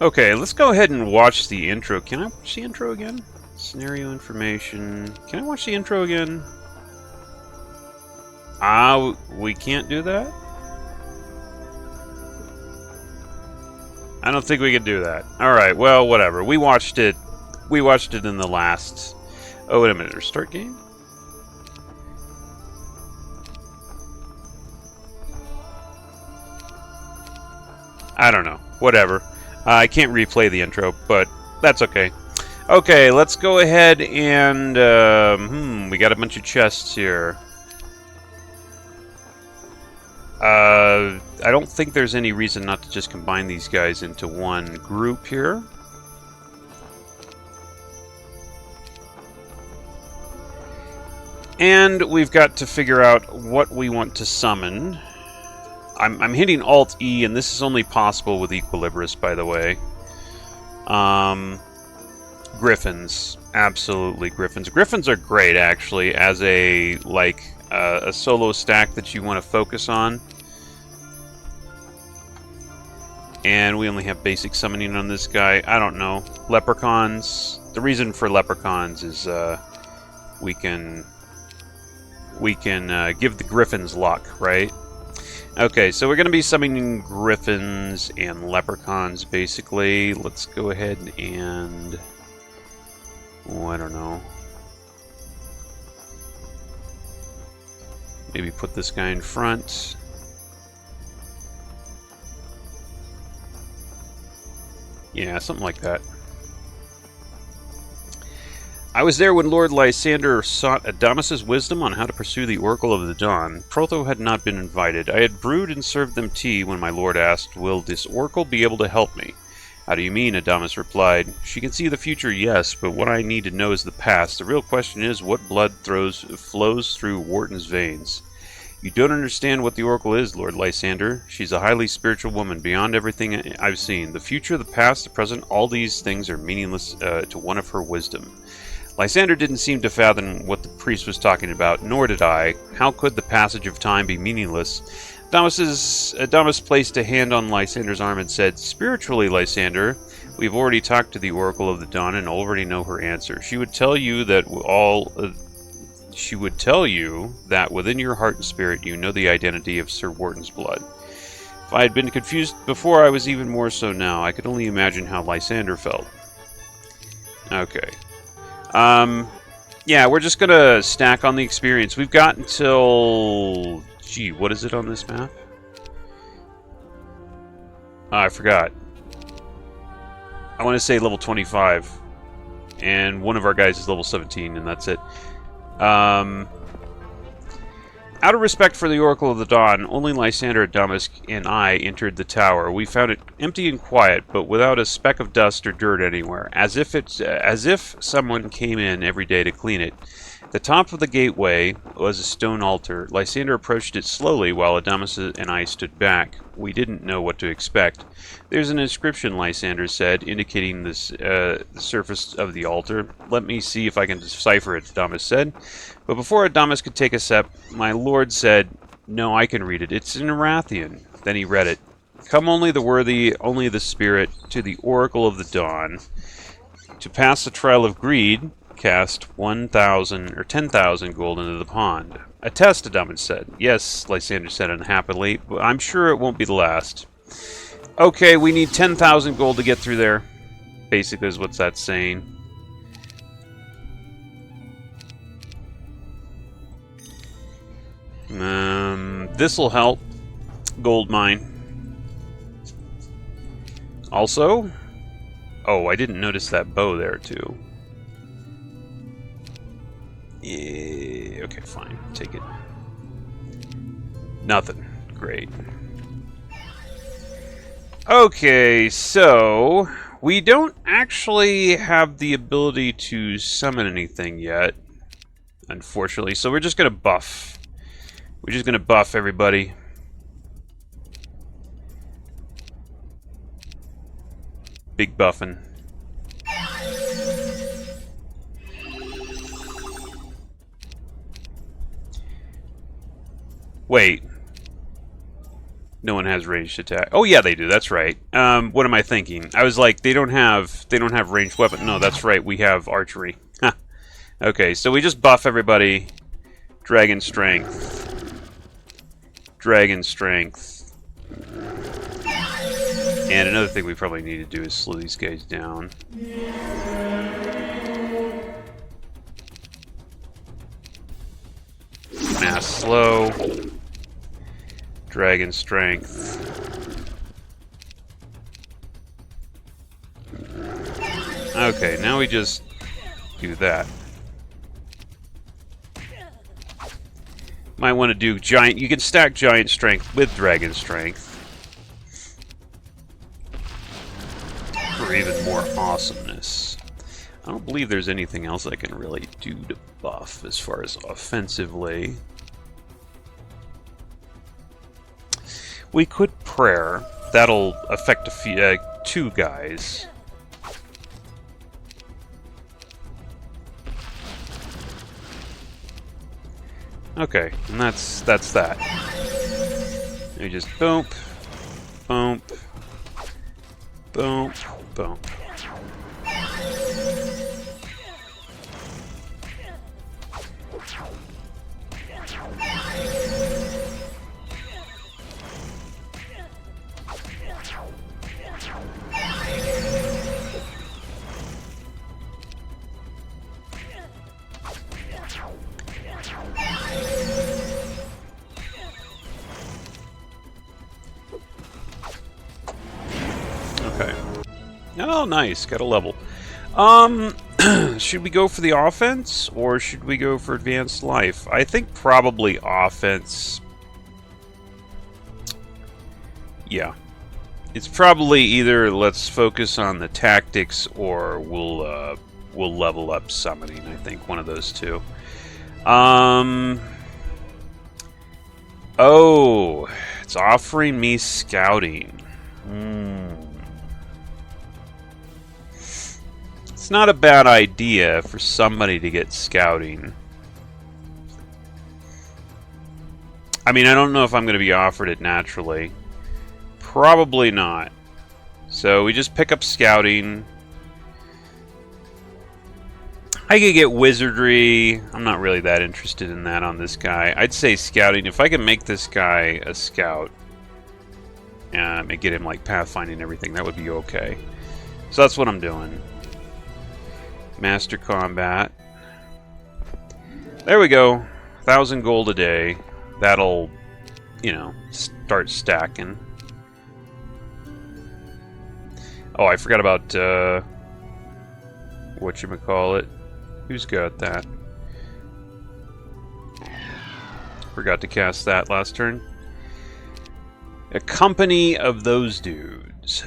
Okay, let's go ahead and watch the intro. Can I watch the intro again? Scenario information. Can I watch the intro again? We can't do that? I don't think we can do that. Alright, well, whatever. We watched it. We watched it in the last... Oh, wait a minute. Start game? I don't know. Whatever. I can't replay the intro, but that's okay. Okay, let's go ahead and... we got a bunch of chests here. I don't think there's any reason not to just combine these guys into one group here. And we've got to figure out what we want to summon. I'm hitting Alt-E, and this is only possible with Equilibris, by the way. Griffins. Absolutely Griffins. Griffins are great, actually, as a, like, a solo stack that you want to focus on. And we only have basic summoning on this guy. I don't know. Leprechauns. The reason for leprechauns is we can give the griffins luck, right? Okay, so we're going to be summoning griffins and leprechauns, basically. Let's go ahead and... Oh, I don't know. Maybe put this guy in front. Yeah, something like that. I was there when Lord Lysander sought Adamas's wisdom on how to pursue the Oracle of the Dawn. Protho had not been invited. I had brewed and served them tea when my lord asked, "Will this Oracle be able to help me?" "How do you mean?" Adamas replied. "She can see the future, yes, but what I need to know is the past. The real question is, what blood flows through Wharton's veins?" "You don't understand what the Oracle is, Lord Lysander. She's a highly spiritual woman, beyond everything I've seen. The future, the past, the present, all these things are meaningless to one of her wisdom." Lysander didn't seem to fathom what the priest was talking about, nor did I. How could the passage of time be meaningless? Adamas placed a hand on Lysander's arm and said, "Spiritually, Lysander, we've already talked to the Oracle of the Dawn and already know her answer. She would tell you that within your heart and spirit you know the identity of Sir Wharton's blood. If I had been confused before, I was even more so now. I could only imagine how Lysander felt." Okay. Yeah, we're just gonna stack on the experience. We've got until... Gee, what is it on this map? I forgot. I want to say level 25. And one of our guys is level 17, and that's it. Out of respect for the Oracle of the Dawn, only Lysander, Adamas, and I entered the tower. We found it empty and quiet, but without a speck of dust or dirt anywhere, as if someone came in every day to clean it. At the top of the gateway was a stone altar. Lysander approached it slowly while Adamas and I stood back. We didn't know what to expect. "There's an inscription," Lysander said, indicating the surface of the altar. "Let me see if I can decipher it," Adamas said. But before Adamas could take a step, my lord said, "No, I can read it. It's in Erathian." Then he read it. "Come only the worthy, only the spirit, to the Oracle of the Dawn. To pass the trial of greed, cast 1,000 or 10,000 gold into the pond." "A test," Adamas said. "Yes," Lysander said unhappily, "but I'm sure it won't be the last." Okay, we need 10,000 gold to get through there. Basically is what that's saying. This'll help. Gold mine. Also... Oh, I didn't notice that bow there, too. Yeah, okay, fine. Take it. Nothing. Great. Okay, so... We don't actually have the ability to summon anything yet, unfortunately, so we're just going to buff. We're just going to buff everybody. Big buffing. Wait. No one has ranged attack. Oh yeah, they do. That's right. What am I thinking? I was like, they don't have ranged weapon. No, that's right. We have archery. Huh. Okay, so we just buff everybody. Dragon strength. Dragon strength. And another thing we probably need to do is slow these guys down. Mass slow. Dragon strength. Okay, now we just do that. Might want to do giant. You can stack giant strength with dragon strength for even more awesomeness. I don't believe there's anything else I can really do to buff as far as offensively. We could prayer. That'll affect a few, 2 guys. Okay, and that's that. We just boom, boom, boom, boom. Okay. Oh, nice. Got a level. Should we go for the offense, or should we go for advanced life? I think probably offense. Yeah. It's probably either let's focus on the tactics, or we'll level up summoning. I think one of those two. Oh, it's offering me scouting. It's not a bad idea for somebody to get scouting. I mean, I don't know if I'm going to be offered it naturally. Probably not. So we just pick up scouting. I could get wizardry. I'm not really that interested in that on this guy. I'd say scouting. If I can make this guy a scout and get him like pathfinding and everything, that would be okay. So that's what I'm doing. Master combat. There we go. 1,000 gold a day. That'll, you know, start stacking. Oh, I forgot about whatchamacallit. Who's got that? Forgot to cast that last turn. A company of those dudes.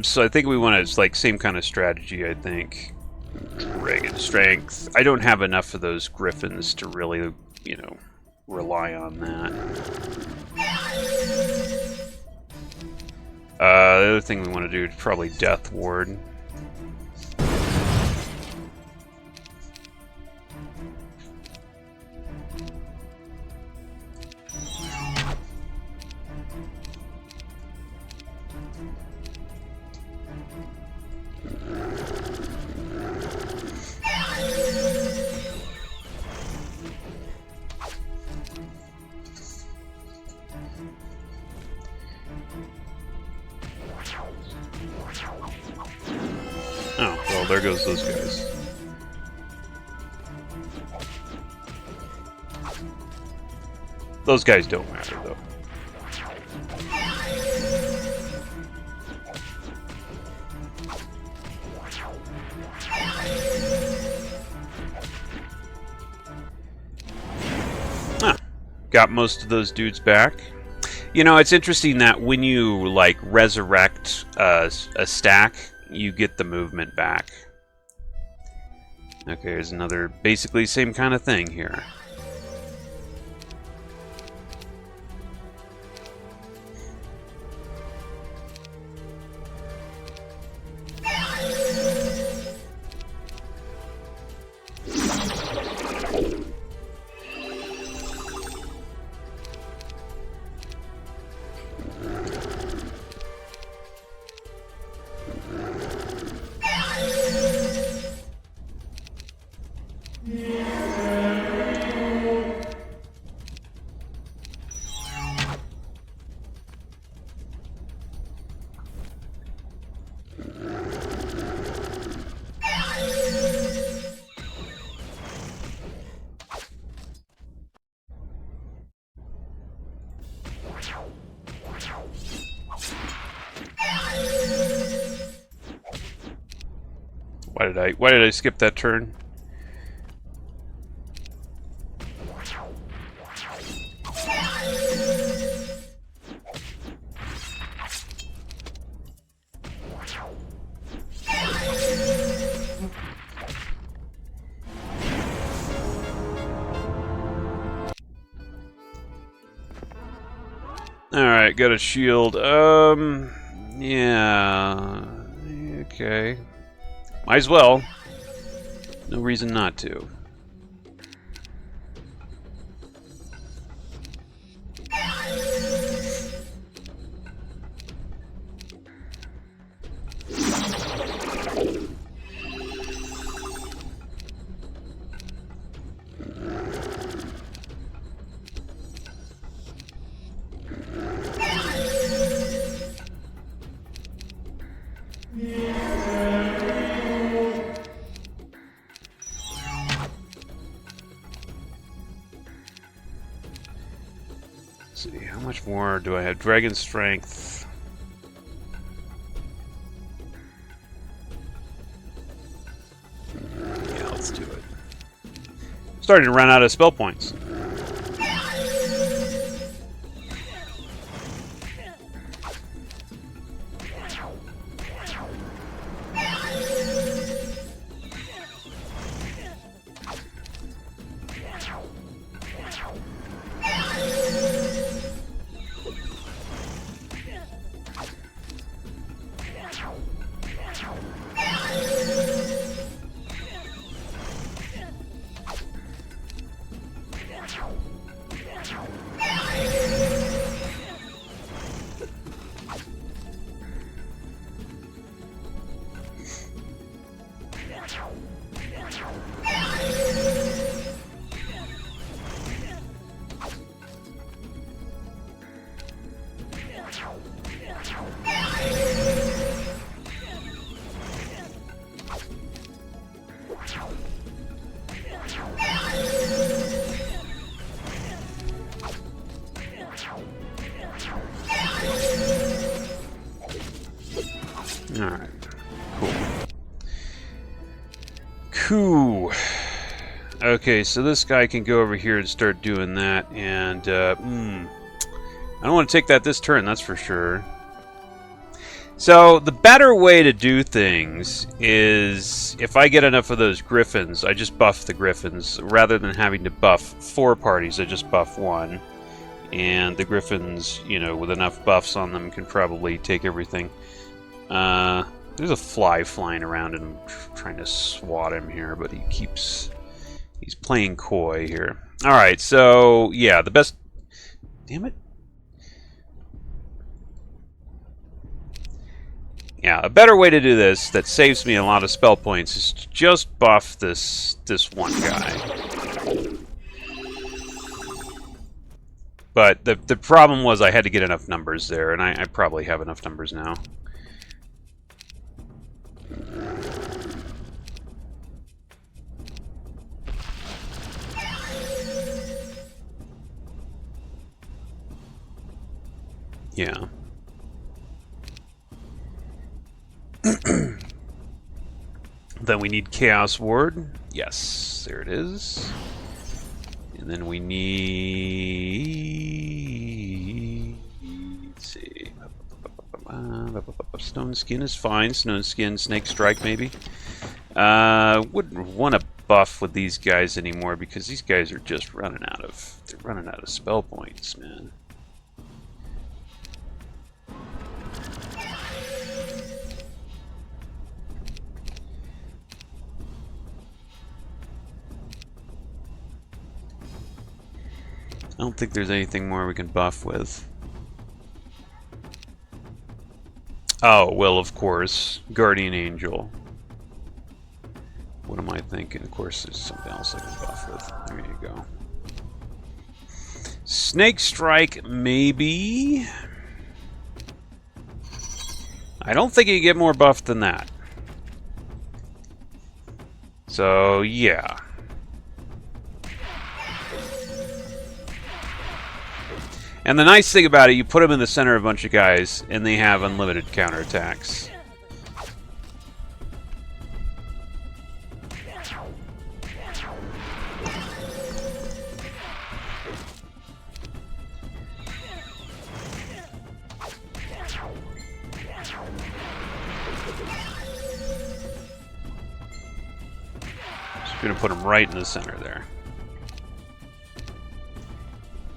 So I think we want to, like, same kind of strategy, I think. Dragon strength. I don't have enough of those griffins to really, you know, rely on that. The other thing we want to do is probably Death Ward. Oh, well, there goes those guys. Those guys don't matter, though. Ah, got most of those dudes back. You know, it's interesting that when you, like, resurrect a stack, you get the movement back. Okay, here's another basically same kind of thing here. Why did I skip that turn? Alright, got a shield. Yeah. Okay. Might as well. No reason not to. Let's see, how much more do I have? Dragon Strength. Yeah, let's do it. Starting to run out of spell points. Alright, cool. Okay, so this guy can go over here and start doing that, and, I don't want to take that this turn, that's for sure. So, the better way to do things is, if I get enough of those griffins, I just buff the griffins. Rather than having to buff 4 parties, I just buff 1. And the griffins, you know, with enough buffs on them, can probably take everything. There's a fly flying around, and I'm trying to swat him here, but he's playing coy here. Alright, so, yeah, the best... Damn it. Yeah, a better way to do this that saves me a lot of spell points is to just buff this one guy. But the problem was I had to get enough numbers there, and I probably have enough numbers now. Yeah. Then we need Chaos Ward. Yes, there it is. And then we need... Let's see. Stone Skin is fine. Stone Skin, Snake Strike maybe. Wouldn't want to buff with these guys anymore because these guys are just running out of... They're running out of spell points, man. I don't think there's anything more we can buff with. Oh, well, of course, Guardian Angel. What am I thinking? Of course, there's something else I can buff with. There you go. Snake Strike, maybe? I don't think you get more buff than that. So, yeah. And the nice thing about it, you put them in the center of a bunch of guys, and they have unlimited counterattacks. Gonna put him right in the center there.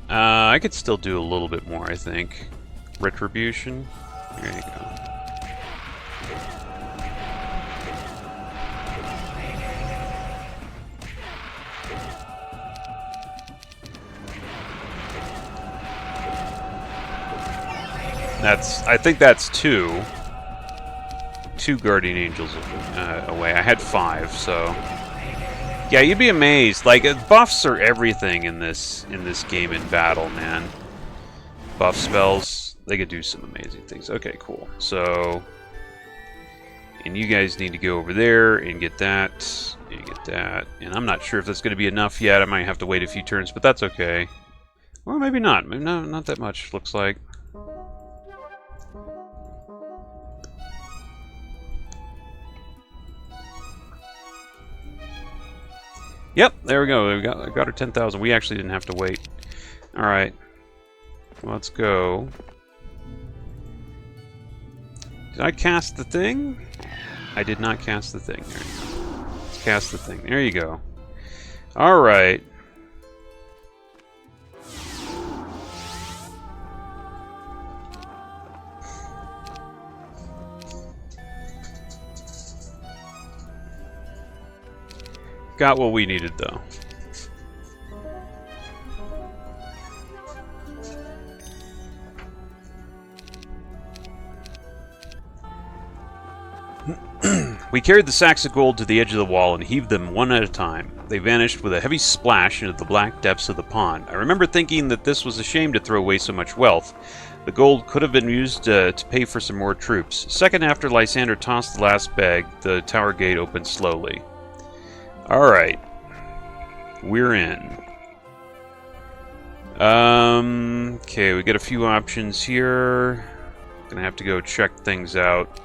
I could still do a little bit more, I think. Retribution. There you go. I think that's two guardian angels away. I had 5, so yeah, you'd be amazed. Like buffs are everything in this game in battle, man. Buff spells, they could do some amazing things. Okay, cool. So, and you guys need to go over there and get that, and get that. And I'm not sure if that's going to be enough yet. I might have to wait a few turns, but that's okay. Well, maybe not. Maybe not that much. Looks like. Yep, there we go. We got our 10,000. We actually didn't have to wait. All right, let's go. Did I cast the thing? I did not cast the thing. There you go. Let's cast the thing. There you go. All right. Got what we needed, though. We carried the sacks of gold to the edge of the wall and heaved them one at a time. They vanished with a heavy splash into the black depths of the pond. I remember thinking that this was a shame to throw away so much wealth. The gold could have been used to pay for some more troops. A second after Lysander tossed the last bag, the tower gate opened slowly. Alright. We're in. Okay, we get a few options here. Gonna have to go check things out.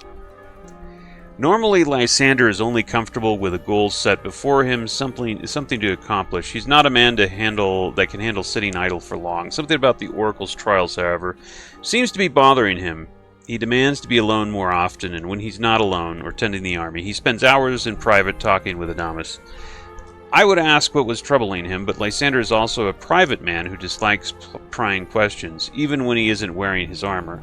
Normally, Lysander is only comfortable with a goal set before him, something to accomplish. He's not a man that can handle sitting idle for long. Something about the Oracle's trials, however, seems to be bothering him. He demands to be alone more often, and when he's not alone or tending the army, he spends hours in private talking with Adamas. I would ask what was troubling him, but Lysander is also a private man who dislikes prying questions, even when he isn't wearing his armor.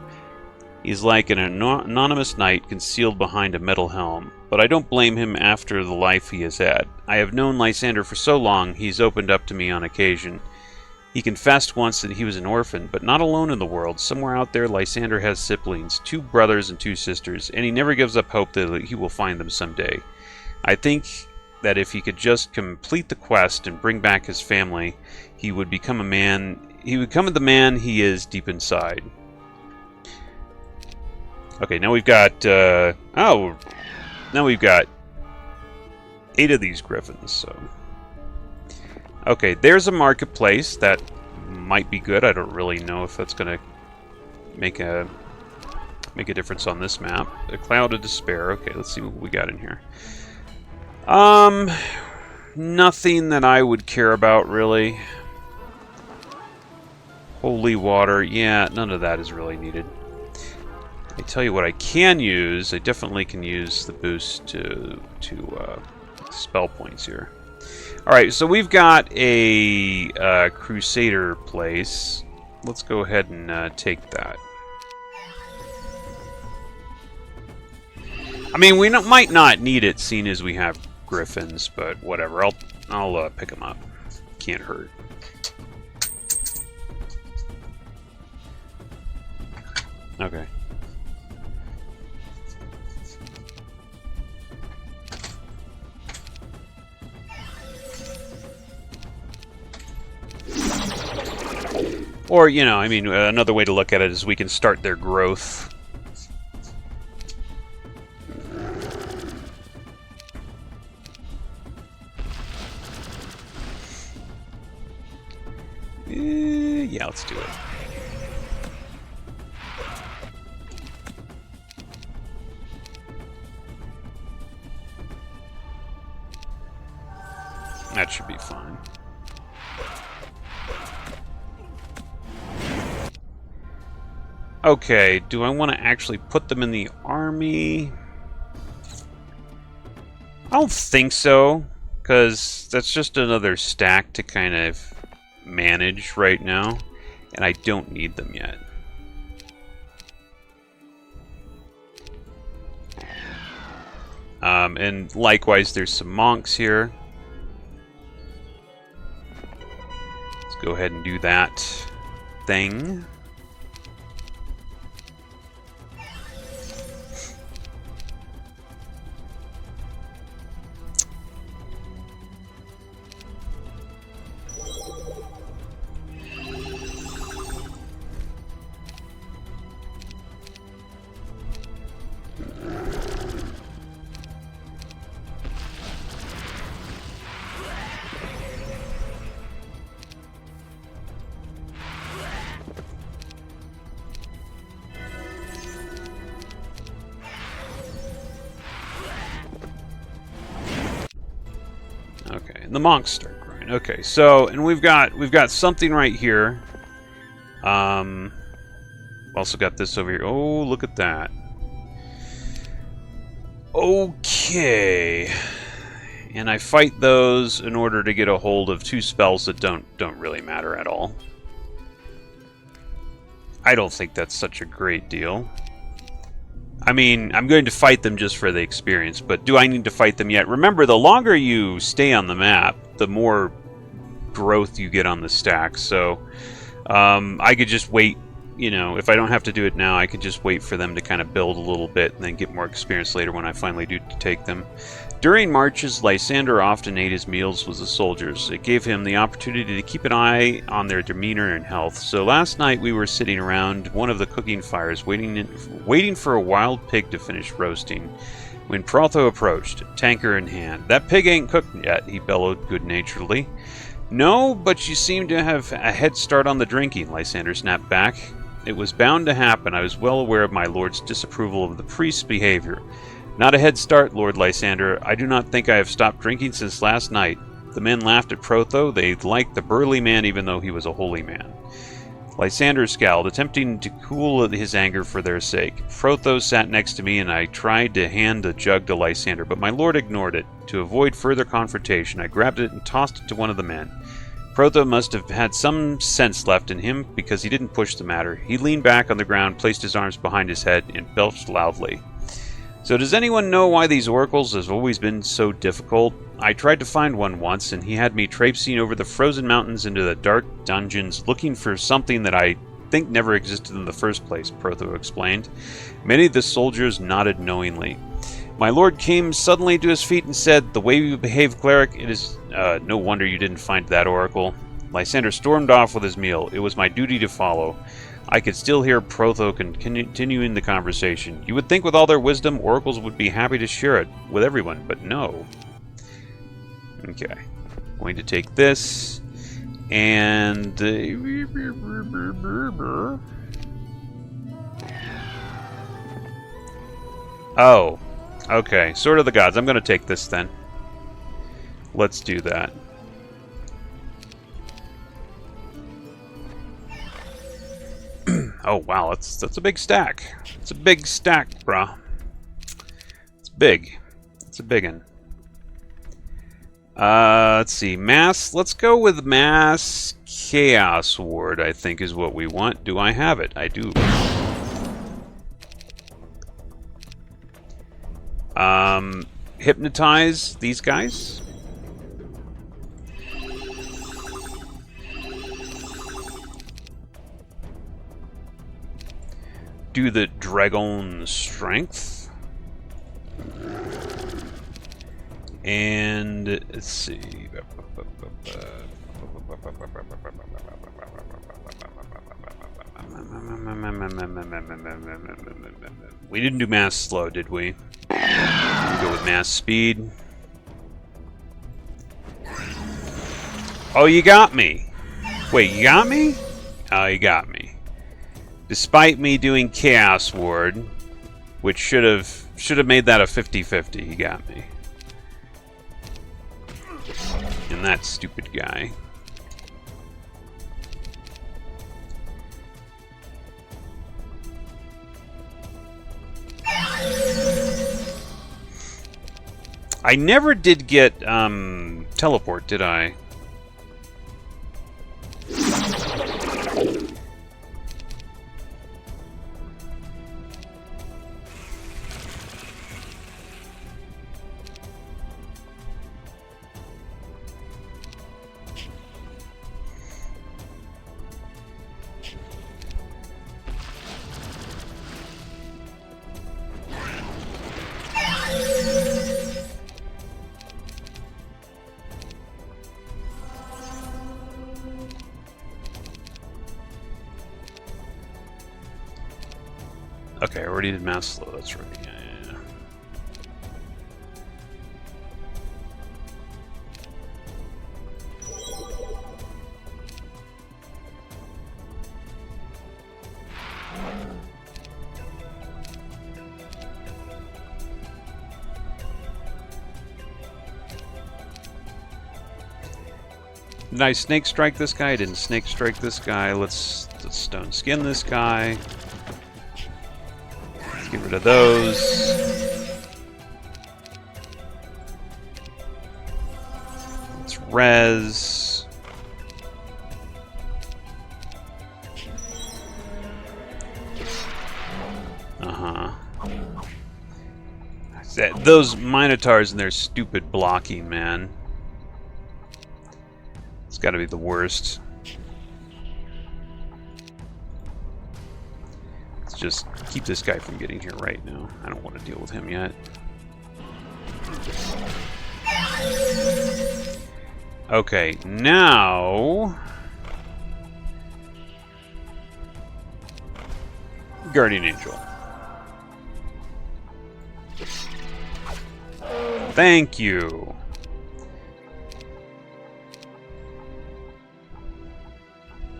He's like an anonymous knight concealed behind a metal helm, but I don't blame him after the life he has had. I have known Lysander for so long, he's opened up to me on occasion. He confessed once that he was an orphan, but not alone in the world. Somewhere out there, Lysander has siblings, 2 brothers and 2 sisters, and he never gives up hope that he will find them someday. I think that if he could just complete the quest and bring back his family, he would become a man. He would become the man he is deep inside. Okay, now we've got. Now we've got 8 of these griffins. So, okay, there's a marketplace that might be good. I don't really know if that's going to make a difference on this map. A cloud of despair. Okay, let's see what we got in here. Nothing that I would care about, really. Holy water, yeah, none of that is really needed. I tell you what I can use, I definitely can use the boost to spell points here. Alright, so we've got a Crusader place. Let's go ahead and take that. I mean, we might not need it, seeing as we have griffins, but whatever. I'll pick them up. Can't hurt. Okay. Or, you know, I mean, another way to look at it is we can start their growth. Yeah, let's do it. That should be fine. Okay, do I want to actually put them in the army? I don't think so, because that's just another stack to kind of manage right now, and I don't need them yet. And likewise, there's some monks here. Let's go ahead and do that thing. Okay, and the monks start growing. Okay, so and we've got something right here. Also got this over here. Oh, look at that. Okay, and I fight those in order to get a hold of 2 spells that don't really matter at all. I don't think that's such a great deal. I mean, I'm going to fight them just for the experience, but do I need to fight them yet? Remember, the longer you stay on the map, the more growth you get on the stack, so I could just wait, you know, if I don't have to do it now, I could just wait for them to kind of build a little bit and then get more experience later when I finally do take them. During marches, Lysander often ate his meals with the soldiers. It gave him the opportunity to keep an eye on their demeanor and health. So last night we were sitting around one of the cooking fires, waiting for a wild pig to finish roasting, when Protho approached, tanker in hand. "That pig ain't cooked yet," he bellowed good-naturedly. "No, but you seem to have a head start on the drinking," Lysander snapped back. "It was bound to happen. I was well aware of my lord's disapproval of the priest's behavior." "Not a head start, Lord Lysander. I do not think I have stopped drinking since last night." The men laughed at Protho. They liked the burly man even though he was a holy man. Lysander scowled, attempting to cool his anger for their sake. Protho sat next to me and I tried to hand the jug to Lysander, but my lord ignored it. To avoid further confrontation, I grabbed it and tossed it to one of the men. Protho must have had some sense left in him because he didn't push the matter. He leaned back on the ground, placed his arms behind his head, and belched loudly. "So does anyone know why these oracles have always been so difficult? I tried to find one once, and he had me traipsing over the frozen mountains into the dark dungeons looking for something that I think never existed in the first place," Protho explained. Many of the soldiers nodded knowingly. "My lord came suddenly to his feet and said, 'The way you behave, cleric, it is no wonder you didn't find that oracle.'" Lysander stormed off with his meal. It was my duty to follow. I could still hear Protho continuing the conversation. "You would think with all their wisdom, oracles would be happy to share it with everyone, but no." Okay. Going to take this, and... oh. Okay. Sword of the Gods. I'm going to take this then. Let's do that. Oh wow, that's a big stack. It's a big stack, bruh. It's big. It's a big one. Let's see, Mass. Let's go with Mass Chaos Ward, I think is what we want. Do I have it? I do. Hypnotize these guys. Do the Dragon Strength. And let's see. We didn't do Mass Slow, did we? We'll go with Mass Speed. Oh, you got me. Wait, you got me? Oh, you got me. Despite me doing Chaos Ward, which should have made that a 50-50, he got me. And that stupid guy. I never did get teleport, did I? Okay, I already did mass slow, that's right. Yeah. Did I snake strike this guy? I didn't snake strike this guy. Let's stone skin this guy. Let's get rid of those. Let's res. Those Minotaurs and their stupid blocking, man. It's got to be the worst. Let's just keep this guy from getting here right now. I don't want to deal with him yet. Okay, now... Guardian Angel. Thank you.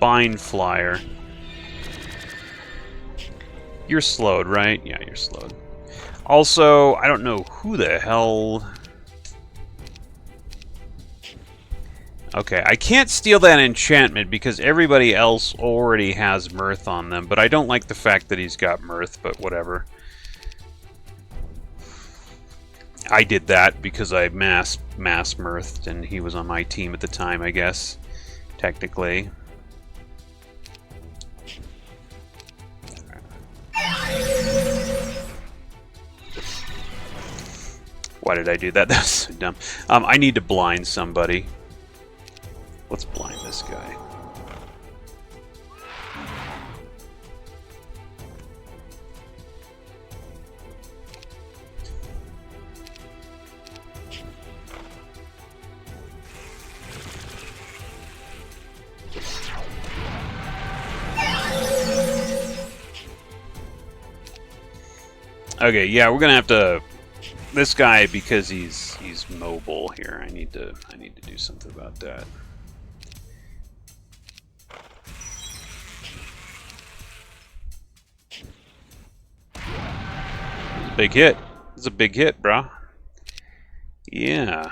Bind Flyer. You're slowed, right? Yeah, you're slowed. Also, I don't know who the hell... Okay, I can't steal that enchantment because everybody else already has Mirth on them, but I don't like the fact that he's got Mirth, but whatever. I did that because I mass Mirthed, and he was on my team at the time, I guess, technically. Why did I do that? That's so dumb. I need to blind somebody. Let's blind this guy. Okay, yeah, we're gonna have to. This guy, because he's mobile here. I need to do something about that. Big hit. It's a big hit, brah. Yeah.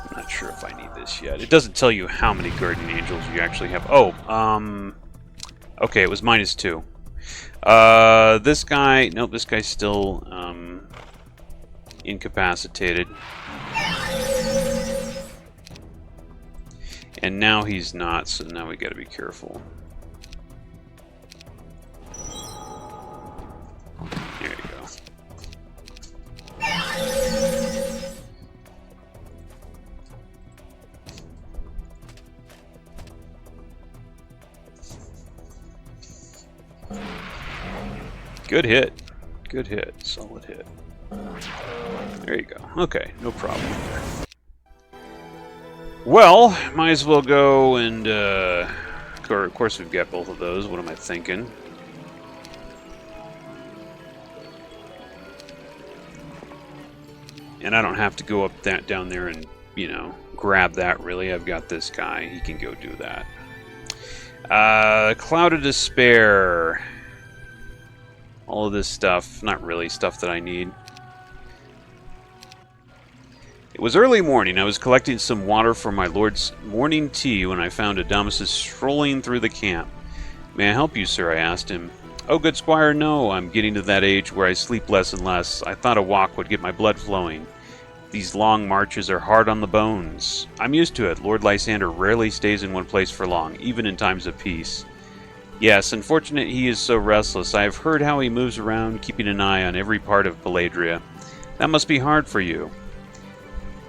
I'm not sure if I need this yet. It doesn't tell you how many Guardian Angels you actually have. Oh, okay, it was -2. This guy, nope, this guy's still, incapacitated. And now he's not, so now we gotta be careful. There you go. Good hit. Good hit. Solid hit. There you go. Okay, no problem there. Well, might as well go and, of course we've got both of those. What am I thinking? And I don't have to go up down there and, you know, grab that, really. I've got this guy. He can go do that. Cloud of Despair. All of this stuff. Not really stuff that I need. It was early morning. I was collecting some water for my lord's morning tea when I found Adamas strolling through the camp. "May I help you, sir?" I asked him. "Oh, good squire, no. I'm getting to that age where I sleep less and less. I thought a walk would get my blood flowing. These long marches are hard on the bones. I'm used to it. Lord Lysander rarely stays in one place for long, even in times of peace. Yes, unfortunate he is so restless. I have heard how he moves around, keeping an eye on every part of Beladria. That must be hard for you."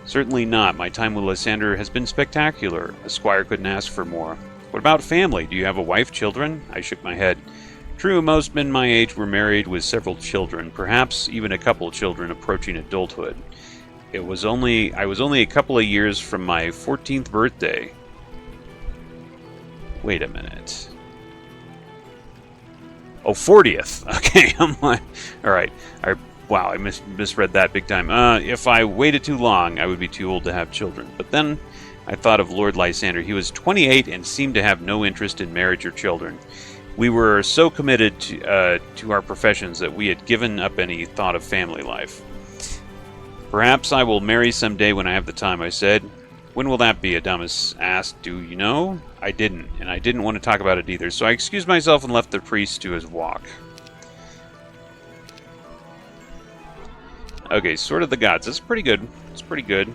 "Certainly not. My time with Lysander has been spectacular. A squire couldn't ask for more." "What about family? Do you have a wife, children?" I shook my head. "True, most men my age were married with several children, perhaps even a couple children approaching adulthood. I was only a couple of years from my 14th birthday." Wait a minute. Oh, 40th. Okay, I'm like, all right. Wow, I misread that big time. If I waited too long, I would be too old to have children. But then I thought of Lord Lysander. He was 28 and seemed to have no interest in marriage or children. We were so committed to our professions that we had given up any thought of family life. "Perhaps I will marry someday when I have the time," I said. "When will that be?" Adamas asked. "Do you know?" I didn't, and I didn't want to talk about it either, so I excused myself and left the priest to his walk. Okay, Sword of the Gods. That's pretty good. It's pretty good.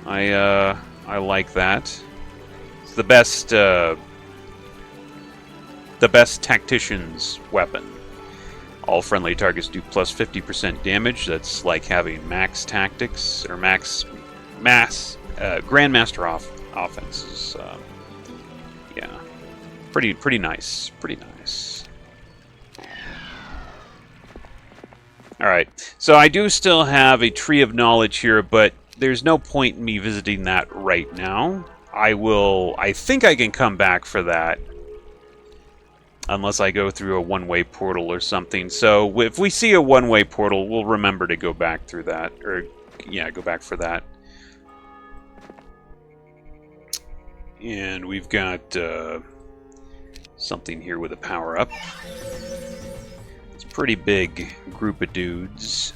I like that. It's the best tactician's weapon. All friendly targets do plus 50% damage. That's like having max tactics or Grandmaster offenses. Yeah, pretty nice. Pretty nice. All right, so I do still have a Tree of Knowledge here, but there's no point in me visiting that right now. I think I can come back for that. Unless I go through a one-way portal or something. So if we see a one-way portal, we'll remember to go back through that. Or, yeah, go back for that. And we've got something here with a power-up. It's a pretty big group of dudes.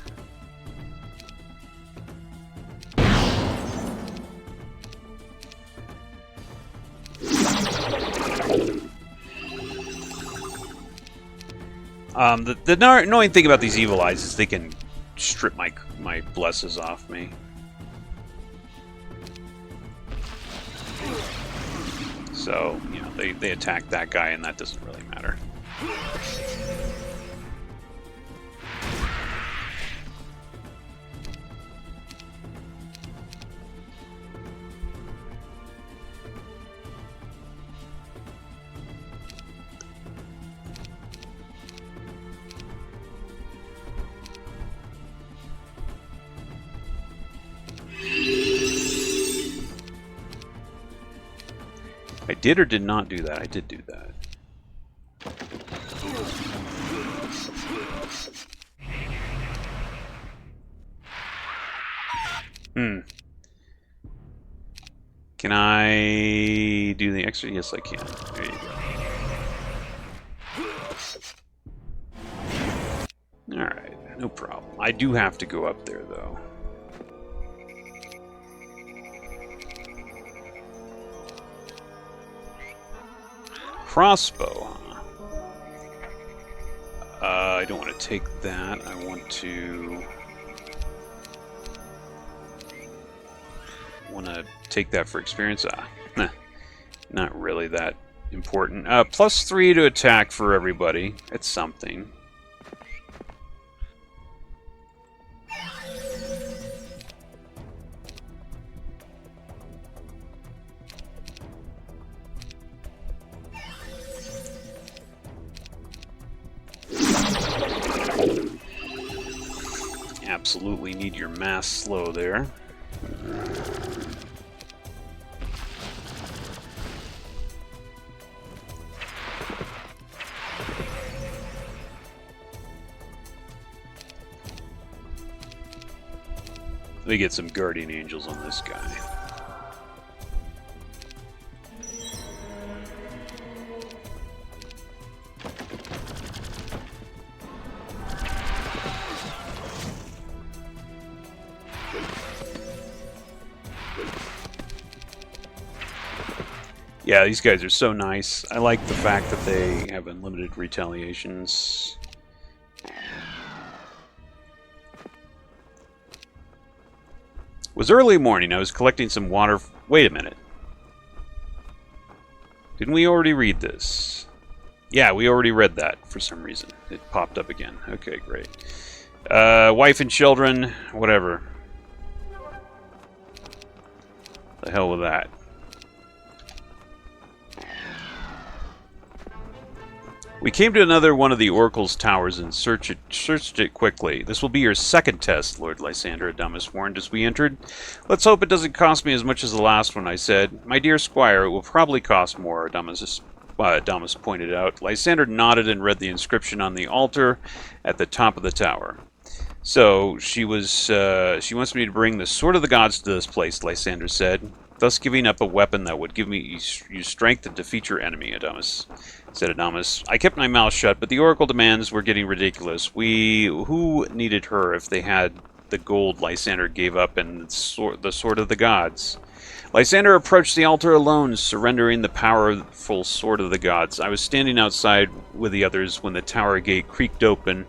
The annoying thing about these evil eyes is they can strip my blesses off me. So, you know, they attack that guy and that doesn't really matter. I did or did not do that? I did do that. Can I do the extra? Yes, I can. There you go. Alright, no problem. I do have to go up there, though. Crossbow, huh? I don't want to take that. I want to take that for experience. Not really that important. +3 to attack for everybody. It's something. Absolutely need your mass slow there. They get some guardian angels on this guy. Yeah, these guys are so nice. I like the fact that they have unlimited retaliations. It was early morning. I was collecting some water. Wait a minute. Didn't we already read this? Yeah, we already read that for some reason. It popped up again. Okay, great. Wife and children, whatever. The hell with that. We came to another one of the Oracle's towers and searched it quickly. This will be your second test, Lord Lysander, Adamus warned as we entered. Let's hope it doesn't cost me as much as the last one, I said. My dear squire, it will probably cost more, Adamus pointed out. Lysander nodded and read the inscription on the altar at the top of the tower. So, she wants me to bring the Sword of the Gods to this place, Lysander said, thus giving up a weapon that would give you strength to defeat your enemy, said Adamus. I kept my mouth shut, but the Oracle demands were getting ridiculous. Who needed her if they had the gold Lysander gave up and the Sword of the Gods? Lysander approached the altar alone, surrendering the powerful Sword of the Gods. I was standing outside with the others when the tower gate creaked open.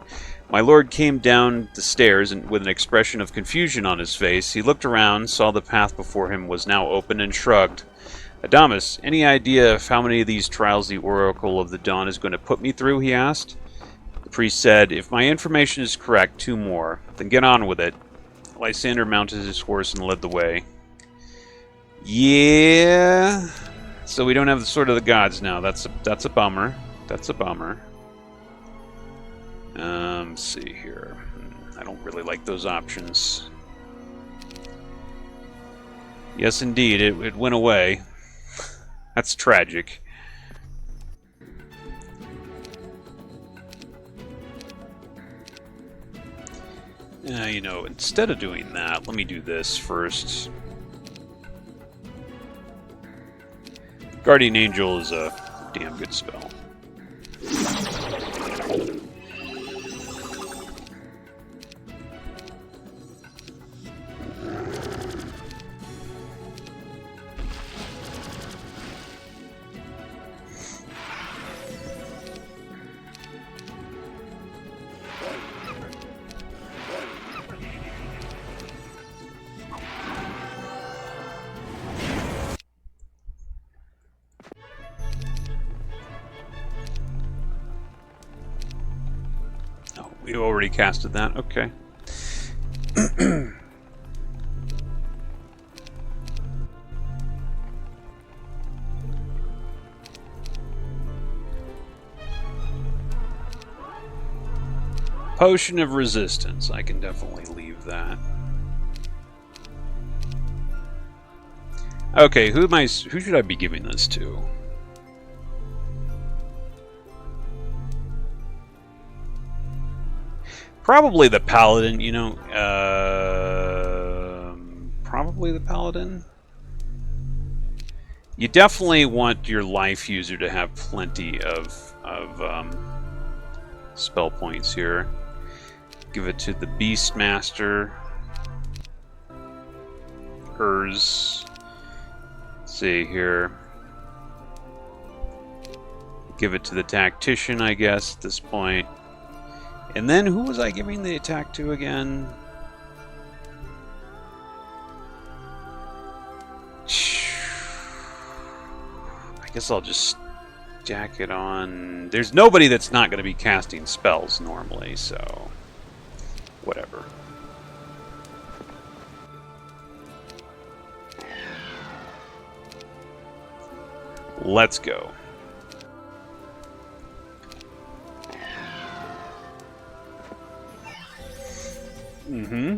My lord came down the stairs and with an expression of confusion on his face. He looked around, saw the path before him was now open, and shrugged. Adamus, any idea of how many of these trials the Oracle of the Dawn is going to put me through, he asked. The priest said, if my information is correct, 2 more. Then get on with it. Lysander mounted his horse and led the way. Yeah. So we don't have the Sword of the Gods now. That's a bummer. That's a bummer. Let's see here. I don't really like those options. Yes, indeed, it went away. That's tragic. You know, instead of doing that, let me do this first. Guardian Angel is a damn good spell. We already casted that, okay. Potion of Resistance, I can definitely leave that. Okay, who should I be giving this to? Probably the Paladin, you know, probably the Paladin. You definitely want your life user to have plenty of spell points here. Give it to the Beastmaster. Hers. Let's see here. Give it to the Tactician, I guess, at this point. And then, who was I giving the attack to again? I guess I'll just stack it on. There's nobody that's not going to be casting spells normally, so whatever. Let's go. Mm-hmm.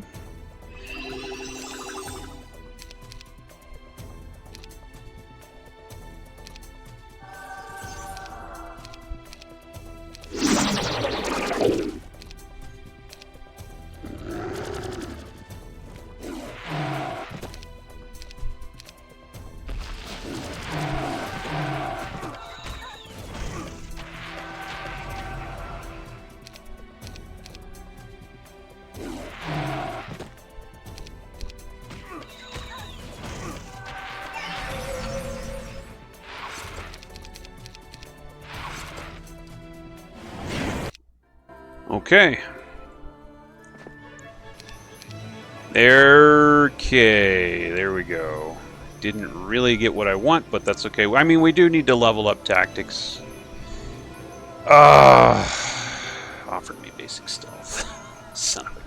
Okay. Okay, there we go. Didn't really get what I want, but that's okay. I mean, we do need to level up tactics. Offered me basic stealth. Son of a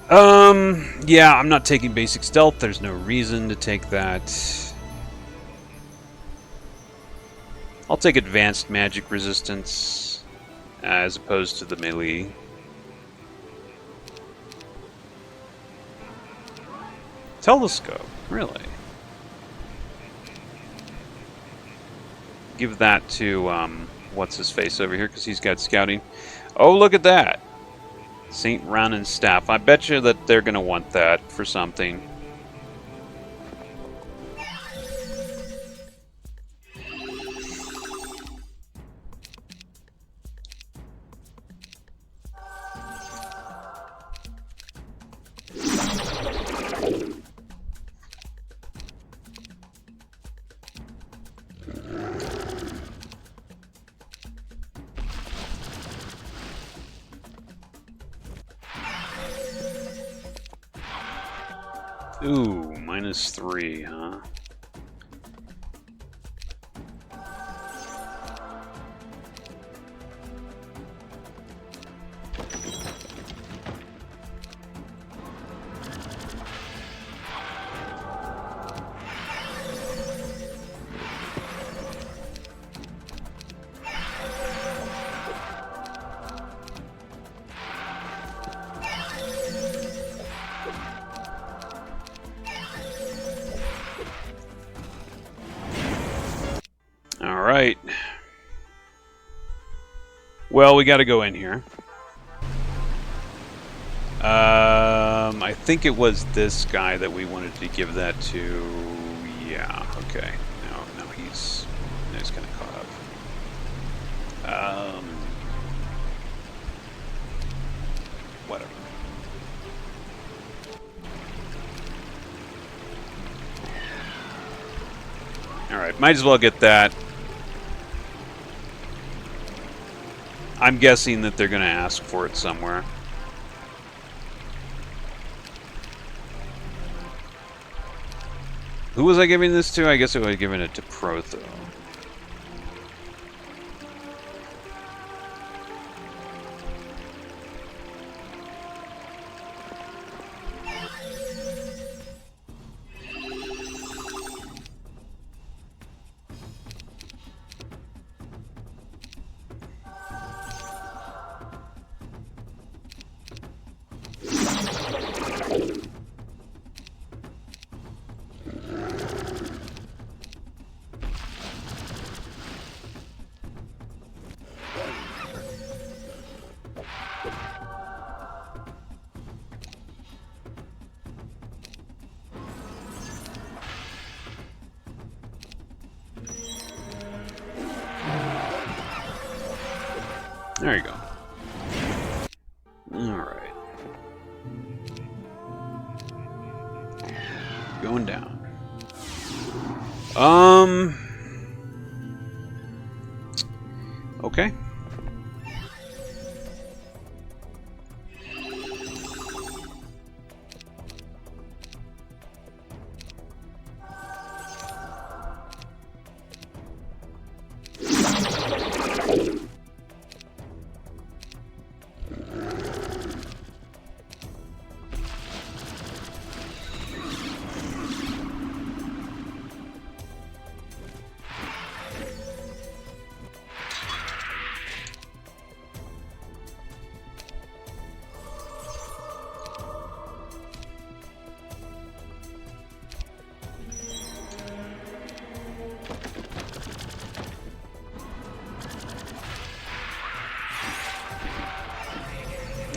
gun. Yeah, I'm not taking basic stealth. There's no reason to take that. I'll take advanced magic resistance as opposed to the melee. Telescope, really? Give that to, what's his face over here, because he's got scouting. Oh, look at that! St. Ronan's staff. I bet you that they're going to want that for something. Ooh, -3, huh? Alright. Well, we gotta go in here. I think it was this guy that we wanted to give that to. Yeah, okay. No, he's kind of caught up. Whatever. Alright, might as well get that. I'm guessing that they're going to ask for it somewhere. Who was I giving this to? I guess I was giving it to Protho. There you go. Alright. Going down. Okay.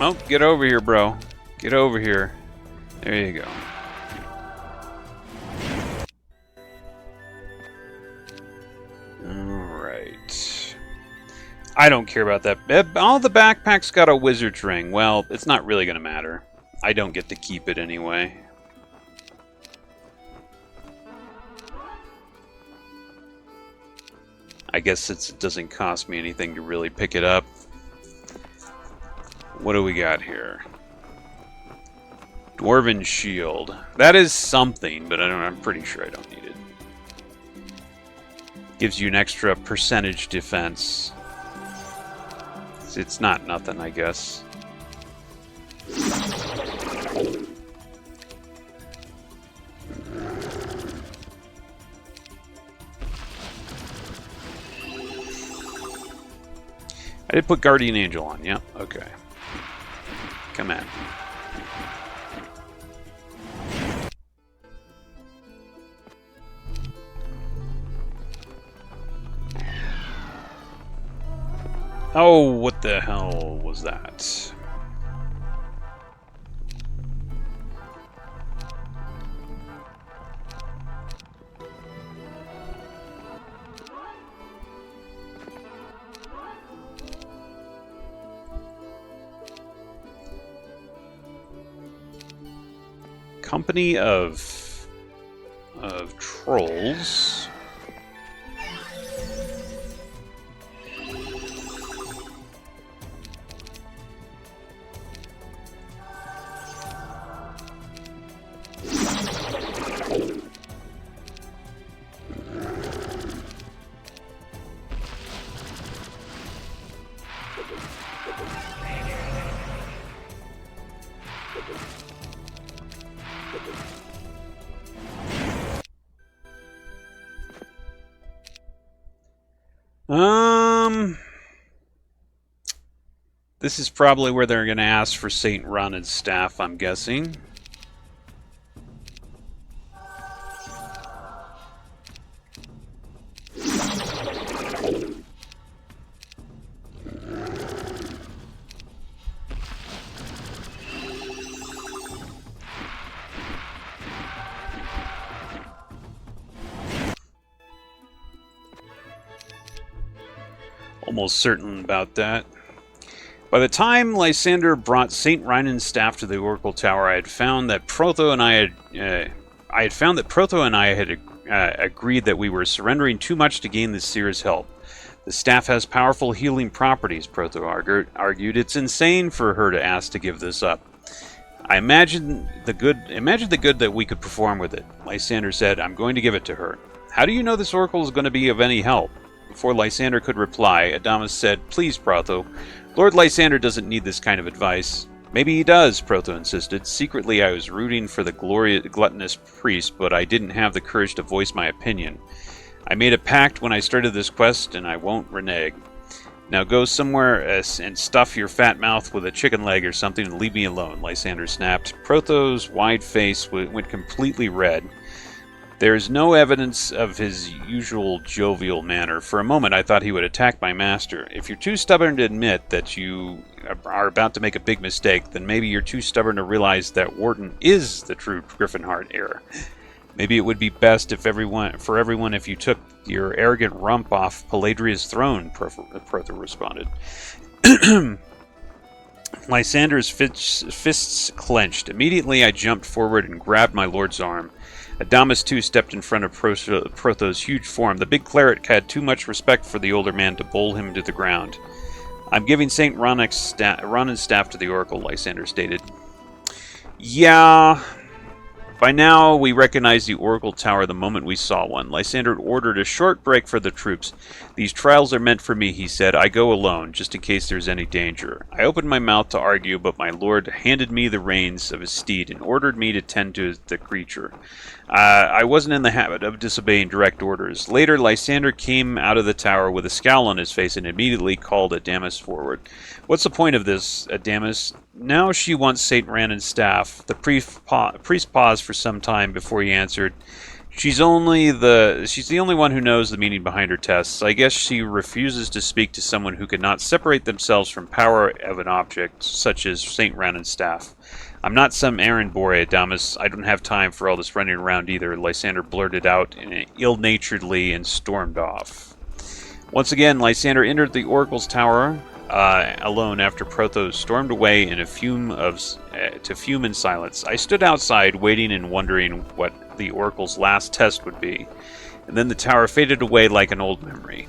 Oh, get over here, bro. Get over here. There you go. Alright. I don't care about that. All the backpacks got a wizard's ring. Well, it's not really going to matter. I don't get to keep it anyway. I guess it doesn't cost me anything to really pick it up. What do we got here? Dwarven shield. That is something, but I'm pretty sure I don't need it. Gives you an extra percentage defense. It's not nothing, I guess. I did put Guardian Angel on, yeah, okay. Come on. Oh, what the hell was that? Company of trolls. This is probably where they're going to ask for St. Ronan's staff, I'm guessing. Almost certain about that. By the time Lysander brought St. Ronan's staff to the Oracle Tower, I had found that Protho and I had agreed that we were surrendering too much to gain the Seer's help. The staff has powerful healing properties, Protho argued. It's insane for her to ask to give this up. I imagined the good that we could perform with it. Lysander said, I'm going to give it to her. How do you know this oracle is going to be of any help? Before Lysander could reply, Adamas said, Please, Protho, Lord Lysander doesn't need this kind of advice. Maybe he does, Protho insisted. Secretly, I was rooting for the gluttonous priest, but I didn't have the courage to voice my opinion. I made a pact when I started this quest, and I won't renege. Now go somewhere and stuff your fat mouth with a chicken leg or something and leave me alone, Lysander snapped. Protho's wide face went completely red. There is no evidence of his usual jovial manner. For a moment, I thought he would attack my master. If you're too stubborn to admit that you are about to make a big mistake, then maybe you're too stubborn to realize that Wharton is the true Griffinheart heir. Maybe it would be best if everyone if you took your arrogant rump off Paladria's throne, Protho responded. Lysander's fists clenched. Immediately, I jumped forward and grabbed my lord's arm. Adamas, too, stepped in front of Protho's huge form. The big cleric had too much respect for the older man to bowl him to the ground. I'm giving St. Ronan's staff to the Oracle, Lysander stated. Yeah. By now, we recognized the Oracle Tower the moment we saw one. Lysander ordered a short break for the troops. These trials are meant for me, he said. I go alone, just in case there's any danger. I opened my mouth to argue, but my lord handed me the reins of his steed and ordered me to tend to the creature. I wasn't in the habit of disobeying direct orders. Later, Lysander came out of the tower with a scowl on his face and immediately called Adamas forward. What's the point of this, Adamas? Now she wants St. Ronan's staff. The priest paused for some time before he answered. She's the only one who knows the meaning behind her tests. I guess she refuses to speak to someone who cannot separate themselves from power of an object, such as St. Ronan's staff. I'm not some errand boy, Adamas. I don't have time for all this running around either, Lysander blurted out ill-naturedly and stormed off. Once again, Lysander entered the Oracle's tower alone after Protho stormed away in to fume in silence. I stood outside, waiting and wondering what the Oracle's last test would be, and then the tower faded away like an old memory.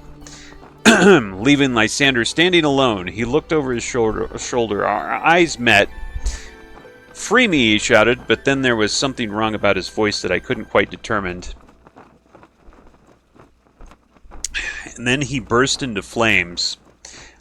leaving Lysander standing alone. He looked over his shoulder. Our eyes met. "Free me," he shouted, but then there was something wrong about his voice that I couldn't quite determine. And then he burst into flames.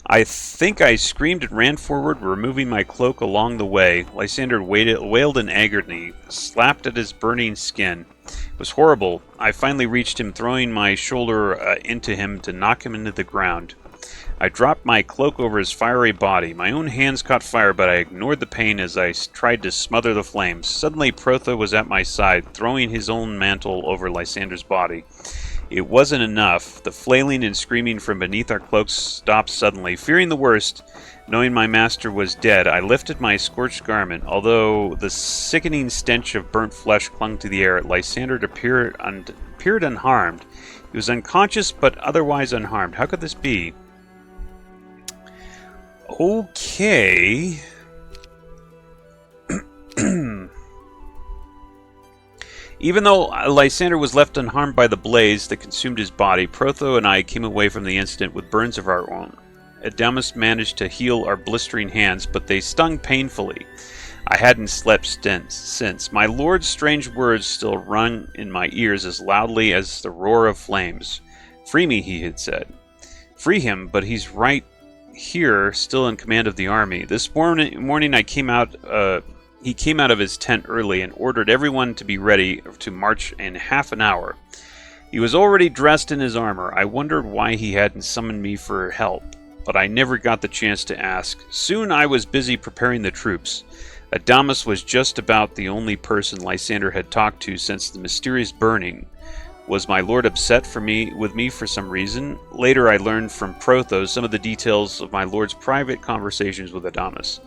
I think I screamed and ran forward, removing my cloak along the way. Lysander wailed in agony, slapped at his burning skin. It was horrible. I finally reached him, throwing my shoulder into him to knock him into the ground. I dropped my cloak over his fiery body. My own hands caught fire, but I ignored the pain as I tried to smother the flames. Suddenly, Protho was at my side, throwing his own mantle over Lysander's body. It wasn't enough. The flailing and screaming from beneath our cloaks stopped suddenly. Fearing the worst, knowing my master was dead, I lifted my scorched garment. Although the sickening stench of burnt flesh clung to the air, Lysander appeared unharmed. He was unconscious, but otherwise unharmed. How could this be? Okay. Even though Lysander was left unharmed by the blaze that consumed his body, Protho and I came away from the incident with burns of our own. Adamus managed to heal our blistering hands, but they stung painfully. I hadn't slept since. My lord's strange words still rung in my ears as loudly as the roar of flames. "Free me," he had said. Free him, but he's right here, still in command of the army. This morning I came out... He came out of his tent early and ordered everyone to be ready to march in half an hour. He was already dressed in his armor. I wondered why he hadn't summoned me for help, but I never got the chance to ask. Soon I was busy preparing the troops. Adamus was just about the only person Lysander had talked to since the mysterious burning. Was my lord upset with me for some reason? Later I learned from Protho some of the details of my lord's private conversations with Adamus.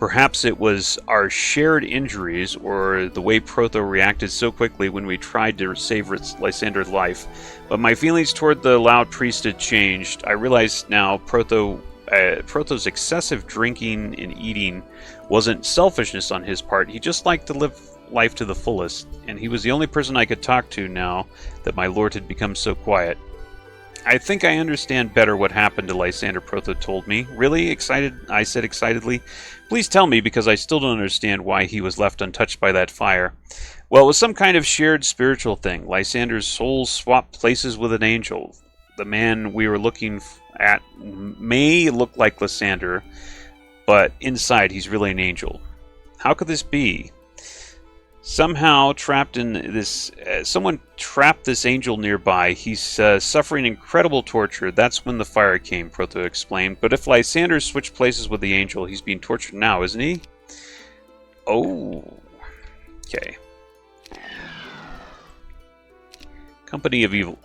Perhaps it was our shared injuries, or the way Protho reacted so quickly when we tried to save Lysander's life. But my feelings toward the loud priest had changed. I realized now Protho's excessive drinking and eating wasn't selfishness on his part. He just liked to live life to the fullest, and he was the only person I could talk to now that my lord had become so quiet. "I think I understand better what happened to Lysander," Protho told me. "Really? Excited?" I said excitedly. "Please tell me, because I still don't understand why he was left untouched by that fire." "Well, it was some kind of shared spiritual thing. Lysander's soul swapped places with an angel. The man we were looking at may look like Lysander, but inside he's really an angel." "How could this be?" Someone trapped this angel nearby. He's suffering incredible torture. That's when the fire came, Protho explained. But if Lysander switched places with the angel, he's being tortured now, isn't he? Oh. Okay. Company of Evil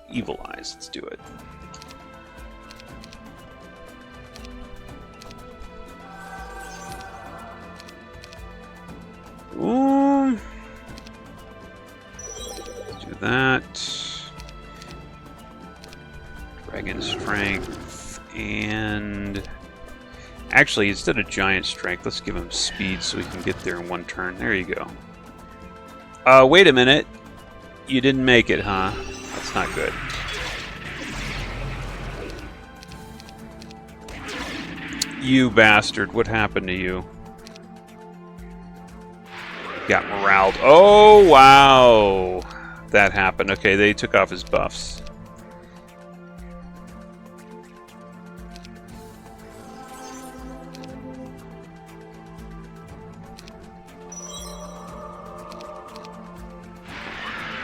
Eyes. Let's do it. Ooh. Do that. Dragon Strength. And actually, instead of Giant Strength, let's give him Speed so he can get there in one turn. There you go. Wait a minute. You didn't make it, huh? That's not good. You bastard. What happened to you? Got moraled. Oh, wow. That happened. Okay, they took off his buffs.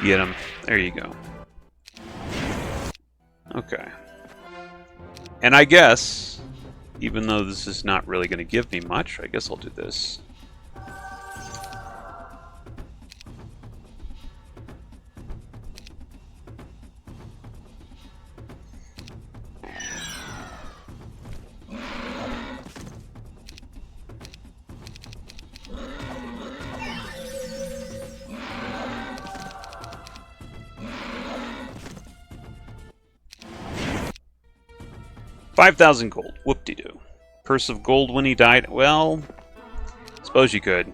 Get him. There you go. Okay. And I guess, even though this is not really going to give me much, I guess I'll do this. $5,000 gold. Whoop-de-doo. Purse of gold when he died. Well, suppose you could.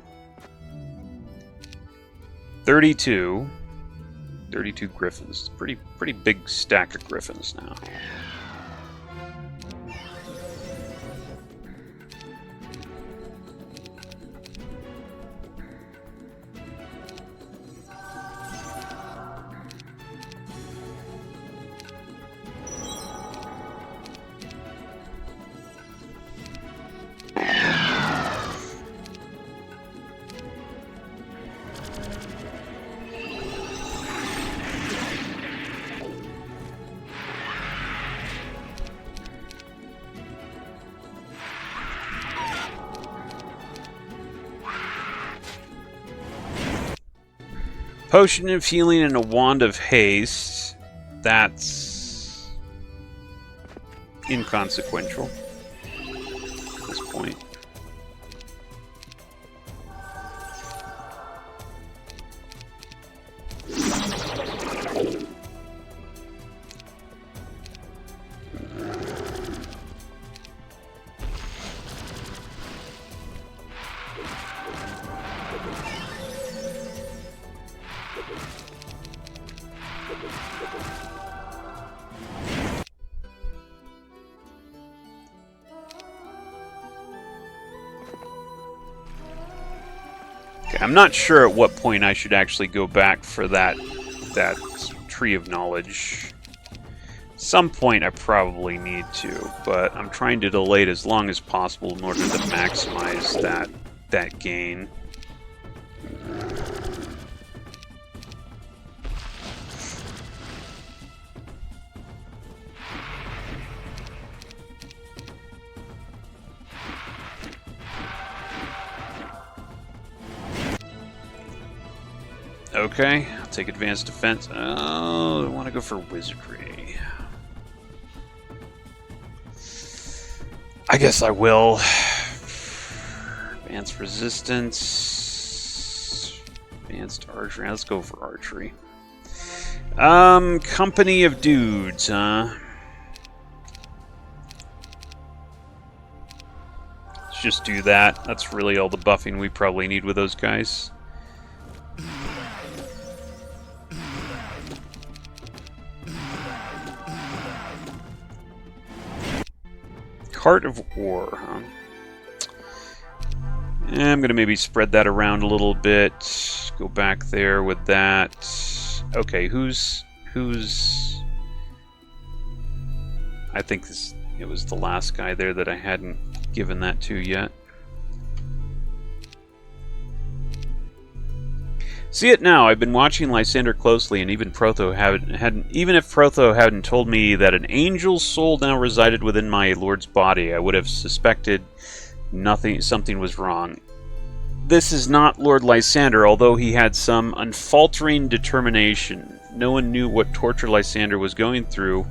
32 griffins. Pretty big stack of griffins now. Potion of healing and a wand of haste. That's inconsequential at this point. I'm not sure at what point I should actually go back for that tree of knowledge. Some point I probably need to, but I'm trying to delay it as long as possible in order to maximize that gain. Okay, I'll take advanced defense. Oh, I want to go for wizardry. I guess I will. Advanced resistance. Advanced archery. Let's go for archery. Company of dudes, huh? Let's just do that. That's really all the buffing we probably need with those guys. Heart of War, huh? I'm going to maybe spread that around a little bit. Go back there with that. Okay, who's... I think it was the last guy there that I hadn't given that to yet. See it now. I've been watching Lysander closely, and even Protho even if Protho hadn't told me that an angel's soul now resided within my lord's body, I would have suspected something was wrong. This is not Lord Lysander, although he had some unfaltering determination. No one knew what torture Lysander was going through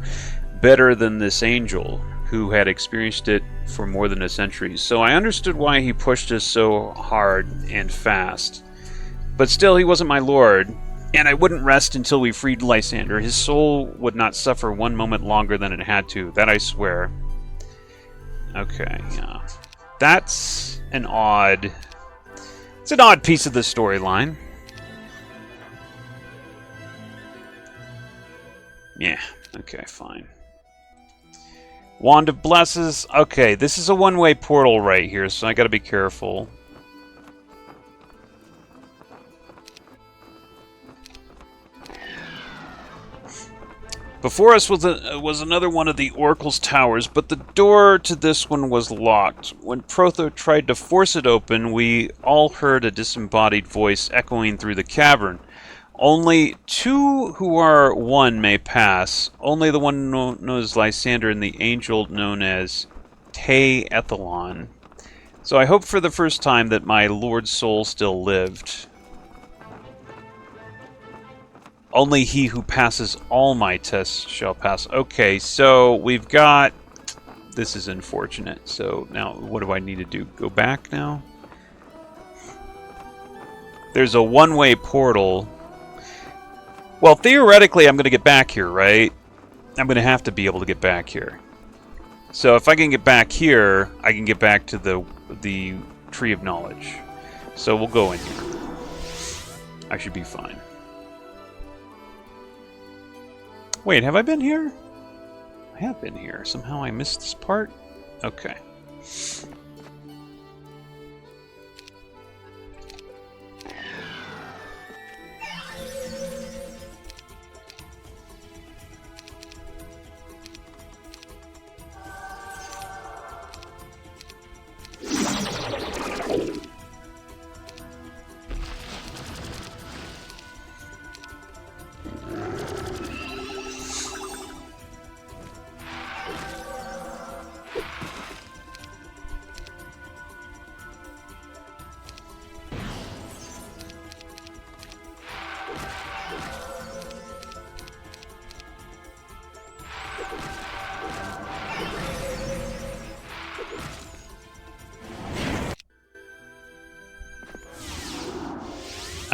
better than this angel, who had experienced it for more than a century. So I understood why he pushed us so hard and fast. But still, he wasn't my lord, and I wouldn't rest until we freed Lysander. His soul would not suffer one moment longer than it had to. That I swear. Okay, yeah. That's an odd... It's an odd piece of the storyline. Yeah, okay, fine. Wand of Blesses. Okay, this is a one-way portal right here, so I gotta be careful. Before us was another one of the Oracle's towers, but the door to this one was locked. When Protho tried to force it open, we all heard a disembodied voice echoing through the cavern. Only two who are one may pass. Only the one known as Lysander and the angel known as Te Ethelon. So I hope for the first time that my lord's soul still lived. Only he who passes all my tests shall pass. Okay, so we've got... This is unfortunate. So now, what do I need to do? Go back now? There's a one-way portal. Well, theoretically, I'm going to get back here, right? I'm going to have to be able to get back here. So if I can get back here, I can get back to the Tree of Knowledge. So we'll go in here. I should be fine. Wait, have I been here? I have been here. Somehow I missed this part? Okay.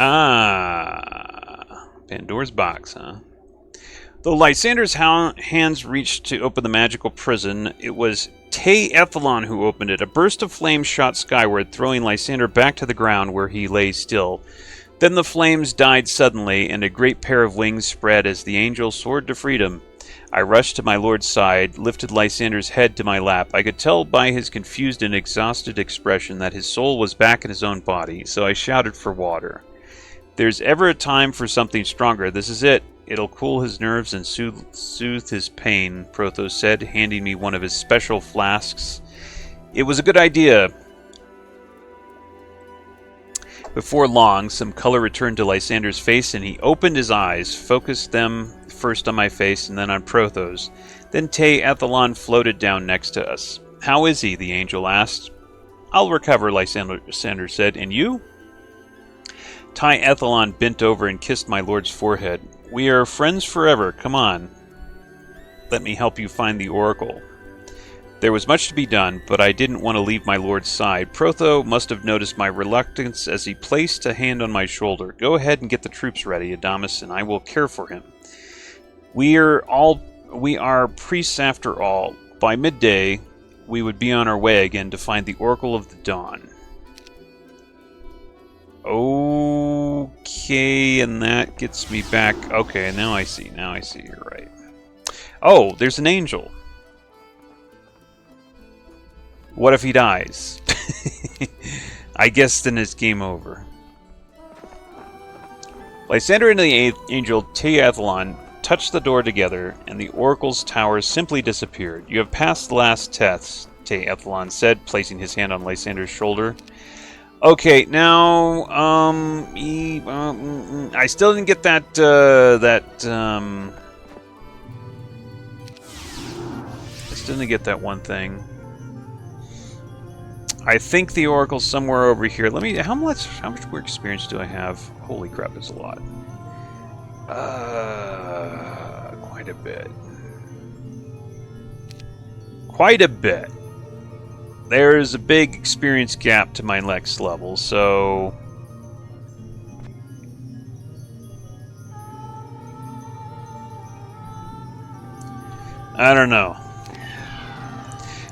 Ah, Pandora's box, huh? Though Lysander's hands reached to open the magical prison, it was Ethelon who opened it. A burst of flames shot skyward, throwing Lysander back to the ground where he lay still. Then the flames died suddenly, and a great pair of wings spread as the angel soared to freedom. I rushed to my lord's side, lifted Lysander's head to my lap. I could tell by his confused and exhausted expression that his soul was back in his own body, so I shouted for water. There's ever a time for something stronger. This is it. It'll cool his nerves and soothe his pain, Prothos said, handing me one of his special flasks. It was a good idea. Before long, some color returned to Lysander's face, and he opened his eyes, focused them first on my face and then on Prothos. Then Ethelon floated down next to us. How is he? The angel asked. I'll recover, Lysander said. And you? Ethelon bent over and kissed my lord's forehead. We are friends forever. Come on. Let me help you find the oracle. There was much to be done, but I didn't want to leave my lord's side. Protho must have noticed my reluctance as he placed a hand on my shoulder. Go ahead and get the troops ready, Adamas, and I will care for him. We are priests after all. By midday, we would be on our way again to find the Oracle of the Dawn. Okay, and that gets me back. Okay, now I see. Now I see. You're right. Oh, there's an angel. What if he dies? I guess then it's game over. Lysander and the angel Ethelon touched the door together, and the oracle's tower simply disappeared. You have passed the last test, Ethelon said, placing his hand on Lysander's shoulder. Okay, now, I still didn't get I still didn't get that one thing. I think the oracle's somewhere over here. Let me. How much work experience do I have? Holy crap, it's a lot. Quite a bit. Quite a bit. There's a big experience gap to my next level, so I don't know.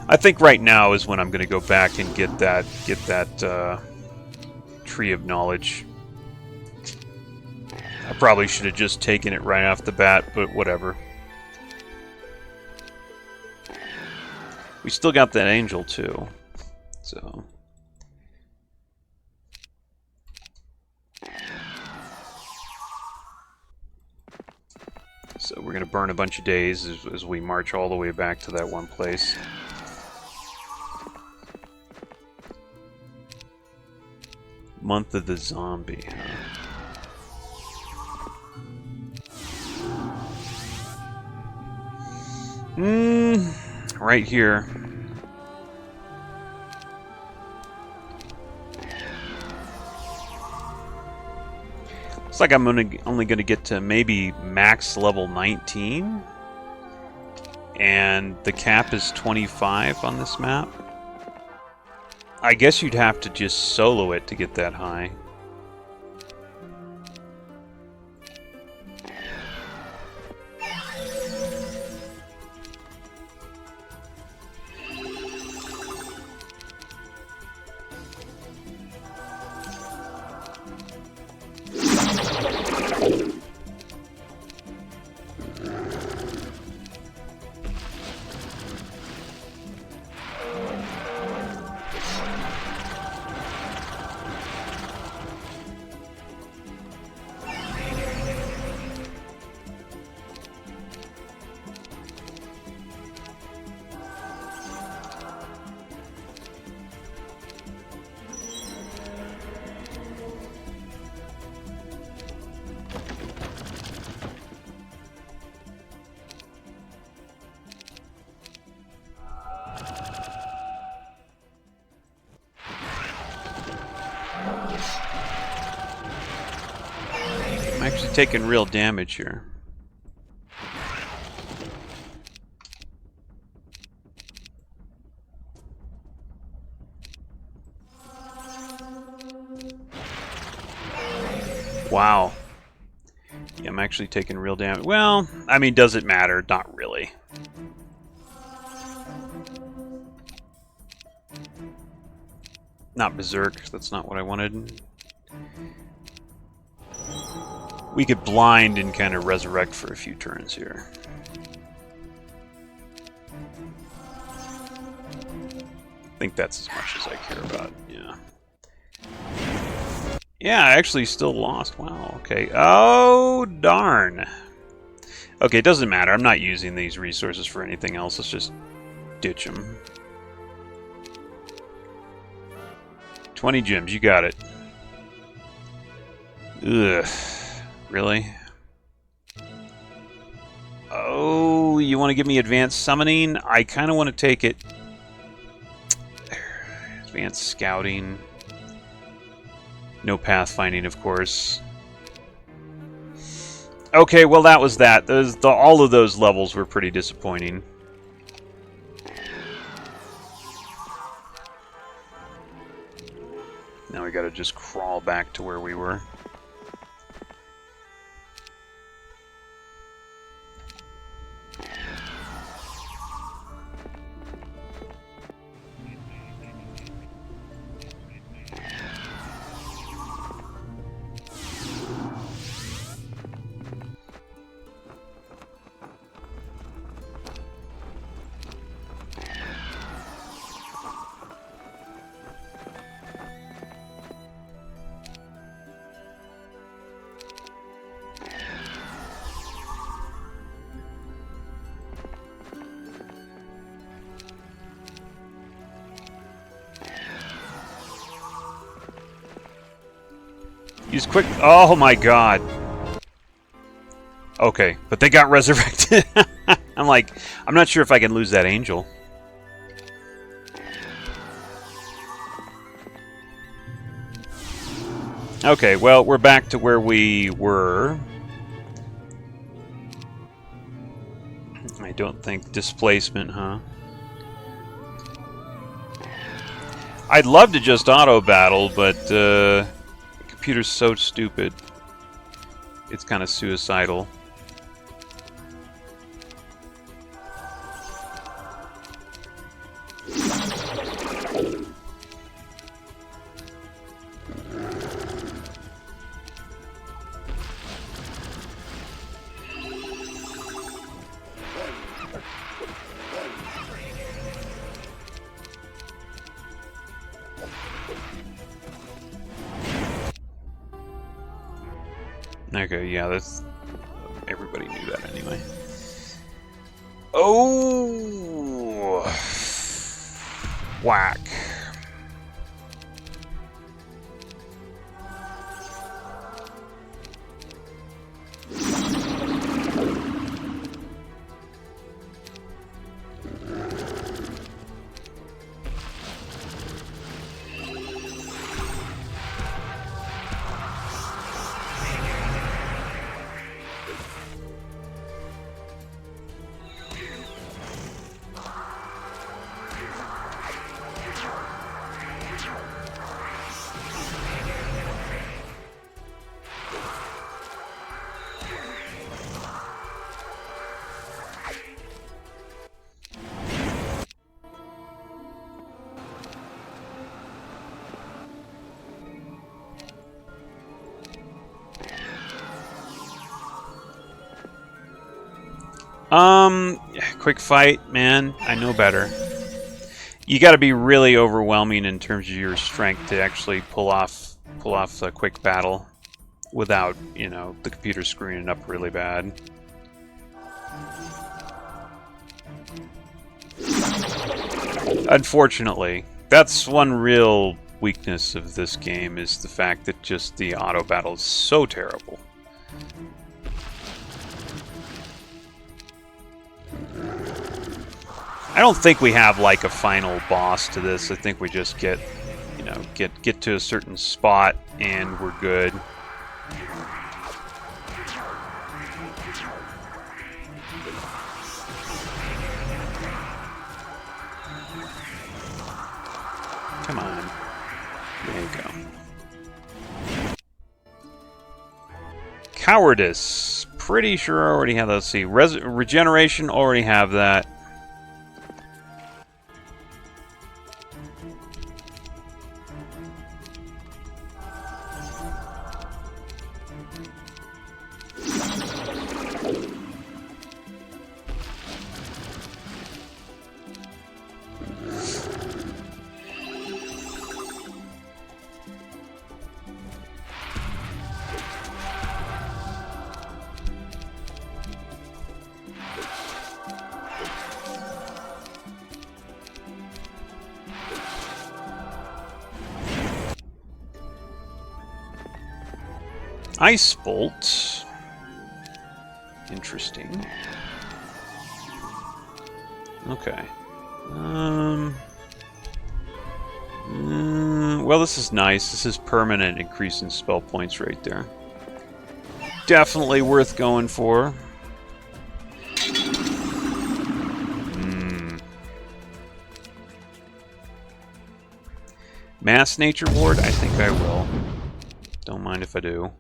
I think right now is when I'm going to go back and get that tree of knowledge. I probably should have just taken it right off the bat, but whatever. We still got that angel too, so. So we're going to burn a bunch of days as we march all the way back to that one place. Month of the Zombie, huh? Right here. Looks like I'm only going to get to maybe max level 19. And the cap is 25 on this map. I guess you'd have to just solo it to get that high. I'm actually taking real damage here. Wow. Yeah, I'm actually taking real damage. Well, I mean, does it matter? Not really. Not Berserk. That's not what I wanted. We could blind and kind of resurrect for a few turns here. I think that's as much as I care about. Yeah. Yeah, I actually still lost. Wow, okay. Oh, darn. Okay, it doesn't matter. I'm not using these resources for anything else. Let's just ditch them. 20 gems, you got it. Ugh. Really? Oh, you want to give me advanced summoning? I kind of want to take it. Advanced scouting. No pathfinding, of course. Okay, well that was that. All of those levels were pretty disappointing. Now we gotta just crawl back to where we were. Use quick. Oh my god. Okay, but they got resurrected. I'm like, I'm not sure if I can lose that angel. Okay, well, we're back to where we were. I don't think displacement, huh? I'd love to just auto battle, but the computer's so stupid. It's kind of suicidal. Okay, yeah, that's... everybody knew that anyway. Oh! Whack. Quick fight, man. I know better. You got to be really overwhelming in terms of your strength to actually pull off a quick battle without, you know, the computer screwing it up really bad. Unfortunately, that's one real weakness of this game, is the fact that just the auto battle is so terrible. I don't think we have like a final boss to this. I think we just get, you know, get to a certain spot and we're good. Come on. There you go. Cowardice. Pretty sure I already have that. Let's see. Regeneration, already have that. Ice Bolt. Interesting. Okay. Well, this is nice. This is permanent increase in spell points right there. Definitely worth going for. Mass Nature Ward? I think I will. Don't mind if I do.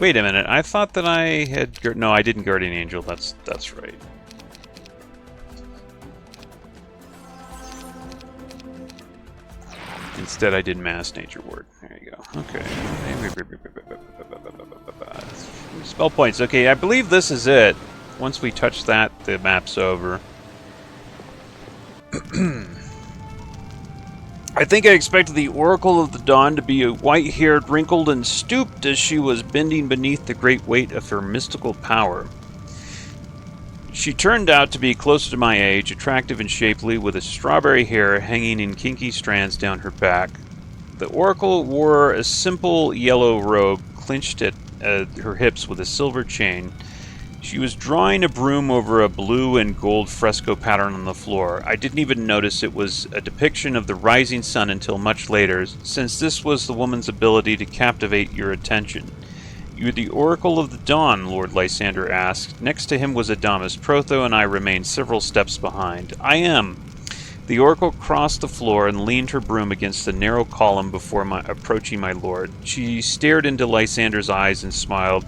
Wait a minute, I thought that I had... No, I didn't Guardian Angel, that's right. Instead I did Mass Nature Ward. There you go. Okay. Spell points. Okay, I believe this is it. Once we touch that, the map's over. I think I expected the Oracle of the Dawn to be white-haired, wrinkled, and stooped as she was bending beneath the great weight of her mystical power. She turned out to be closer to my age, attractive and shapely, with a strawberry hair hanging in kinky strands down her back. The Oracle wore a simple yellow robe, clinched at her hips with a silver chain. She was drawing a broom over a blue and gold fresco pattern on the floor. I didn't even notice it was a depiction of the rising sun until much later, since this was the woman's ability to captivate your attention. "You're the Oracle of the Dawn?" Lord Lysander asked. Next to him was Adamas. Protho and I remained several steps behind. "I am." The Oracle crossed the floor and leaned her broom against the narrow column before approaching my lord. She stared into Lysander's eyes and smiled.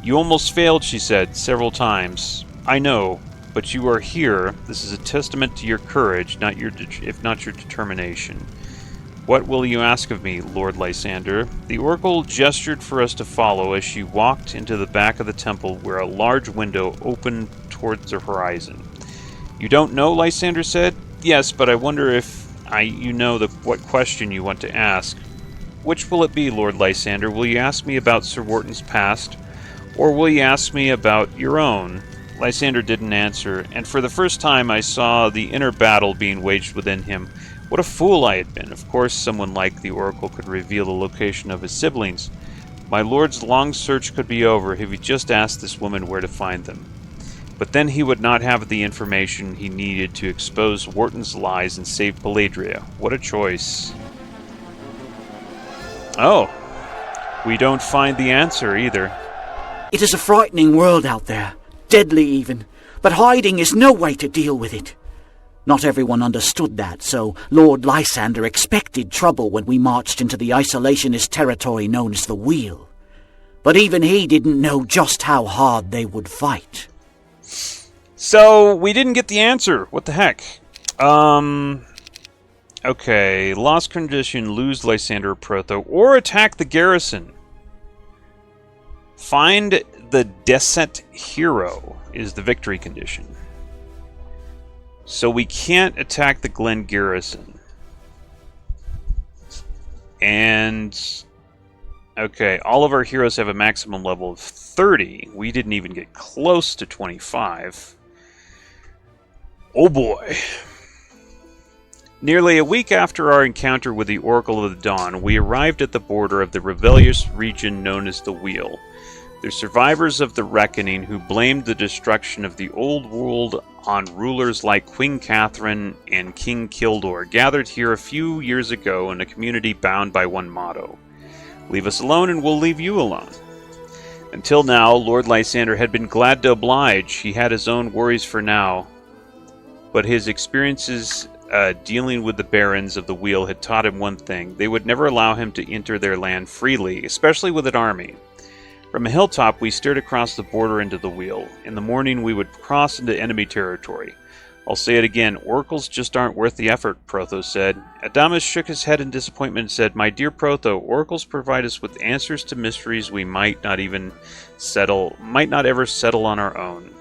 "You almost failed," she said, "several times. I know, but you are here. This is a testament to your courage, if not your determination. What will you ask of me, Lord Lysander?" The Oracle gestured for us to follow as she walked into the back of the temple where a large window opened towards the horizon. "You don't know?" Lysander said. "Yes, but I wonder if you know what question you want to ask." "Which will it be, Lord Lysander? Will you ask me about Sir Wharton's past? Or will you ask me about your own?" Lysander didn't answer, and for the first time I saw the inner battle being waged within him. What a fool I had been. Of course, someone like the Oracle could reveal the location of his siblings. My lord's long search could be over if he just asked this woman where to find them. But then he would not have the information he needed to expose Wharton's lies and save Paladria. What a choice. Oh, we don't find the answer either. "It is a frightening world out there, deadly even, but hiding is no way to deal with it. Not everyone understood that, so Lord Lysander expected trouble when we marched into the isolationist territory known as the Wheel. But even he didn't know just how hard they would fight." So, we didn't get the answer. What the heck? Okay, lost condition, lose Lysander Protho, or attack the garrison. Find the Descent Hero is the victory condition. So we can't attack the Glen garrison. And... okay, all of our heroes have a maximum level of 30. We didn't even get close to 25. Oh boy. Nearly a week after our encounter with the Oracle of the Dawn, we arrived at the border of the rebellious region known as the Wheel. The survivors of the Reckoning who blamed the destruction of the Old World on rulers like Queen Catherine and King Kildor gathered here a few years ago in a community bound by one motto: leave us alone and we'll leave you alone. Until now, Lord Lysander had been glad to oblige. He had his own worries for now, but his experiences dealing with the barons of the Wheel had taught him one thing: they would never allow him to enter their land freely, especially with an army. From a hilltop, we stared across the border into the Wheel. In the morning, we would cross into enemy territory. I'll say it again, oracles just aren't worth the effort, Protho said. Adamas shook his head in disappointment and said, My dear Protho, oracles provide us with answers to mysteries we might not ever settle on our own.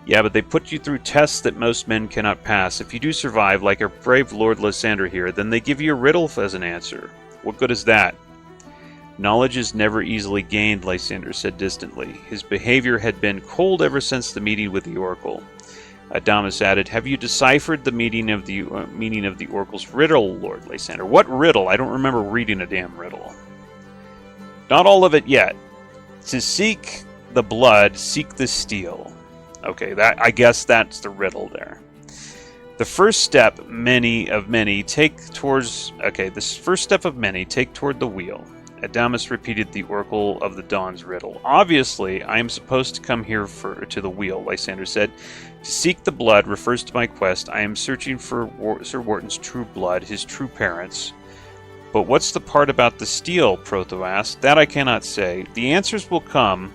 Yeah, but they put you through tests that most men cannot pass. If you do survive, like our brave Lord Lysander here, then they give you a riddle as an answer. What good is that? Knowledge is never easily gained, Lysander said distantly. His behavior had been cold ever since the meeting with the Oracle. Adamas added, Have you deciphered the meaning of the Oracle's riddle, Lord Lysander? What riddle? I don't remember reading a damn riddle. Not all of it yet. To seek the blood, seek the steel. Okay, I guess that's the riddle there. The first step of many take toward the Wheel. Adamas repeated the Oracle of the Dawn's riddle. Obviously, I am supposed to come here to the Wheel, Lysander said. To seek the blood refers to my quest. I am searching for Sir Wharton's true blood, his true parents. But what's the part about the steel, Protho asked. That I cannot say. The answers will come.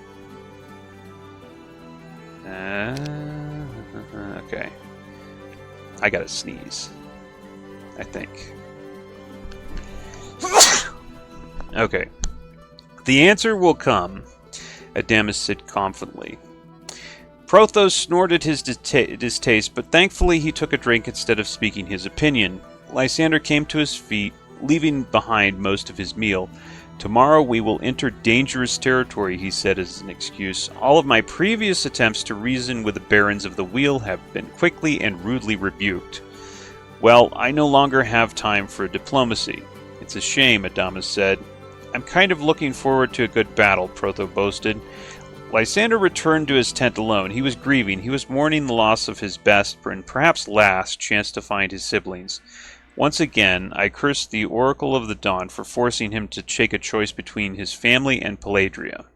Okay. I gotta sneeze. I think. Okay. The answer will come, Adamas said confidently. Protho snorted his distaste, but thankfully he took a drink instead of speaking his opinion. Lysander came to his feet, leaving behind most of his meal. Tomorrow we will enter dangerous territory, he said as an excuse. All of my previous attempts to reason with the barons of the Wheel have been quickly and rudely rebuked. Well, I no longer have time for diplomacy. It's a shame, Adamas said. I'm kind of looking forward to a good battle, Protho boasted. Lysander returned to his tent alone. He was grieving. He was mourning the loss of his best and perhaps last chance to find his siblings. Once again, I cursed the Oracle of the Dawn for forcing him to take a choice between his family and Paladria.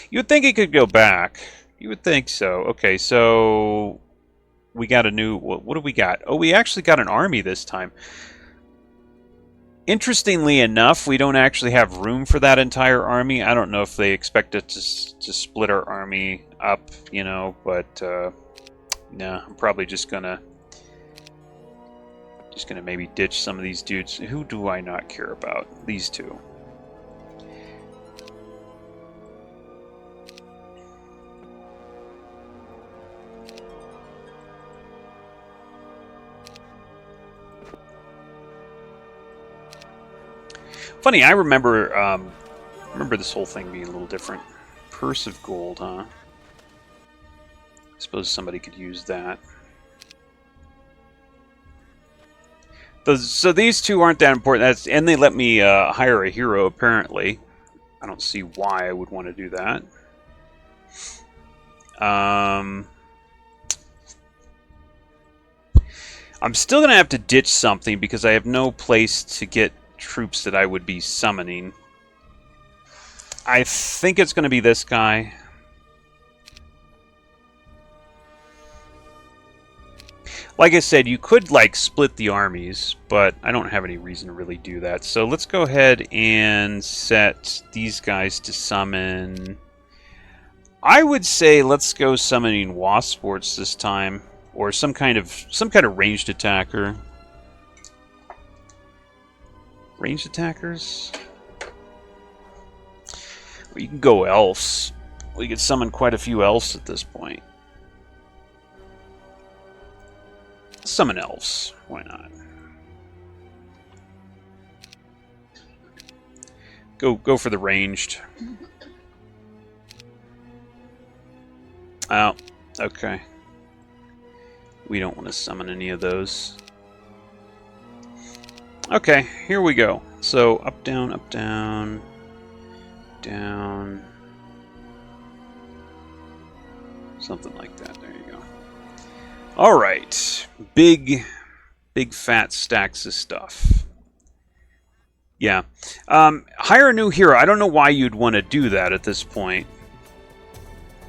You would think he could go back. You would think so. Okay, so we got a new... What do we got? Oh, we actually got an army this time. Interestingly enough, we don't actually have room for that entire army. I don't know if they expect us to split our army up, you know, but no, I'm probably just gonna maybe ditch some of these dudes. Who do I not care about? These two. Funny, I remember this whole thing being a little different. Purse of gold, huh? I suppose somebody could use that. So these two aren't that important. And they let me hire a hero, apparently. I don't see why I would want to do that. I'm still going to have to ditch something because I have no place to get troops that I would be summoning. I think it's going to be this guy. Like I said, you could like split the armies, but I don't have any reason to really do that. So let's go ahead and set these guys to summon. I would say let's go summoning Wasp Sports this time, or some kind of ranged attacker. Ranged attackers? Well, you can go elves. We could summon quite a few elves at this point. Summon elves. Why not? Go for the ranged. Oh, okay. We don't want to summon any of those. Okay, here we go. So, up, down, down. Something like that. There you go. Alright. Big fat stacks of stuff. Yeah. Hire a new hero. I don't know why you'd want to do that at this point.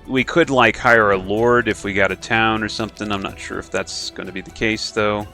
We could, like, hire a lord if we got a town or something. I'm not sure if that's going to be the case, though.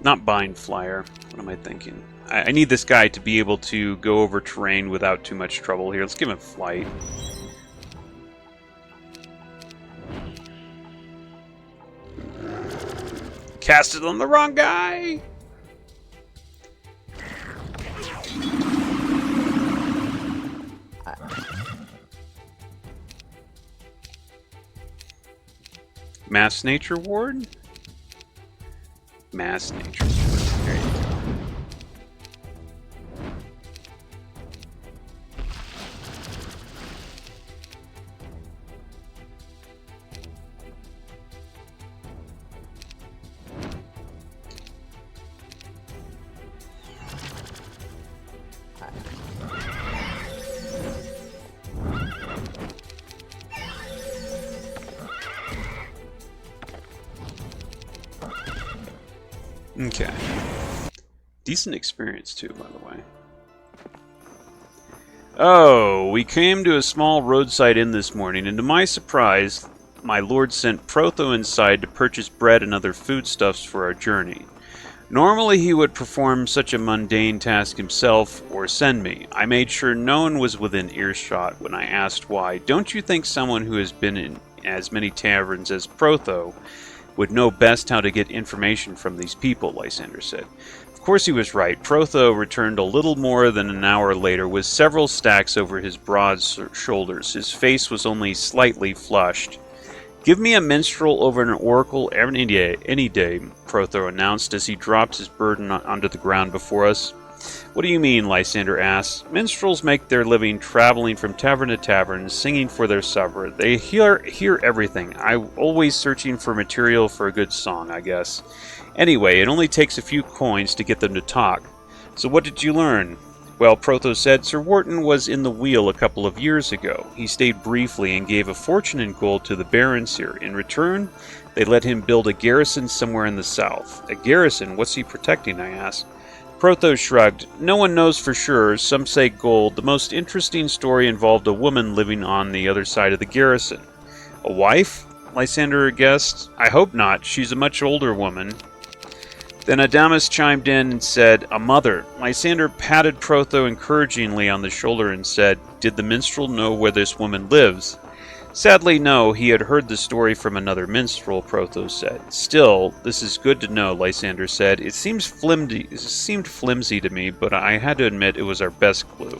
Not bind flyer. What am I thinking? I need this guy to be able to go over terrain without too much trouble here. Let's give him flight. Cast it on the wrong guy! Mass Nature Ward? Mass Nature Ward. There you go. Okay. Decent experience, too, by the way. Oh, we came to a small roadside inn this morning, and to my surprise, my lord sent Protho inside to purchase bread and other foodstuffs for our journey. Normally he would perform such a mundane task himself, or send me. I made sure no one was within earshot when I asked why. Don't you think someone who has been in as many taverns as Protho would know best how to get information from these people, Lysander said. Of course he was right. Protho returned a little more than an hour later with several stacks over his broad shoulders. His face was only slightly flushed. Give me a minstrel over an oracle any day, Protho announced as he dropped his burden onto the ground before us. What do you mean, Lysander asked. Minstrels make their living traveling from tavern to tavern, singing for their supper. They hear everything. I'm always searching for material for a good song, I guess. Anyway, it only takes a few coins to get them to talk. So what did you learn? Well, Protho said, Sir Wharton was in the wheel a couple of years ago. He stayed briefly and gave a fortune in gold to the barons here. In return, they let him build a garrison somewhere in the south. A garrison? What's he protecting, I asked. Protho shrugged. No one knows for sure. Some say gold. The most interesting story involved a woman living on the other side of the garrison. A wife? Lysander guessed. I hope not. She's a much older woman. Then Adamas chimed in and said, a mother. Lysander patted Protho encouragingly on the shoulder and said, Did the minstrel know where this woman lives? Sadly, no. He had heard the story from another minstrel, Protho said. Still, this is good to know, Lysander said. It seemed flimsy to me, but I had to admit it was our best clue.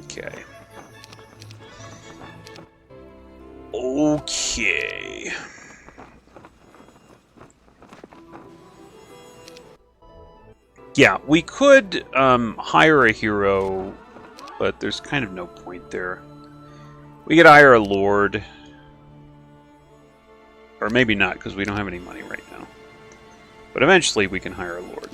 Okay. Okay. Yeah, we could hire a hero, but there's kind of no point there. We could hire a lord. Or maybe not, because we don't have any money right now. But eventually we can hire a lord.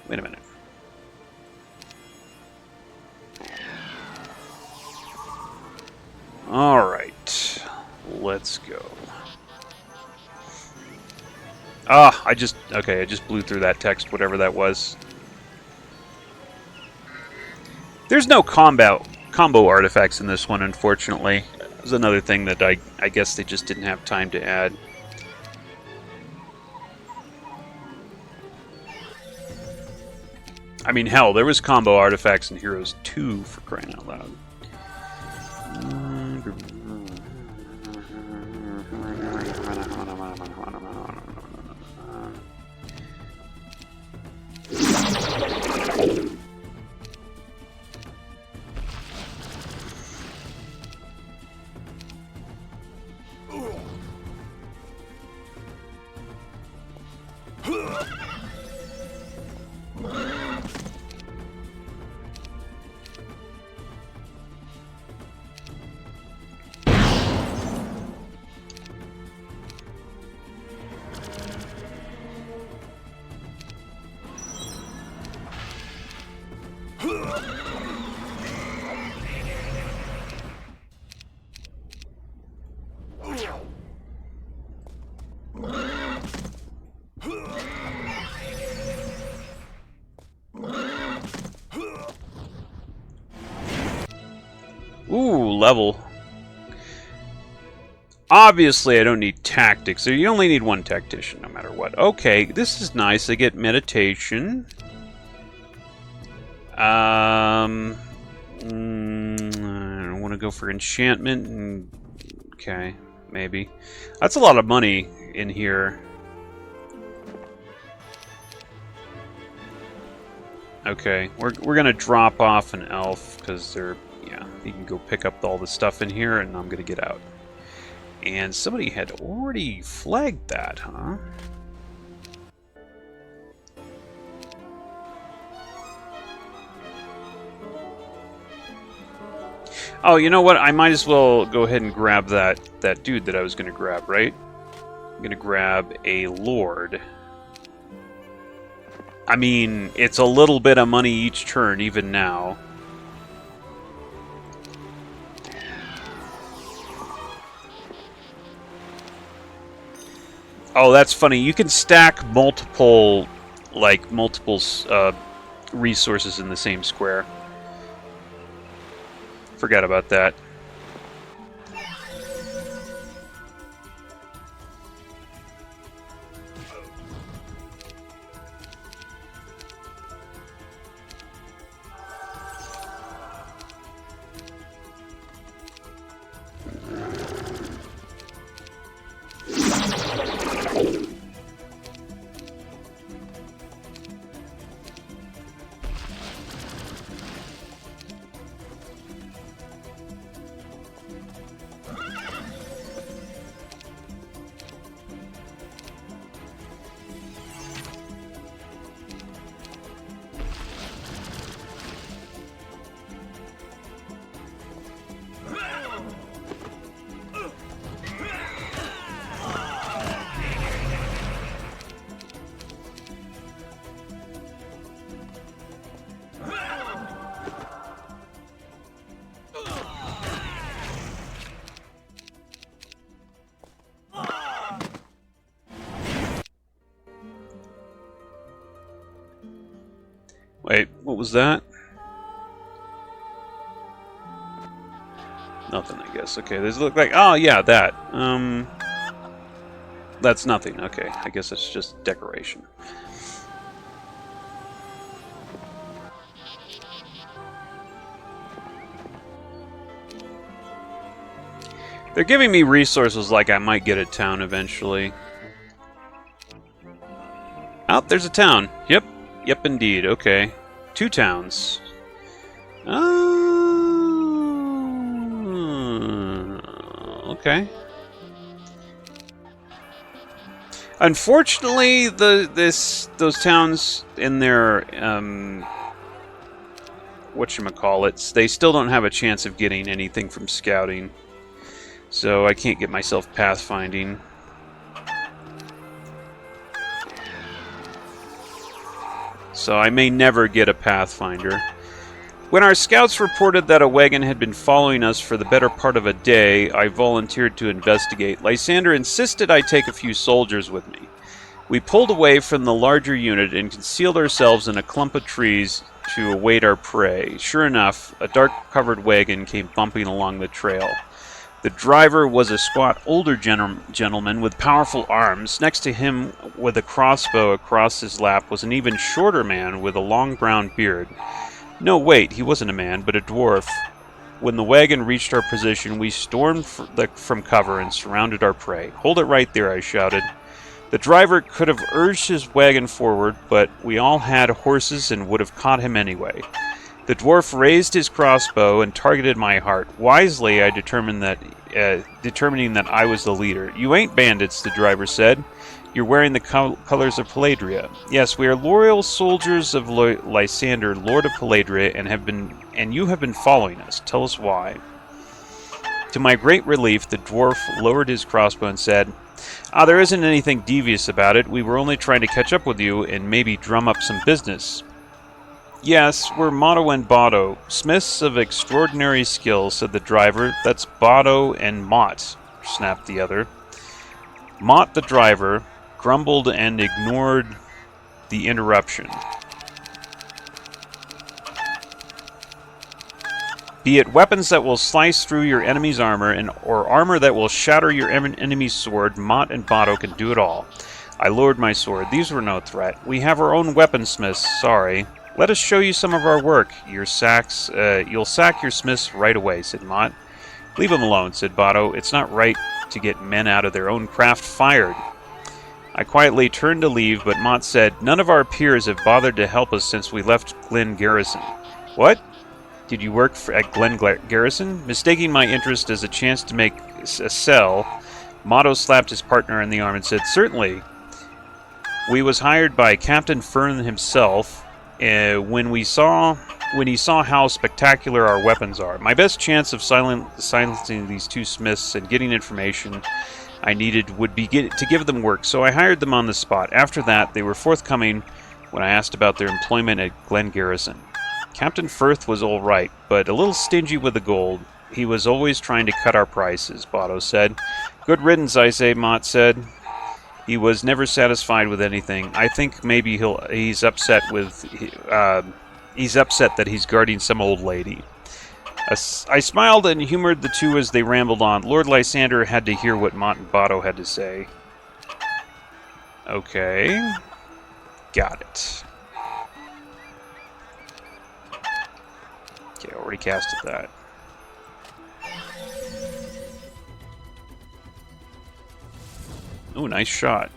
Wait a minute. Alright. Let's go. Ah, I just blew through that text, whatever that was. There's no combo artifacts in this one, unfortunately. There's another thing that I guess they just didn't have time to add. I mean, hell, there was combo artifacts in Heroes 2, for crying out loud. Ooh, level. Obviously, I don't need tactics. So you only need one tactician, no matter what. Okay, this is nice. I get meditation. I want to go for enchantment. Okay, maybe. That's a lot of money in here. Okay, we're gonna drop off an elf because they're. Yeah, you can go pick up all the stuff in here, and I'm going to get out. And somebody had already flagged that, huh? Oh, you know what? I might as well go ahead and grab that dude that I was going to grab, right? I'm going to grab a lord. I mean, it's a little bit of money each turn, even now. Oh, that's funny. You can stack multiple resources in the same square. Forgot about that. Wait, what was that? Nothing, I guess. Okay, these look like... Oh, yeah, that. That's nothing. Okay, I guess it's just decoration. They're giving me resources like I might get a town eventually. Oh, there's a town. Yep. Yep, indeed. Okay. 2 towns. Okay. Unfortunately, those towns in their whatchamacallits, they still don't have a chance of getting anything from scouting. So I can't get myself pathfinding. So I may never get a pathfinder. When our scouts reported that a wagon had been following us for the better part of a day, I volunteered to investigate. Lysander insisted I take a few soldiers with me. We pulled away from the larger unit and concealed ourselves in a clump of trees to await our prey. Sure enough, a dark-covered wagon came bumping along the trail. The driver was a squat older gentleman with powerful arms. Next to him, with a crossbow across his lap, was an even shorter man with a long brown beard. No, wait, he wasn't a man, but a dwarf. When the wagon reached our position, we stormed from cover and surrounded our prey. "Hold it right there," I shouted. The driver could have urged his wagon forward, but we all had horses and would have caught him anyway. The dwarf raised his crossbow and targeted my heart. Wisely, I determining that I was the leader. "You ain't bandits," the driver said. "You're wearing the colors of Paladria." "Yes, we are loyal soldiers of Lysander, Lord of Paladria, and you have been following us. Tell us why." To my great relief, the dwarf lowered his crossbow and said, "There isn't anything devious about it. We were only trying to catch up with you and maybe drum up some business." "Yes, we're Motto and Botto, smiths of extraordinary skill," said the driver. "That's Botto and Mott," snapped the other. Mott, the driver, grumbled and ignored the interruption. "Be it weapons that will slice through your enemy's armor, or armor that will shatter your enemy's sword, Mott and Botto can do it all." I lowered my sword. These were no threat. "We have our own weaponsmiths, sorry. Let us show you some of our work. You'll sack your smiths right away," said Mott. "Leave them alone," said Botto. "It's not right to get men out of their own craft fired." I quietly turned to leave, but Mott said, "None of our peers have bothered to help us since we left Glen Garrison." "What? Did you work at Glen Garrison?" Mistaking my interest as a chance to make a sell, Motto slapped his partner in the arm and said, "Certainly. We was hired by Captain Fern himself when he saw how spectacular our weapons are. My best chance of silencing these two smiths and getting information I needed would be to give them work, so I hired them on the spot. After that, they were forthcoming when I asked about their employment at Glen Garrison. Captain Firth was all right, but a little stingy with the gold. He was always trying to cut our prices," Botto said. "Good riddance, I say," Mott said. "He was never satisfied with anything. I think maybe he's upset that he's guarding some old lady." I smiled and humored the two as they rambled on. Lord Lysander had to hear what Mott and Botto had to say. Okay. Got it. Okay, already casted that. Oh, nice shot.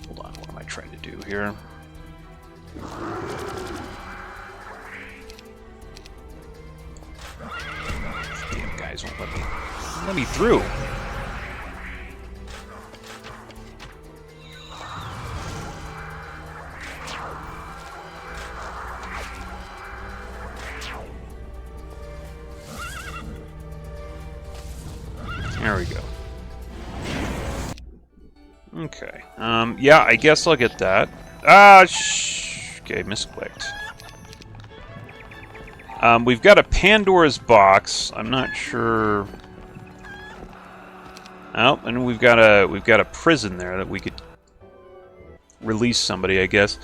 Hold on, what am I trying to do here? Damn guys won't let me through. There we go. Okay. Yeah, I guess I'll get that. Okay, misclicked. We've got a Pandora's box. I'm not sure. Oh, and we've got a prison there that we could release somebody, I guess.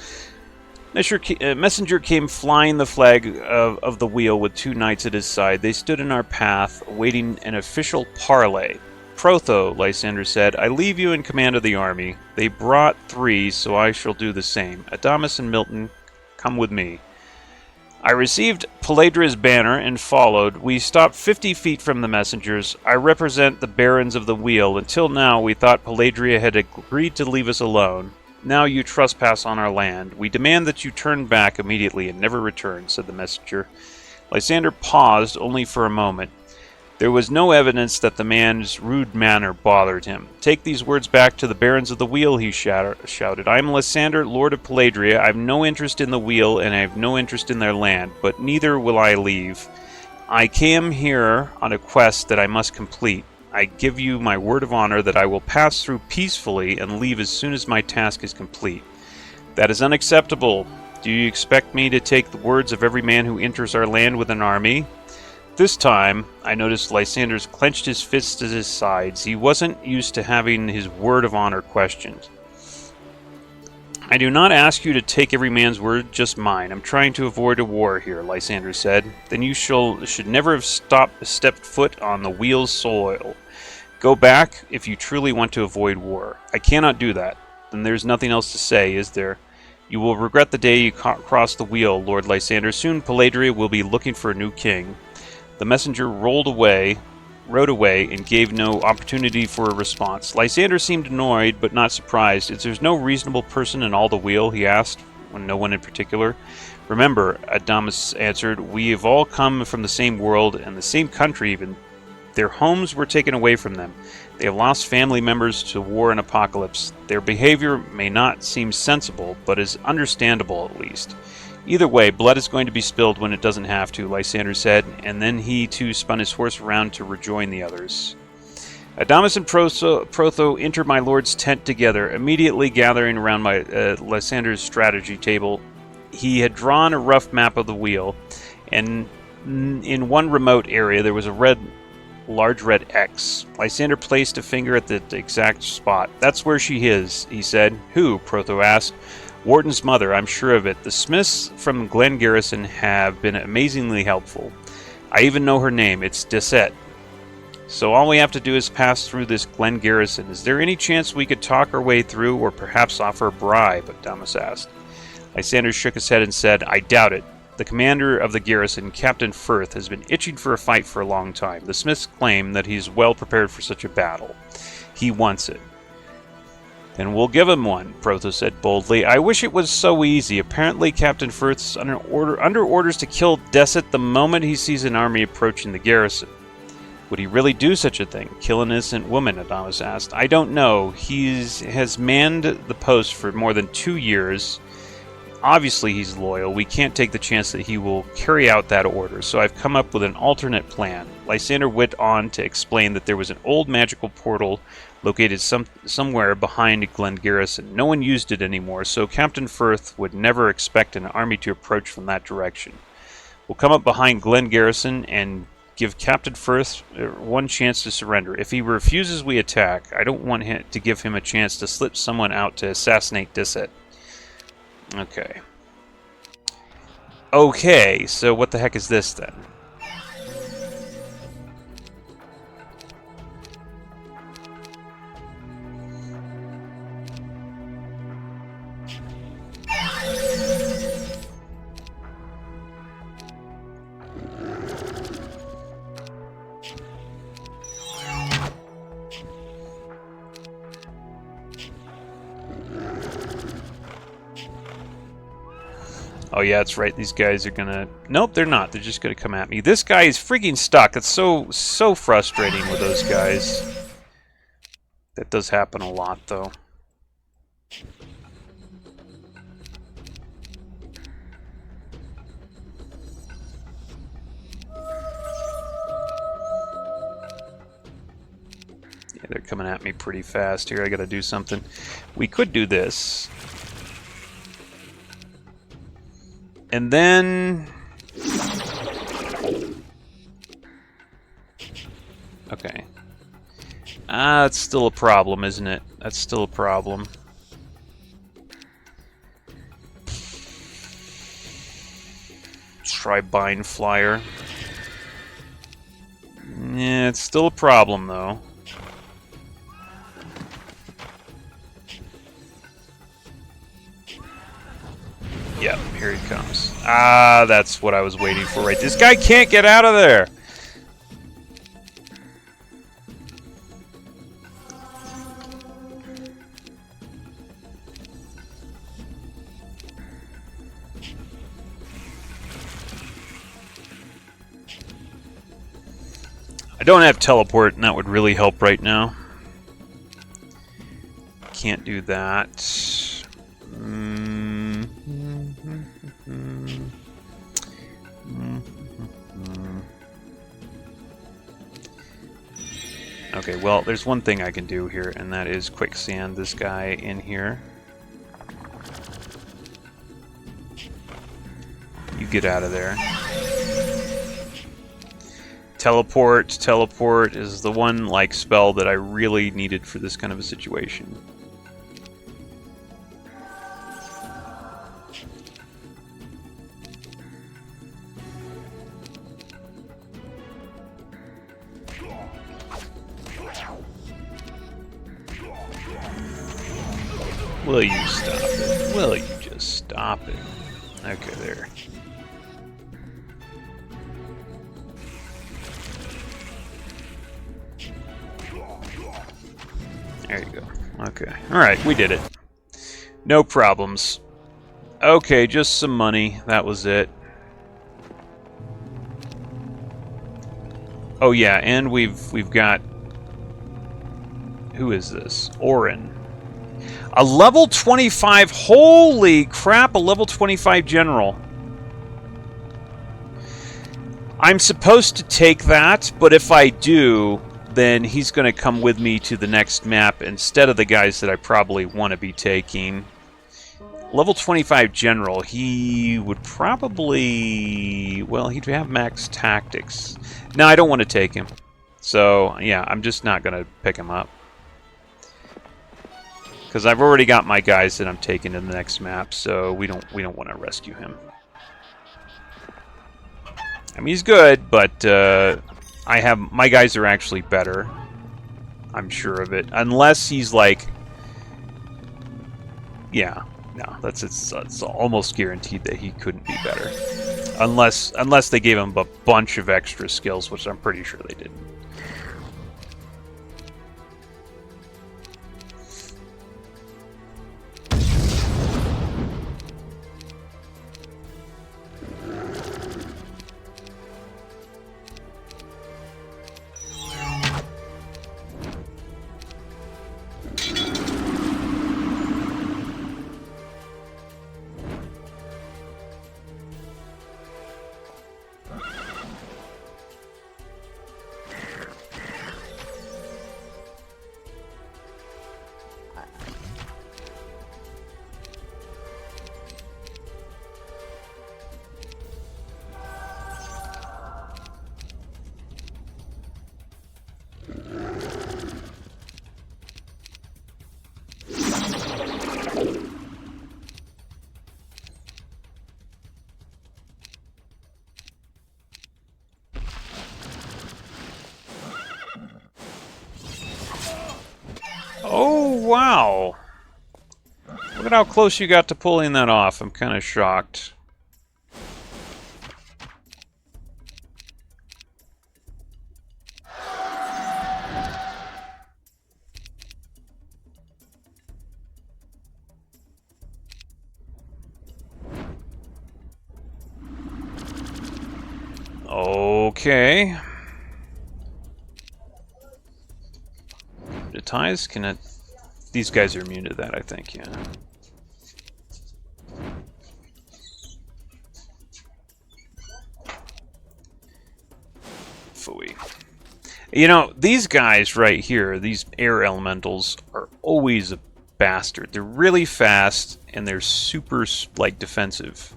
Messenger came flying the flag of the wheel with two knights at his side. They stood in our path, awaiting an official parley. "Protho," Lysander said, "I leave you in command of the army. They brought 3, so I shall do the same. Adamus and Milton, come with me." I received Peladra's banner and followed. We stopped 50 feet from the messengers. I represent the Barons of the Wheel. Until now, we thought Peladria had agreed to leave us alone. Now you trespass on our land. We demand that you turn back immediately and never return, said the messenger. Lysander paused only for a moment. There was no evidence that the man's rude manner bothered him. Take these words back to the Barons of the Wheel, he shouted. I am Lysander, Lord of Peladria. I have no interest in the Wheel, and I have no interest in their land, but neither will I leave. I came here on a quest that I must complete. I give you my word of honor that I will pass through peacefully and leave as soon as my task is complete. That is unacceptable. Do you expect me to take the words of every man who enters our land with an army? This time, I noticed Lysander's clenched his fists at his sides. He wasn't used to having his word of honor questioned. I do not ask you to take every man's word, just mine. I'm trying to avoid a war here, Lysander said. Then you should never have stepped foot on the Wheel's soil. Go back if you truly want to avoid war. I cannot do that. Then there's nothing else to say, is there? You will regret the day you cross the Wheel, Lord Lysander. Soon Peladria will be looking for a new king. The messenger rode away, and gave no opportunity for a response. Lysander seemed annoyed, but not surprised. Is there no reasonable person in all the Wheel, he asked, when no one in particular. Remember, Adamas answered, we have all come from the same world, and the same country even. Their homes were taken away from them. They have lost family members to war and apocalypse. Their behavior may not seem sensible, but is understandable at least. Either way, blood is going to be spilled when it doesn't have to, Lysander said, and then he too spun his horse around to rejoin the others. Adamas and Protho entered my lord's tent together, immediately gathering around Lysander's strategy table. He had drawn a rough map of the Wheel, and in one remote area there was a large red X. Lysander placed a finger at the exact spot. That's where she is, he said. Who? Protho asked. Wharton's mother, I'm sure of it. The Smiths from Glen Garrison have been amazingly helpful. I even know her name. It's Dissette. So all we have to do is pass through this Glen Garrison. Is there any chance we could talk our way through, or perhaps offer a bribe? Adamas asked. Lysander shook his head and said, I doubt it. The commander of the garrison, Captain Firth, has been itching for a fight for a long time. The Smiths claim that he's well prepared for such a battle. He wants it. Then we'll give him one, Protho said boldly. I wish it was so easy. Apparently Captain Firth's under orders to kill Dessett the moment he sees an army approaching the garrison. Would he really do such a thing? Kill an innocent woman, Adamas asked. I don't know. He has manned the post for more than 2 years. Obviously he's loyal. We can't take the chance that he will carry out that order, so I've come up with an alternate plan. Lysander went on to explain that there was an old magical portal located somewhere behind Glen Garrison. No one used it anymore, so Captain Firth would never expect an army to approach from that direction. We'll come up behind Glen Garrison and give Captain Firth one chance to surrender. If he refuses, we attack. I don't want to give him a chance to slip someone out to assassinate Dissett. Okay. Okay, so what the heck is this then? Oh yeah, that's right. These guys are gonna... Nope, they're not. They're just gonna come at me. This guy is freaking stuck. It's so frustrating with those guys. That does happen a lot, though. Yeah, they're coming at me pretty fast here. I gotta do something. We could do this. And then... Okay. That's still a problem, isn't it? That's still a problem. Try Bind Flyer. Yeah, it's still a problem, though. Yep, here he comes. Ah, that's what I was waiting for, right? This guy can't get out of there! I don't have teleport, and that would really help right now. Can't do that. Okay, well, there's one thing I can do here, and that is quicksand this guy in here. You get out of there. Teleport is the one, like, spell that I really needed for this kind of a situation. Will you stop it? Will you just stop it? Okay, there. There you go. Okay. Alright, we did it. No problems. Okay, just some money. That was it. Oh yeah, and we've got... Who is this? Orin. A level 25... Holy crap, a level 25 general. I'm supposed to take that, but if I do, then he's going to come with me to the next map instead of the guys that I probably want to be taking. Level 25 General, he would probably... Well, he'd have max tactics. No, I don't want to take him. So, yeah, I'm just not going to pick him up. Because I've already got my guys that I'm taking to the next map, so we don't want to rescue him. I mean, he's good, but... my guys are actually better. I'm sure of it. Unless he's like... Yeah. No, it's almost guaranteed that he couldn't be better. Unless they gave him a bunch of extra skills, which I'm pretty sure they didn't. Oh, wow. Look at how close you got to pulling that off. I'm kind of shocked. Okay. The ties can it? These guys are immune to that, I think. Yeah. Phooey. You know, these guys right here, these air elementals, are always a bastard. They're really fast and they're super like defensive.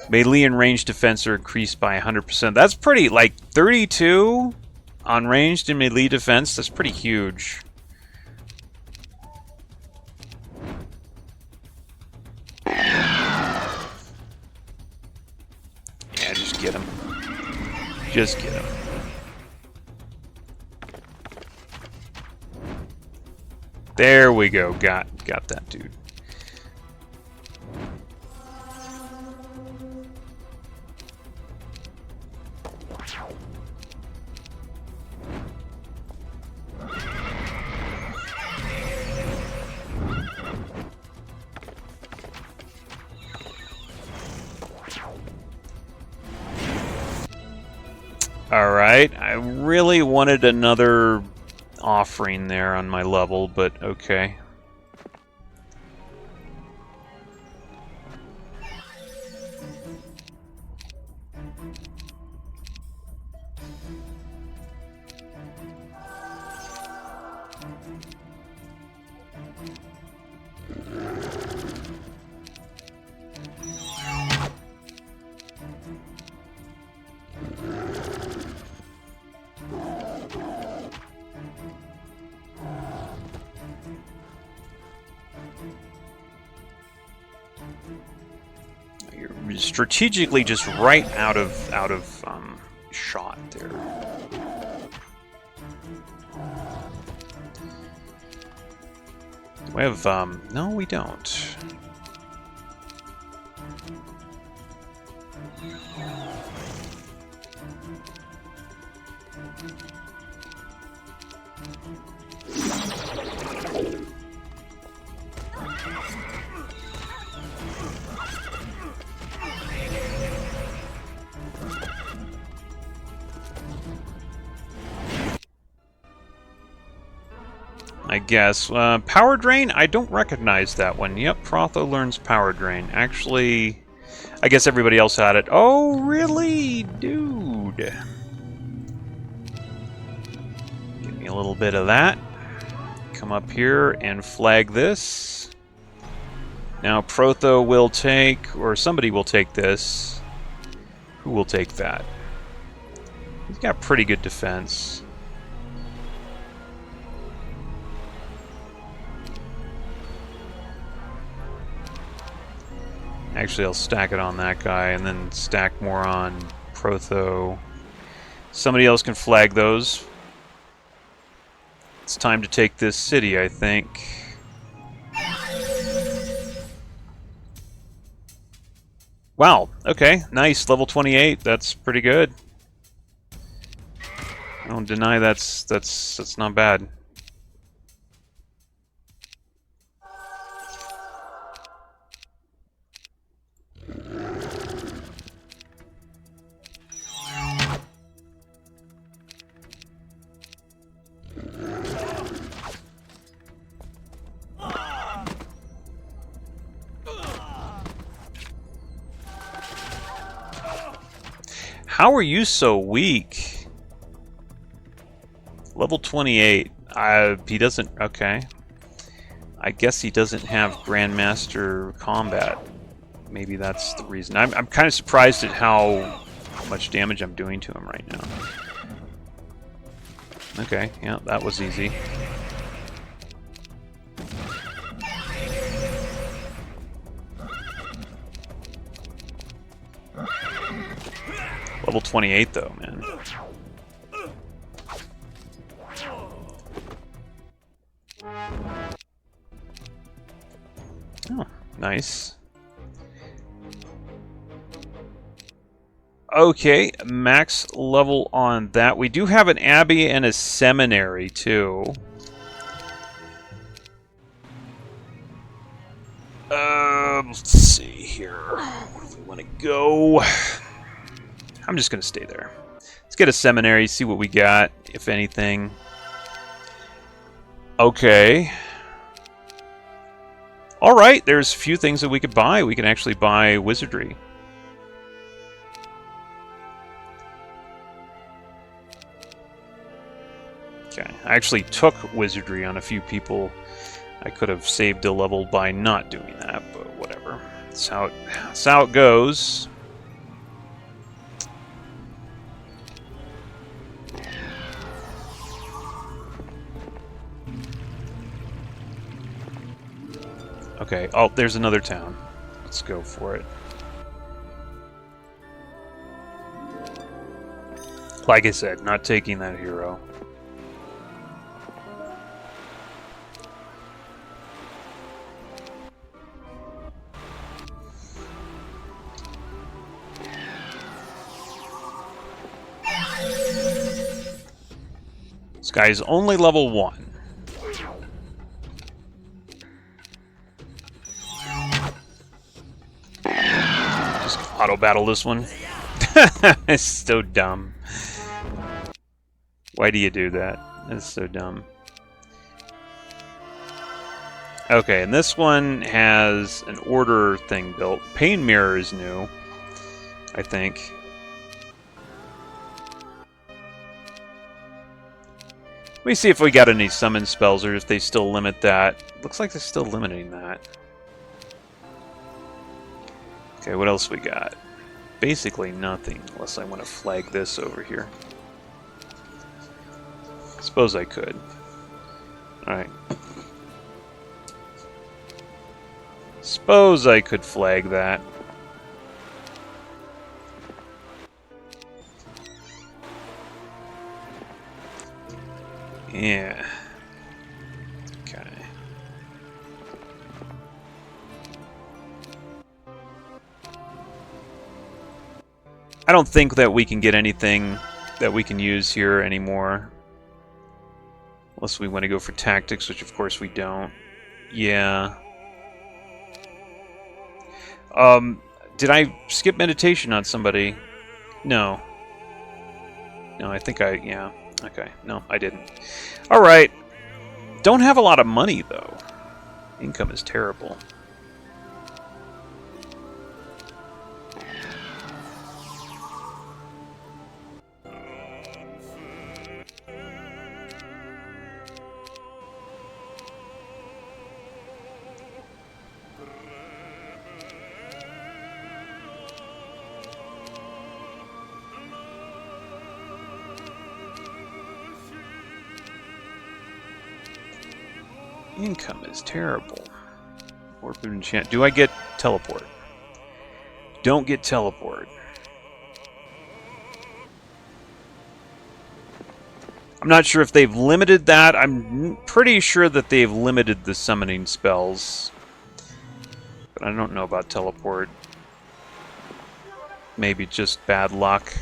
Melee and range defense are increased by 100%. That's pretty, like 32 on ranged and melee defense. That's pretty huge. Yeah, just get him. Just get him. There we go. Got that dude. Alright, I really wanted another offering there on my level, but okay. You're strategically just right out of shot there. Do we have no, we don't. I guess. Power Drain? I don't recognize that one. Yep, Protho learns Power Drain. Actually, I guess everybody else had it. Oh, really? Dude. Give me a little bit of that. Come up here and flag this. Now Protho will take, or somebody will take this. Who will take that? He's got pretty good defense. Actually, I'll stack it on that guy and then stack more on Protho. Somebody else can flag those. It's time to take this city, I think. Wow, okay, nice. Level 28, that's pretty good. I don't deny that's not bad. How are you so weak? Level 28. He doesn't... Okay. I guess he doesn't have Grandmaster Combat. Maybe that's the reason. I'm kind of surprised at how much damage I'm doing to him right now. Okay, yeah, that was easy. Level 28 though, man. Oh, nice. Okay, max level on that. We do have an abbey and a seminary too. Let's see here. Where do we want to go? I'm just going to stay there. Let's get a seminary, see what we got, if anything. Okay. Alright, there's a few things that we could buy. We can actually buy wizardry. Okay, I actually took wizardry on a few people. I could have saved a level by not doing that, but whatever. That's how it goes. Okay, oh, there's another town. Let's go for it. Like I said, not taking that hero. This guy is only level 1. Just auto battle this one. It's so dumb. Why do you do that? That's so dumb. Okay, and this one has an order thing built. Pain Mirror is new, I think. Let me see if we got any summon spells or if they still limit that. Looks like they're still limiting that. Okay, what else we got? Basically nothing, unless I want to flag this over here. Suppose I could. Alright. Suppose I could flag that. Yeah. Okay. I don't think that we can get anything that we can use here anymore. Unless we want to go for tactics, which of course we don't. Yeah. Did I skip meditation on somebody? No. No, I think yeah. Okay, no, I didn't. Alright. Don't have a lot of money, though. Income is terrible. Income is terrible. Warp of enchant. Do I get teleport? Don't get teleport. I'm not sure if they've limited that. I'm pretty sure that they've limited the summoning spells. But I don't know about teleport. Maybe just bad luck.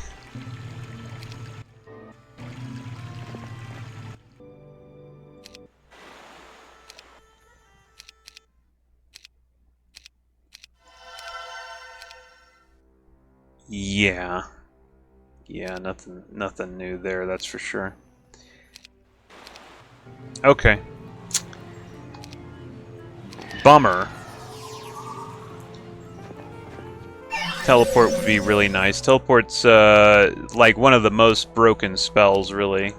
Yeah. Yeah, nothing new there, that's for sure. Okay. Bummer. Teleport would be really nice. Teleport's like one of the most broken spells, really.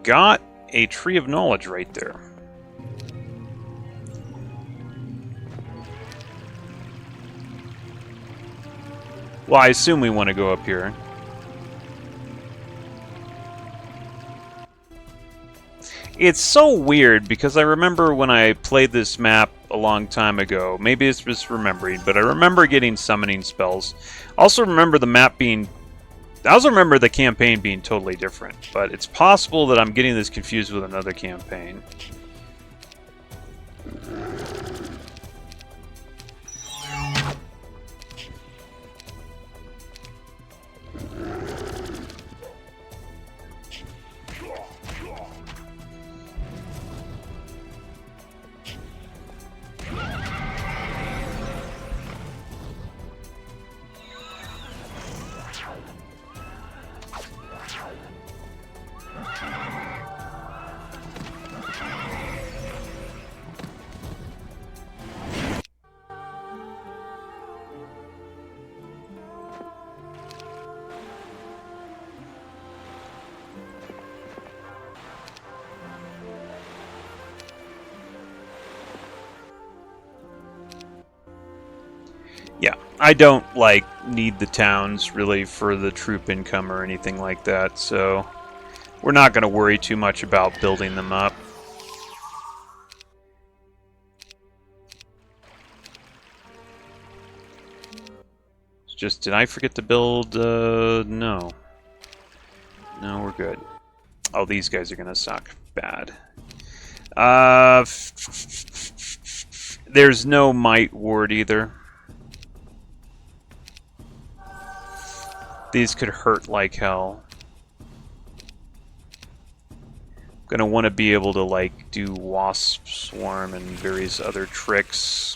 Got a tree of knowledge right there. Well, I assume we want to go up here. It's so weird because I remember when I played this map a long time ago, maybe it's just remembering, but I remember getting summoning spells. Also remember the map being... I also remember the campaign being totally different, but it's possible that I'm getting this confused with another campaign. Yeah, I don't, need the towns, really, for the troop income or anything like that, so we're not going to worry too much about building them up. Just, did I forget to build? No. No, we're good. Oh, these guys are gonna suck bad. There's no might ward either. These could hurt like hell. Gonna want to be able to like do wasp swarm and various other tricks.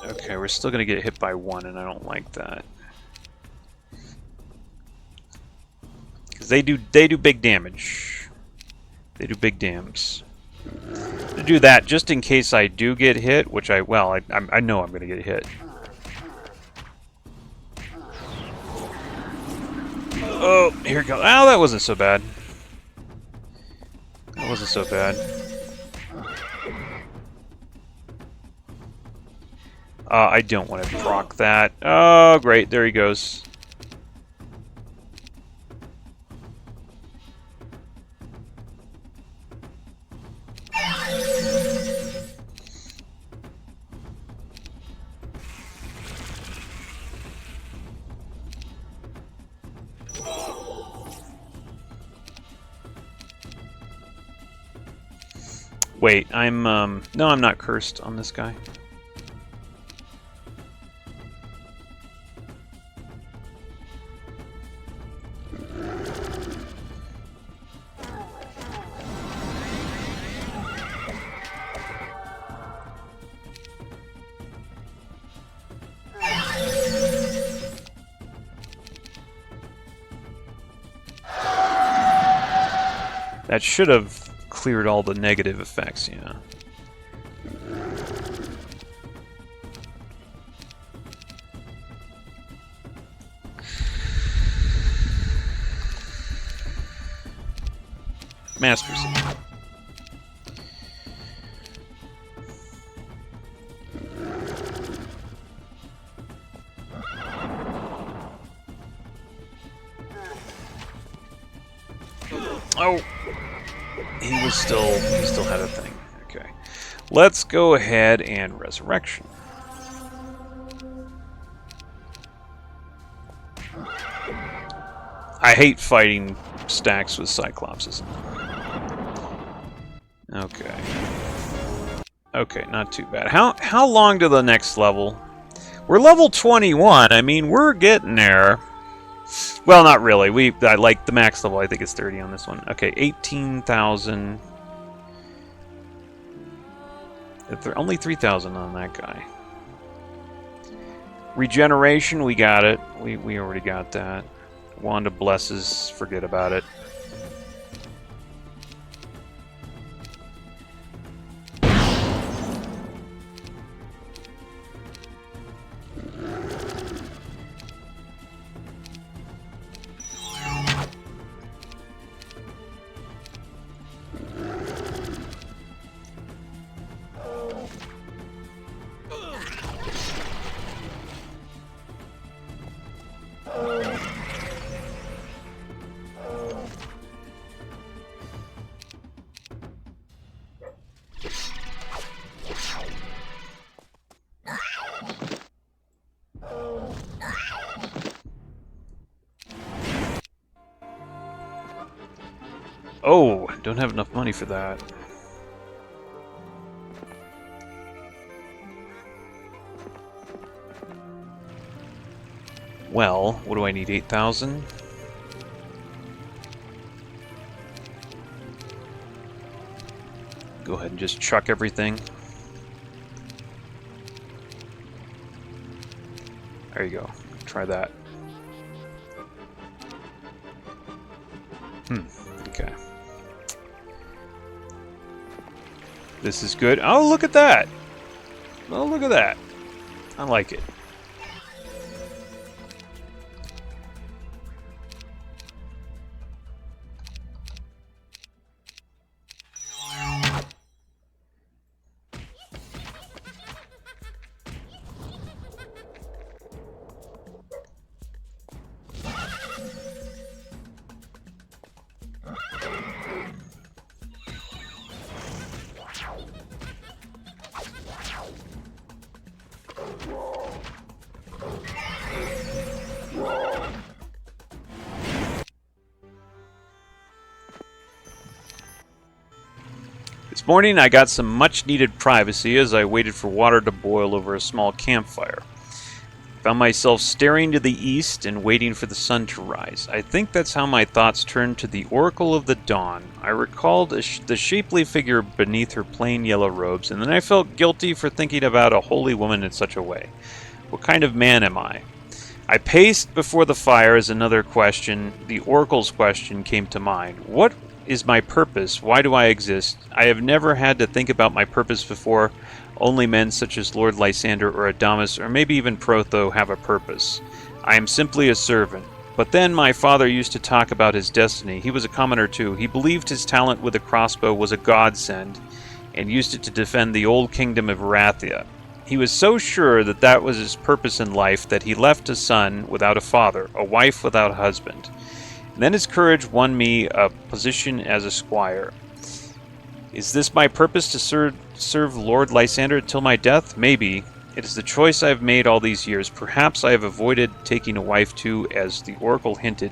Okay, we're still gonna get hit by one, and I don't like that. Because they do big damage. They do big dams. To do that just in case I do get hit, which I know I'm gonna get hit. Oh, here it goes. Oh, that wasn't so bad. That wasn't so bad. I don't want to proc that. Oh, great. There he goes. Wait, no, I'm not cursed on this guy. That should have cleared all the negative effects, yeah. Master Seed. Oh! He still had a thing. Okay. Let's go ahead and Resurrection. I hate fighting stacks with Cyclopses. Okay. Okay, not too bad. How long to the next level? We're level 21. I mean, we're getting there. Well, not really. I like the max level. I think it's 30 on this one. Okay, 18,000. Only 3,000 on that guy. Regeneration, we got it. We already got that. Wand of Blesses, forget about it. Oh, don't have enough money for that. Well, what do I need? 8,000? Go ahead and just chuck everything. There you go. Try that. Okay. This is good. Oh, look at that! Oh, look at that. I like it. This morning I got some much-needed privacy as I waited for water to boil over a small campfire. Found myself staring to the east and waiting for the sun to rise. I think that's how my thoughts turned to the Oracle of the Dawn. I recalled the shapely figure beneath her plain yellow robes, and then I felt guilty for thinking about a holy woman in such a way. What kind of man am I? I paced before the fire as another question, the Oracle's question, came to mind. What is my purpose? Why do I exist? I have never had to think about my purpose before. Only men such as Lord Lysander or Adamus or maybe even Protho have a purpose. I am simply a servant. But then my father used to talk about his destiny. He was a commoner too. He believed his talent with a crossbow was a godsend and used it to defend the old kingdom of Erathia. He was so sure that that was his purpose in life that he left a son without a father, a wife without a husband. And then his courage won me a position as a squire. Is this my purpose, to serve Lord Lysander till my death? Maybe. It is the choice I have made all these years. Perhaps I have avoided taking a wife too, as the Oracle hinted.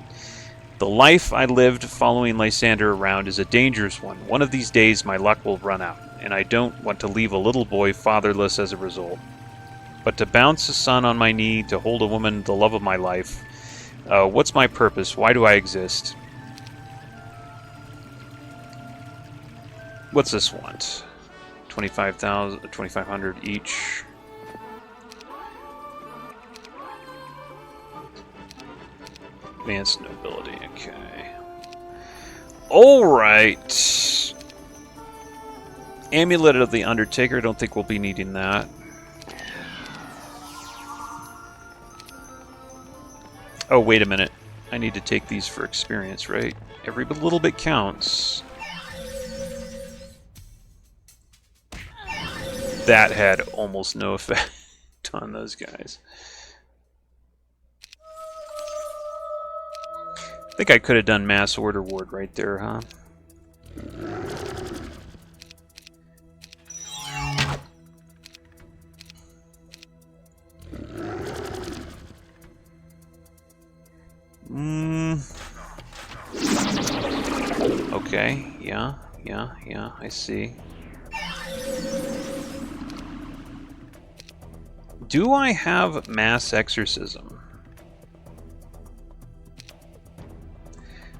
The life I lived following Lysander around is a dangerous one. One of these days my luck will run out, and I don't want to leave a little boy fatherless as a result. But to bounce a son on my knee, to hold a woman the love of my life, what's my purpose? Why do I exist? What's this want? 2,500 each. Advanced nobility, okay. Alright. Amulet of the Undertaker, don't think we'll be needing that. Oh, wait a minute. I need to take these for experience, right? Every little bit counts. That had almost no effect on those guys. I think I could have done mass order ward right there, huh? Okay, yeah, I see. Do I have mass exorcism?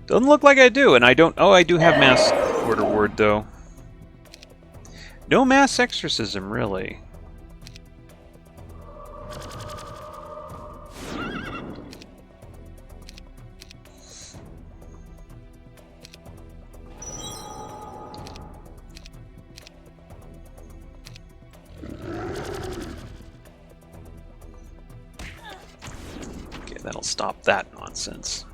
Doesn't look like I do, and I don't... Oh, I do have mass order ward, though. No mass exorcism, really. Okay, that'll stop that nonsense.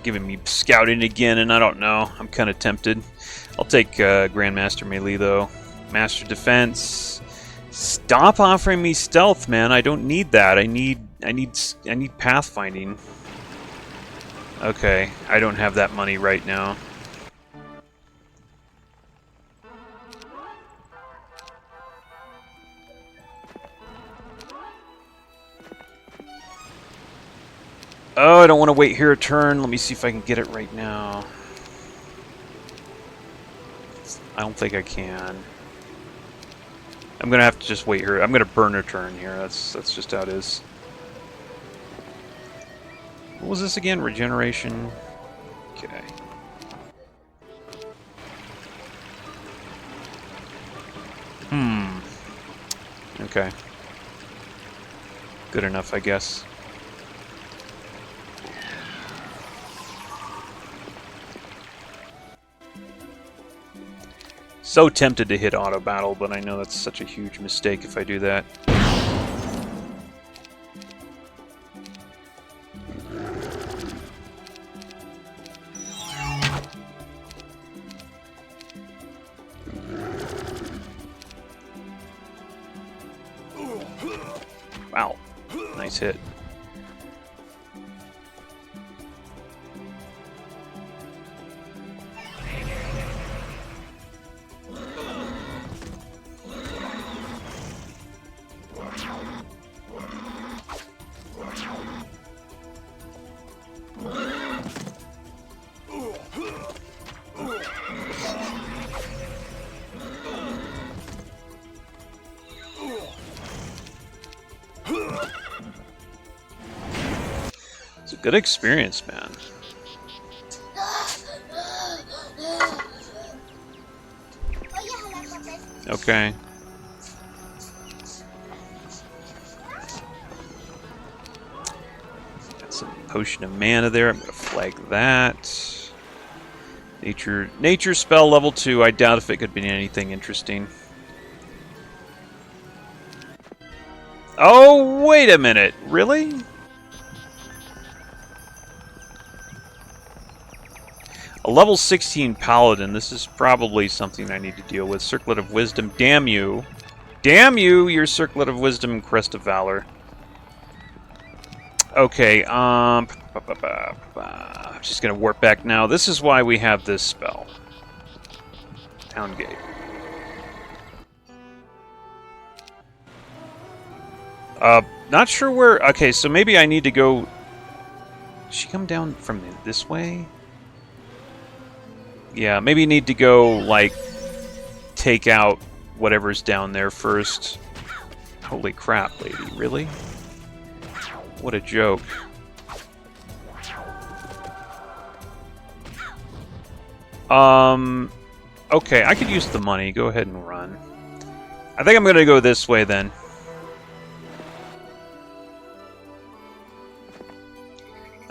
Giving me scouting again, and I don't know. I'm kind of tempted. I'll take Grandmaster Melee, though. Master Defense. Stop offering me stealth, man. I don't need that. I need pathfinding. Okay, I don't have that money right now. Oh, I don't want to wait here a turn. Let me see if I can get it right now. I don't think I can. I'm going to have to just wait here. I'm going to burn a turn here. That's just how it is. What was this again? Regeneration. Okay. Okay. Good enough, I guess. So tempted to hit auto battle, but I know that's such a huge mistake if I do that. Wow. Nice hit. It's a good experience, man. Okay. Got some potion of mana there. I'm gonna flag that. Nature spell level 2. I doubt if it could be anything interesting. Oh, wait a minute. Really? A level 16 paladin. This is probably something I need to deal with. Circlet of Wisdom. Damn you. Damn you, your Circlet of Wisdom and Crest of Valor. Okay, I'm just gonna warp back now. This is why we have this spell. Town Gate. Not sure where... Okay, so maybe I need to go... Did she come down from this way? Yeah, maybe you need to go, like, take out whatever's down there first. Holy crap, lady. Really? What a joke. Okay, I could use the money. Go ahead and run. I think I'm going to go this way, then.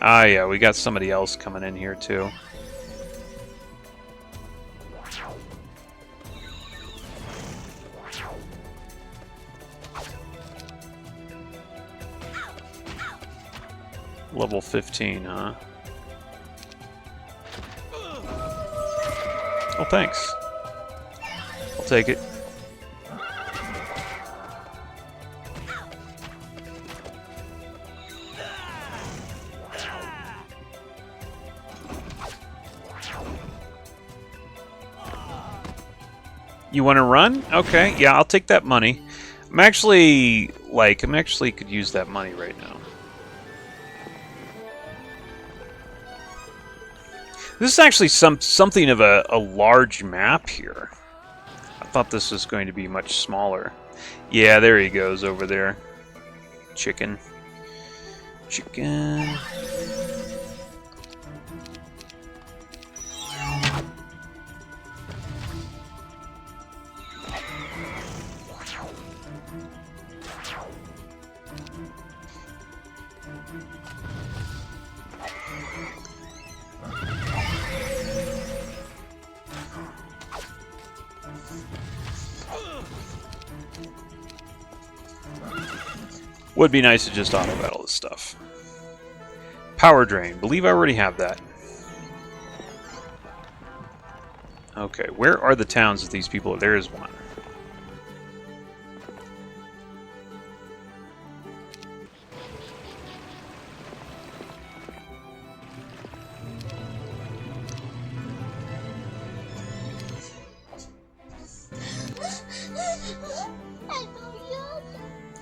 Ah, yeah, we got somebody else coming in here, too. Level 15, huh? Oh, thanks. I'll take it. You want to run? Okay, yeah, I'll take that money. I'm actually could use that money right now. This is actually something of a large map here. I thought this was going to be much smaller. Yeah, there he goes over there. Chicken. Chicken. Would be nice to just auto-battle this stuff. Power Drain. Believe I already have that. Okay, where are the towns of these people? There is one.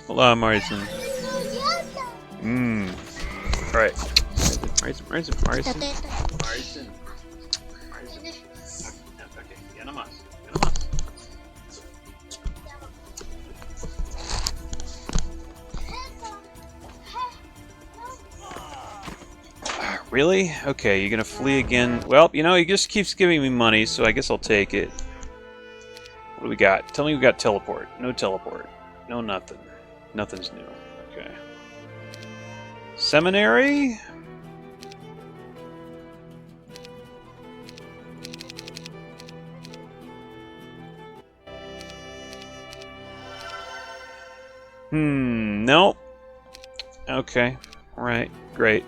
Hello, Martin. Alright. Martin. Okay, ya nomás. Really? Okay, you're gonna flee again. Well, you know, he just keeps giving me money, so I guess I'll take it. What do we got? Tell me we got teleport. No teleport. No nothing. Nothing's new. Okay. Seminary? Nope. Okay. Alright, great.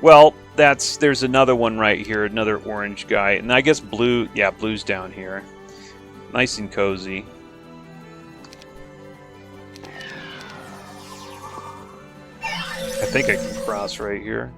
Well, there's another one right here, another orange guy. And I guess blue, yeah, blue's down here. Nice and cozy. I think I can cross right here.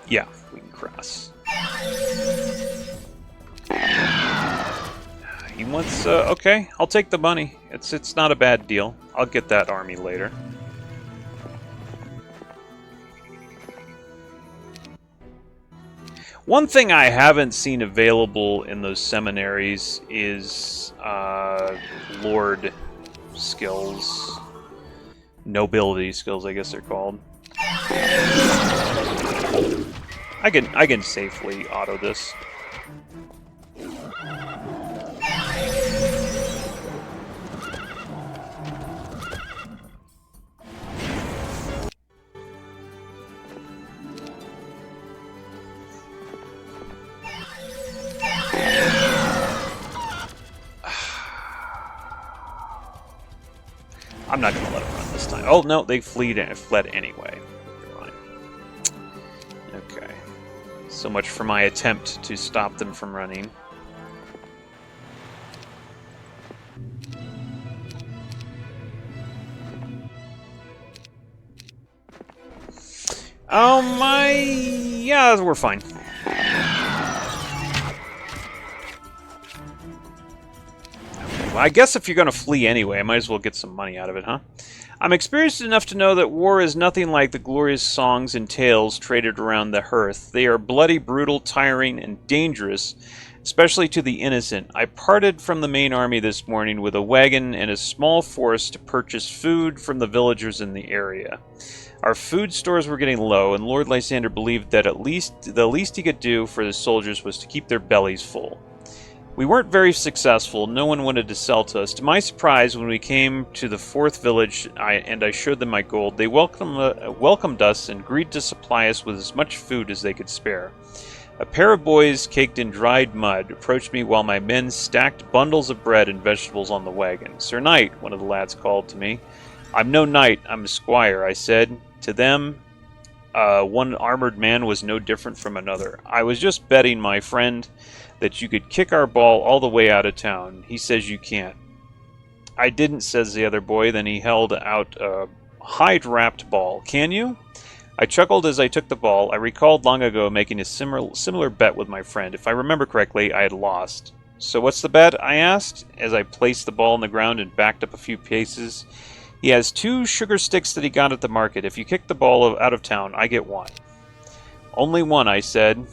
Yeah, we can cross. He wants, okay, I'll take the money. It's not a bad deal. I'll get that army later. One thing I haven't seen available in those seminaries is Lord skills. Nobility skills, I guess they're called. I can safely auto this. I'm not gonna let them run this time. Oh no, they fled anyway. Okay. So much for my attempt to stop them from running. Oh my... yeah, we're fine. Well, I guess if you're going to flee anyway, I might as well get some money out of it, huh? I'm experienced enough to know that war is nothing like the glorious songs and tales traded around the hearth. They are bloody, brutal, tiring, and dangerous, especially to the innocent. I parted from the main army this morning with a wagon and a small force to purchase food from the villagers in the area. Our food stores were getting low, and Lord Lysander believed that the least he could do for the soldiers was to keep their bellies full. We weren't very successful. No one wanted to sell to us. To my surprise, when we came to the fourth village and I showed them my gold, they welcomed us and agreed to supply us with as much food as they could spare. A pair of boys caked in dried mud approached me while my men stacked bundles of bread and vegetables on the wagon. "Sir Knight," one of the lads called to me. "I'm no knight, I'm a squire," I said. To them, one armored man was no different from another. "I was just betting, my friend, that you could kick our ball all the way out of town. He says you can't." "I didn't," says the other boy. Then he held out a hide-wrapped ball. "Can you?" I chuckled as I took the ball. I recalled long ago making a similar bet with my friend. If I remember correctly, I had lost. "So what's the bet?" I asked, as I placed the ball on the ground and backed up a few paces. "He has 2 sugar sticks that he got at the market. If you kick the ball out of town, I get 1. "Only 1, I said.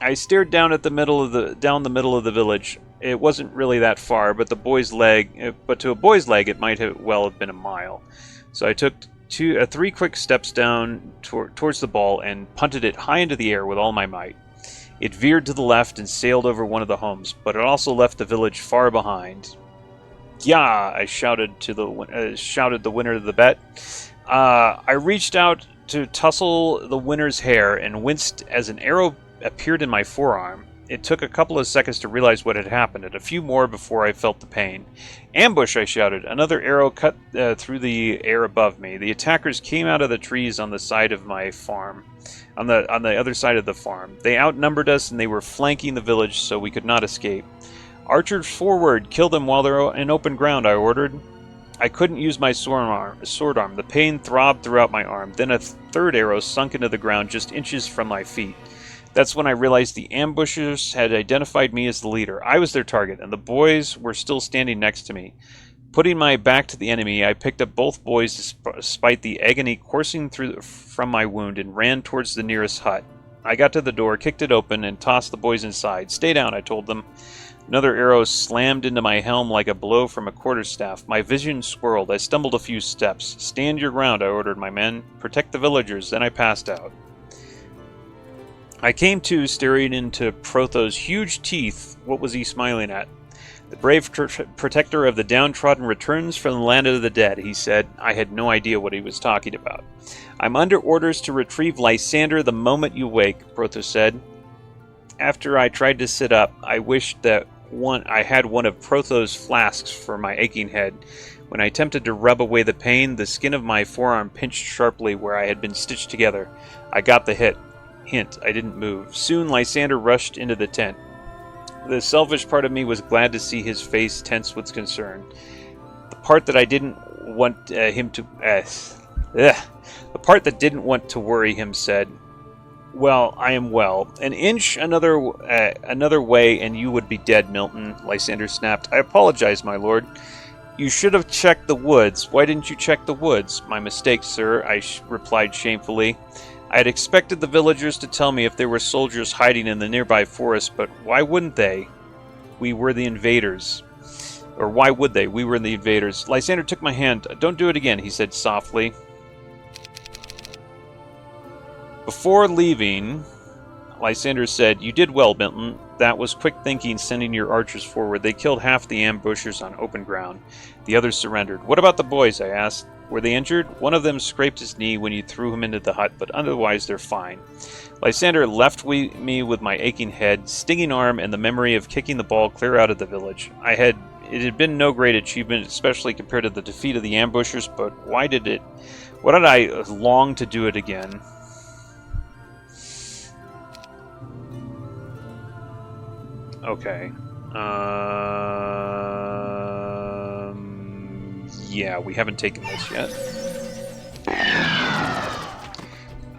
I stared down the middle of the village. It wasn't really that far, but to a boy's leg, it might have been a mile. So I took 3 quick steps down towards the ball and punted it high into the air with all my might. It veered to the left and sailed over one of the homes, but it also left the village far behind. "Yeah!" I shouted to the winner of the bet. I reached out to tussle the winner's hair and winced as an arrow appeared in my forearm. It took a couple of seconds to realize what had happened, and a few more before I felt the pain. "Ambush!" I shouted. Another arrow cut through the air above me. The attackers came out of the trees on the side of my farm, on the other side of the farm. They outnumbered us, and they were flanking the village, so we could not escape. "Archers forward! Kill them while they're in open ground," I ordered. I couldn't use my sword arm. The pain throbbed throughout my arm. Then a third arrow sunk into the ground just inches from my feet. That's when I realized the ambushers had identified me as the leader. I was their target, and the boys were still standing next to me. Putting my back to the enemy, I picked up both boys despite the agony coursing from my wound and ran towards the nearest hut. I got to the door, kicked it open, and tossed the boys inside. "Stay down," I told them. Another arrow slammed into my helm like a blow from a quarterstaff. My vision swirled. I stumbled a few steps. "Stand your ground," I ordered my men. "Protect the villagers." Then I passed out. I came to, staring into Protho's huge teeth. What was he smiling at? The brave protector of the downtrodden returns from the land of the dead, he said. I had no idea what he was talking about. I'm under orders to retrieve Lysander the moment you wake, Protho said. After I tried to sit up, I wished that I had one of Protho's flasks for my aching head. When I attempted to rub away the pain, the skin of my forearm pinched sharply where I had been stitched together. I got the hint. I didn't move. Soon Lysander rushed into the tent. The selfish part of me was glad to see his face tense with concern. The part that I didn't want him to... the part that didn't want to worry him said, "Well, I am well. An inch another way and you would be dead, Milton," Lysander snapped. "I apologize, my lord. You should have checked the woods. Why didn't you check the woods?" "My mistake, sir," I replied shamefully. I had expected the villagers to tell me if there were soldiers hiding in the nearby forest, but why wouldn't they? We were the invaders. Or why would they? We were the invaders. Lysander took my hand. "Don't do it again," he said softly. Before leaving, Lysander said, "You did well, Milton. That was quick thinking, sending your archers forward. They killed half the ambushers on open ground. The others surrendered." "What about the boys?" I asked. "Were they injured?" "One of them scraped his knee when you threw him into the hut, but otherwise they're fine." Lysander left me with my aching head, stinging arm, and the memory of kicking the ball clear out of the village. It had been no great achievement, especially compared to the defeat of the ambushers, but why did I long to do it again? Okay. Yeah, we haven't taken this yet.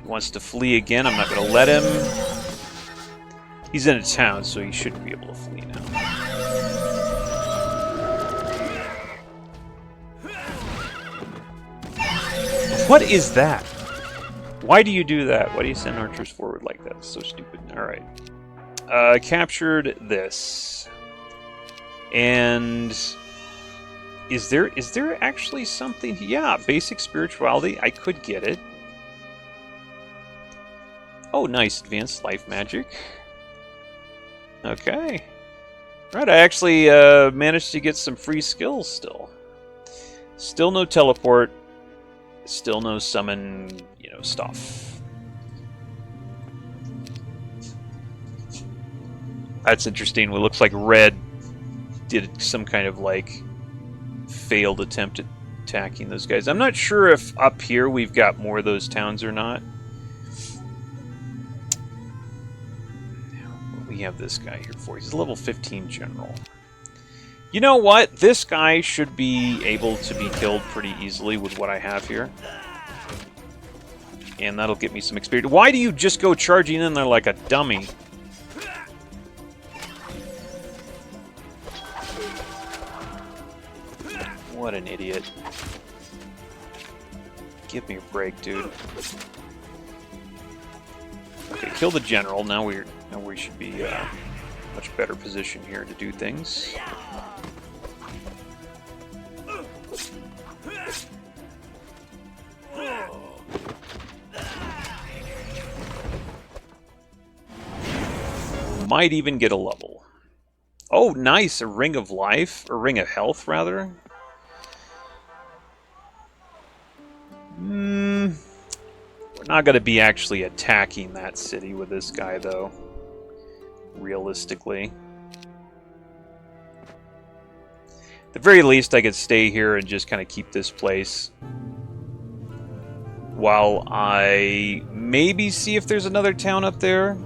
He wants to flee again. I'm not going to let him. He's in a town, so he shouldn't be able to flee now. What is that? Why do you do that? Why do you send archers forward like that? It's so stupid. Alright. Captured this. And is there actually something? Yeah, basic spirituality. I could get it. Oh, nice. Advanced life magic. Okay. Right, I actually managed to get some free skills still. Still no teleport. Still no summon, stuff. That's interesting. It looks like Red did some kind of, failed attempt at attacking those guys. I'm not sure if up here we've got more of those towns or not. What do we have this guy here for? He's a level 15 general. You know what? This guy should be able to be killed pretty easily with what I have here. And that'll get me some experience. Why do you just go charging in there like a dummy? What an idiot. Give me a break, dude. Okay, kill the general. Now we should be much better position here to do things. Might even get a level. Oh, nice! A ring of life, or ring of health, rather. We're not going to be actually attacking that city with this guy, though. Realistically. At the very least, I could stay here and just kind of keep this place. While I maybe see if there's another town up there.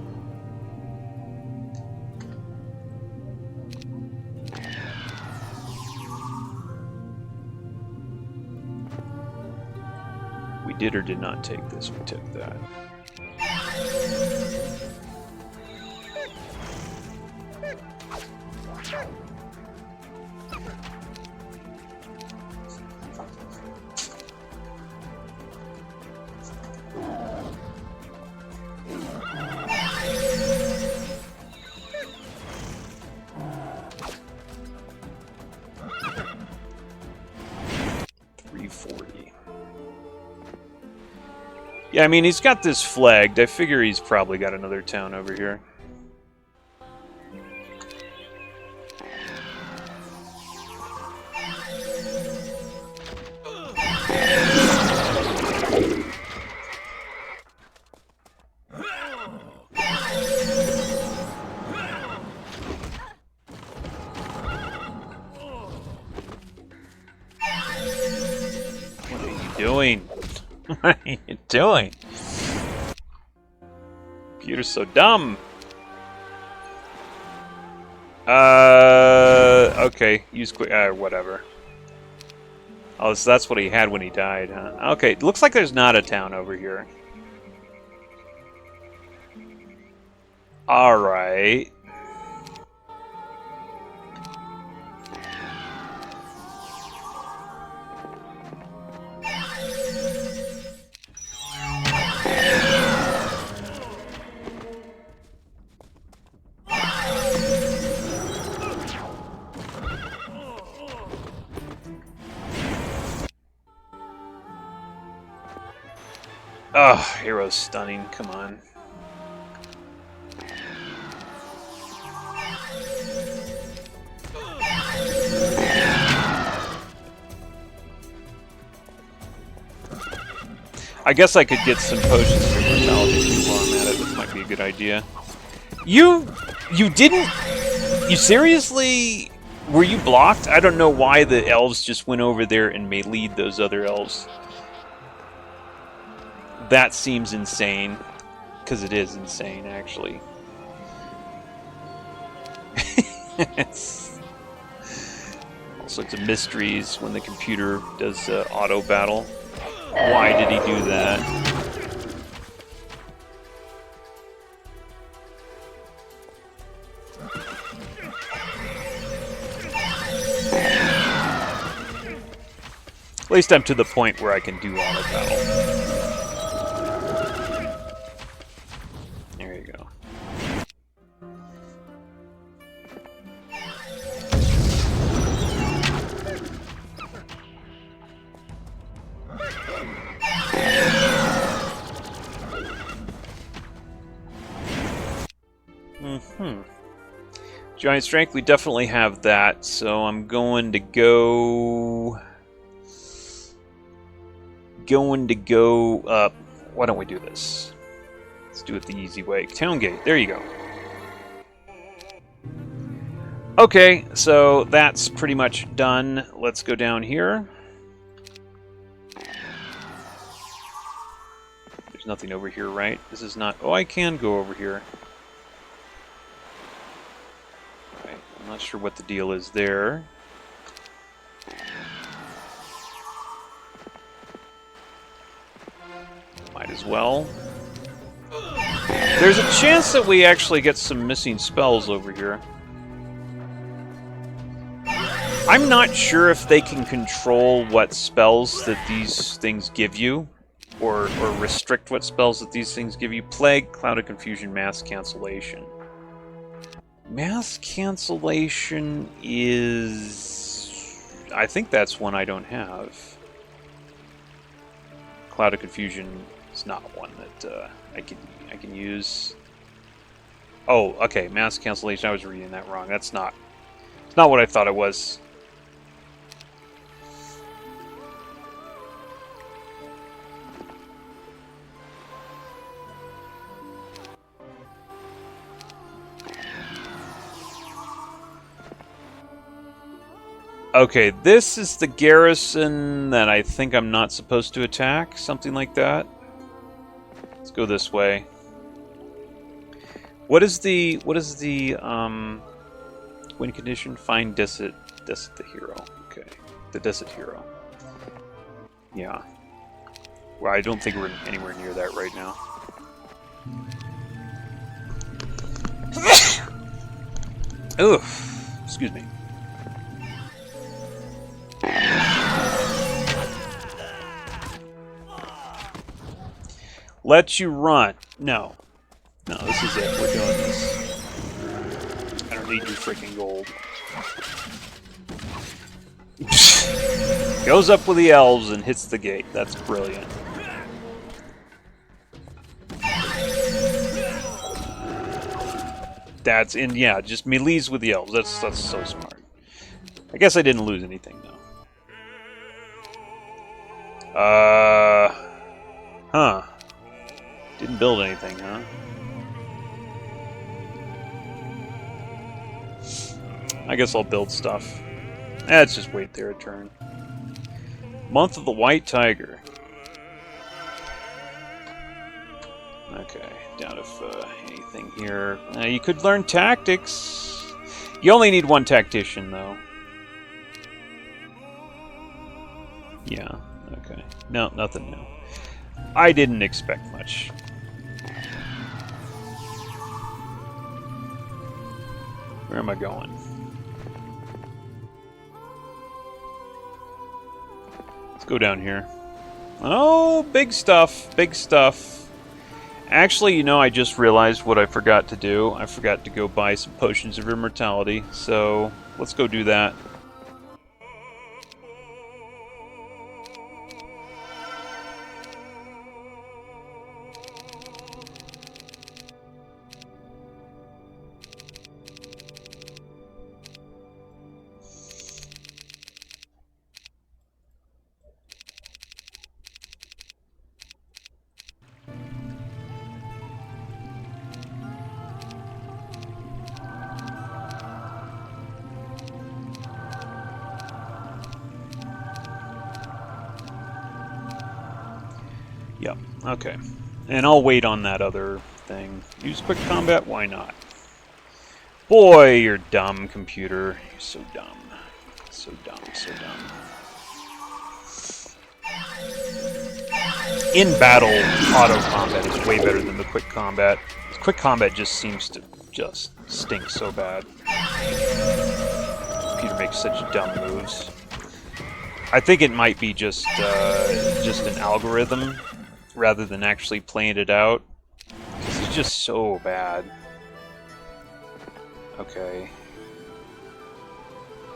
We did or did not take this. We took that. Yeah, I mean, he's got this flagged. I figure he's probably got another town over here. What are you doing? What are you doing? Computer's so dumb. Okay. Use quick. Whatever. Oh, so that's what he had when he died, huh? Okay. Looks like there's not a town over here. All right. Oh, hero stunning. Come on. I guess I could get some potions for immortality while I'm at it. This might be a good idea. You didn't... You seriously... Were you blocked? I don't know why the elves just went over there and melee'd those other elves. That seems insane. Because it is insane, actually. It's all sorts of mysteries when the computer does auto battle. Why did he do that? At least I'm to the point where I can do auto battle. There you go. Giant strength, we definitely have that, so I'm going to go up. Why don't we do this? Let's do it the easy way. Town gate, there you go. Okay, so that's pretty much done. Let's go down here. There's nothing over here, right? This is not... Oh, I can go over here. Right, I'm not sure what the deal is there. Might as well. There's a chance that we actually get some missing spells over here. I'm not sure if they can control what spells that these things give you, or restrict what spells that these things give you. Plague, Cloud of Confusion, Mass Cancellation. Mass Cancellation is... I think that's one I don't have. Cloud of Confusion is not one that I can use. Oh, okay, Mass Cancellation. I was reading that wrong. It's not what I thought it was. Okay, this is the garrison that I think I'm not supposed to attack, something like that. Let's go this way. What is the win condition? Find Desit the hero. Okay, the Desit hero. Yeah. Well, I don't think we're anywhere near that right now. Oof. Excuse me. Let you run. No. No, this is it. We're doing this. I don't need your freaking gold. Goes up with the elves and hits the gate. That's brilliant. That's in, yeah, just melees with the elves. That's so smart. I guess I didn't lose anything though. Huh. Didn't build anything, huh? I guess I'll build stuff. Let's just wait their turn. Month of the White Tiger. Okay, doubt if anything here. You could learn tactics. You only need one tactician, though. Yeah, okay. No, nothing new. I didn't expect much. Where am I going? Let's go down here. Oh, big stuff, big stuff. Actually, you know, I just realized what I forgot to do. I forgot to go buy some potions of immortality, so let's go do that. Yep, okay. And I'll wait on that other thing. Use quick combat? Why not? Boy, you're dumb, computer. You're so dumb. So dumb, so dumb. In battle, auto combat is way better than the quick combat. Quick combat just seems to just stink so bad. Computer makes such dumb moves. I think it might be just an algorithm rather than actually playing it out, because it's just so bad. Okay.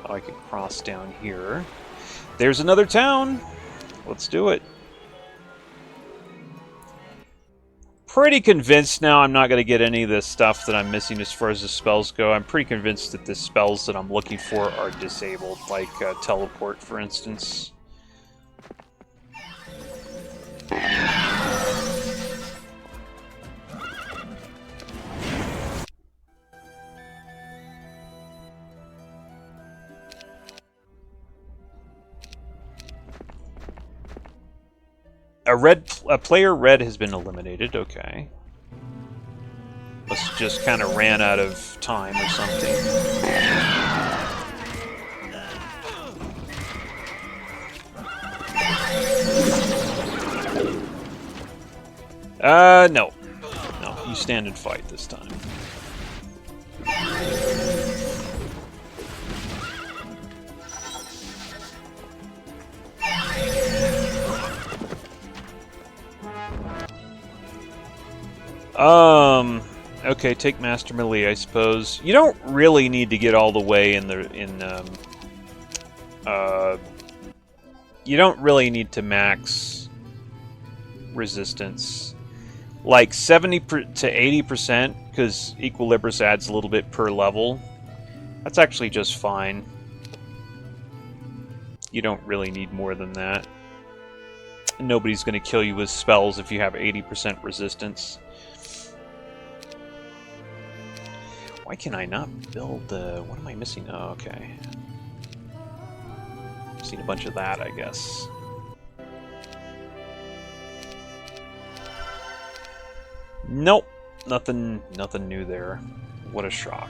Oh, I could cross down here. There's another town! Let's do it. Pretty convinced now I'm not going to get any of the stuff that I'm missing as far as the spells go. I'm pretty convinced that the spells that I'm looking for are disabled, like teleport, for instance. A player red has been eliminated, okay. Must have just kind of ran out of time or something. No. No, you stand and fight this time. Okay, take Master Melee, I suppose. You don't really need to get all the way you don't really need to max resistance. Like 70 to 80%, because Equilibris adds a little bit per level. That's actually just fine. You don't really need more than that. Nobody's going to kill you with spells if you have 80% resistance. Why can I not build the... What am I missing? Oh, okay. Seen a bunch of that, I guess. Nope. Nothing new there. What a shock.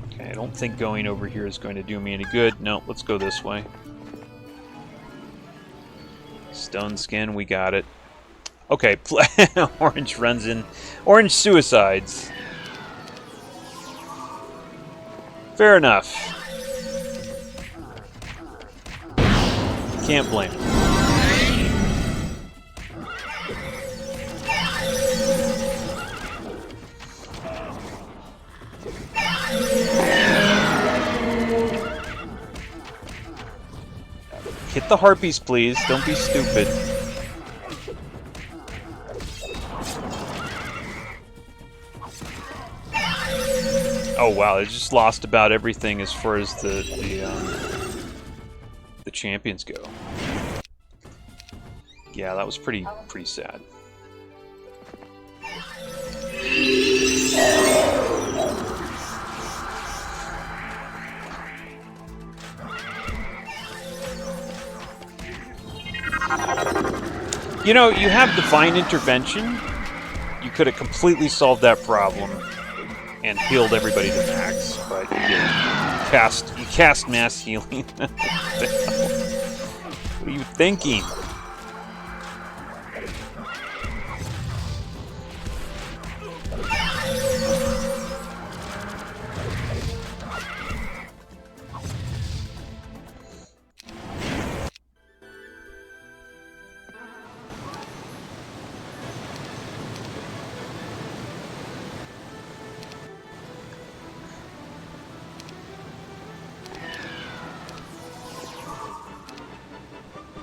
Okay, I don't think going over here is going to do me any good. No, let's go this way. Stone skin, we got it. Okay, Orange runs in. Orange suicides. Fair enough. Can't blame him. Hit the harpies, please. Don't be stupid. Oh wow, they just lost about everything as far as the champions go. Yeah, that was pretty sad. You know, you have Divine Intervention. You could have completely solved that problem and healed everybody to max, but you didn't. You cast Mass Healing. What the hell? What are you thinking?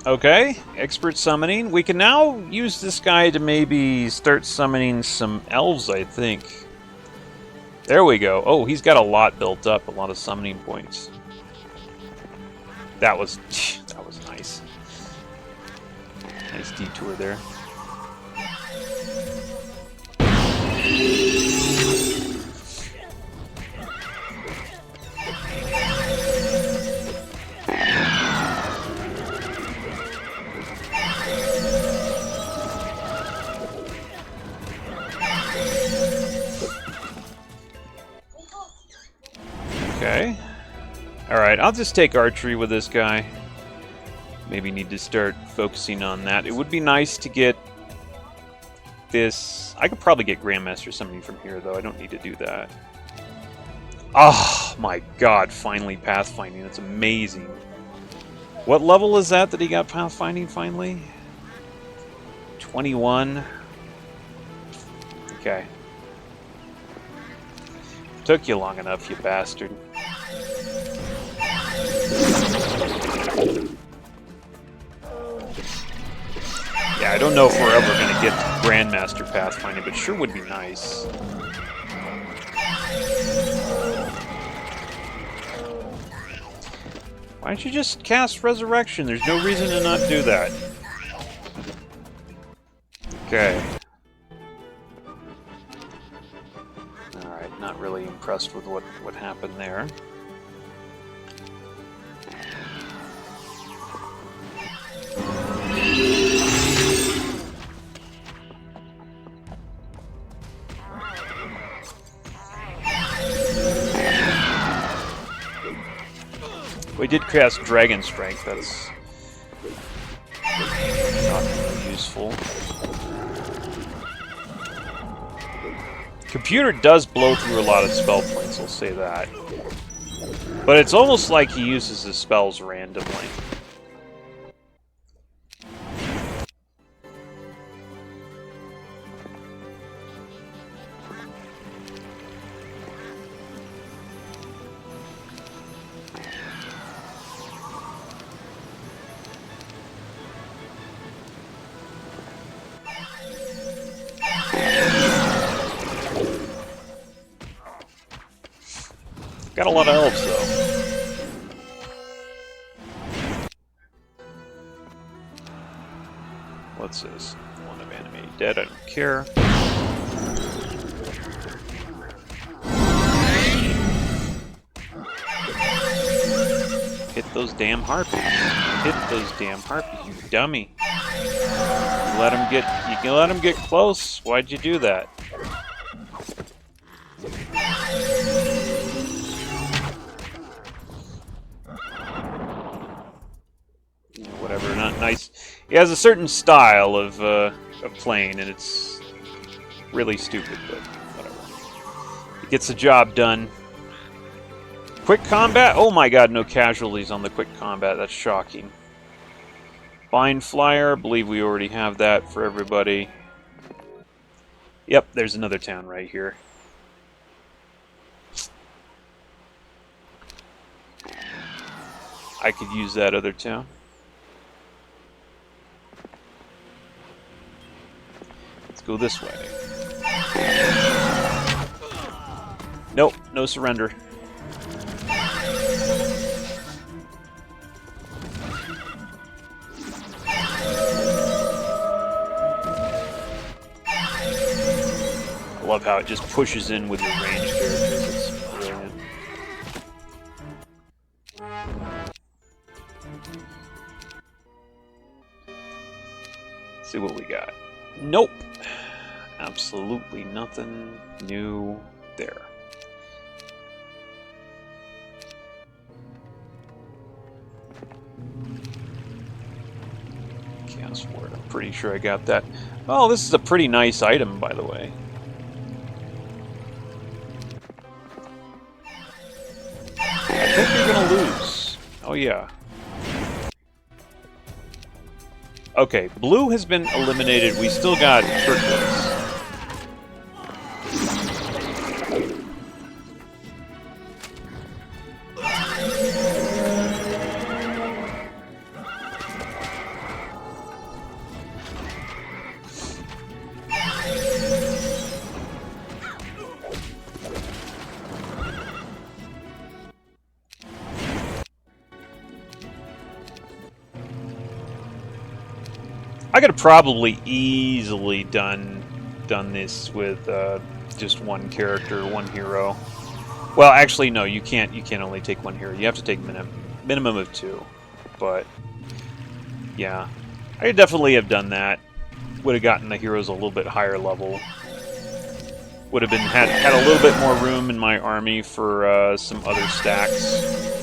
Okay, expert summoning. We can now use this guy to maybe start summoning some elves, I think. There we go. Oh, he's got a lot built up, a lot of summoning points. That was nice. Nice detour there. Okay. Alright, I'll just take archery with this guy. Maybe need to start focusing on that. It would be nice to get this... I could probably get Grandmaster summoning from here, though. I don't need to do that. Oh, my god, finally Pathfinding. That's amazing. What level is that he got Pathfinding finally? 21. Okay. Took you long enough, you bastard. Yeah, I don't know if we're ever going to get Grandmaster Pathfinding, but sure would be nice. Why don't you just cast Resurrection? There's no reason to not do that. Okay. Alright, not really impressed with what happened there. We did cast Dragon Strength, that's not really useful. Computer does blow through a lot of spell points, I'll say that. But it's almost like he uses his spells randomly. Got a lot of elves, though. What's this? One of enemy dead, I don't care. Hit those damn harpies. Hit those damn harpies, you dummy. You can let him get close. Why'd you do that? Whatever, not nice. He has a certain style of playing, and it's really stupid, but whatever. He gets the job done. Quick combat? Oh my god, no casualties on the quick combat. That's shocking. Bind Flyer, I believe we already have that for everybody. Yep, there's another town right here. I could use that other town. Go this way. Nope, no surrender. I love how it just pushes in with your ranged characters. It's brilliant. Let's see what we got. Nope. Absolutely nothing new there. Chaos Ward. I'm pretty sure I got that. Oh, this is a pretty nice item, by the way. I think you're gonna lose. Oh yeah. Okay, blue has been eliminated. We still got turquoise. I could have probably easily done this with just one character, one hero. Well, actually, no. You can't. You can't only take one hero. You have to take minimum of 2. But yeah, I could definitely have done that. Would have gotten the heroes a little bit higher level. Would have been had a little bit more room in my army for some other stacks.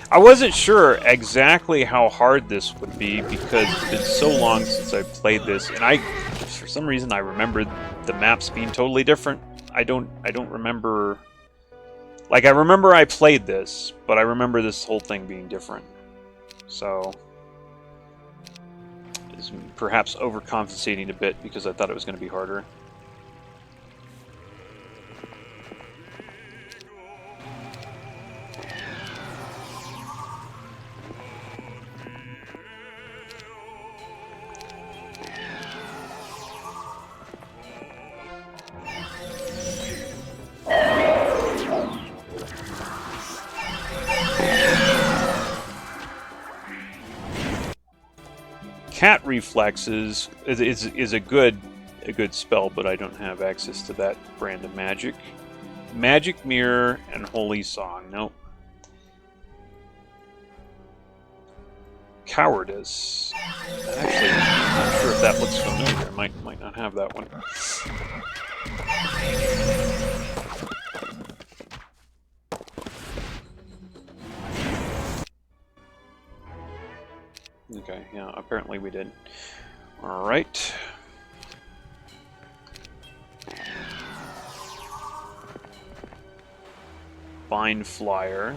I wasn't sure exactly how hard this would be because it's been so long since I played this, and for some reason, I remembered the maps being totally different. I don't remember. Like, I remember I played this, but I remember this whole thing being different. So, it's perhaps overcompensating a bit because I thought it was going to be harder. Cat Reflexes is a good spell, but I don't have access to that brand of magic. Magic Mirror and Holy Song. Nope. Cowardice. Actually, I'm not sure if that looks familiar. Might not have that one. Okay, yeah, apparently we did. Alright. Bind Flyer.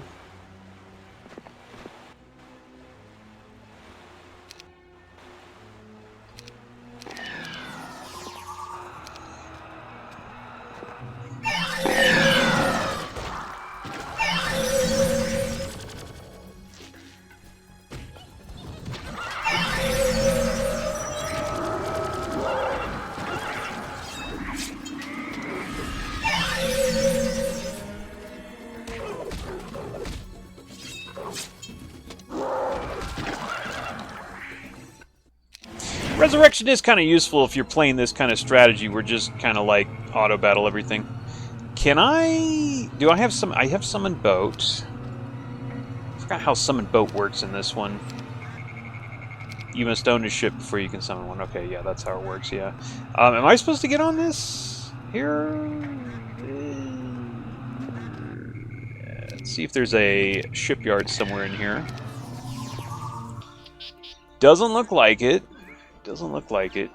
Resurrection is kind of useful if you're playing this kind of strategy. We're just kind of like auto battle everything. Can I? Do I have some? I have Summon Boat. I forgot how Summon Boat works in this one. You must own a ship before you can summon one. Okay, yeah, that's how it works. Yeah. Am I supposed to get on this here? Let's see if there's a shipyard somewhere in here. Doesn't look like it. Doesn't look like it.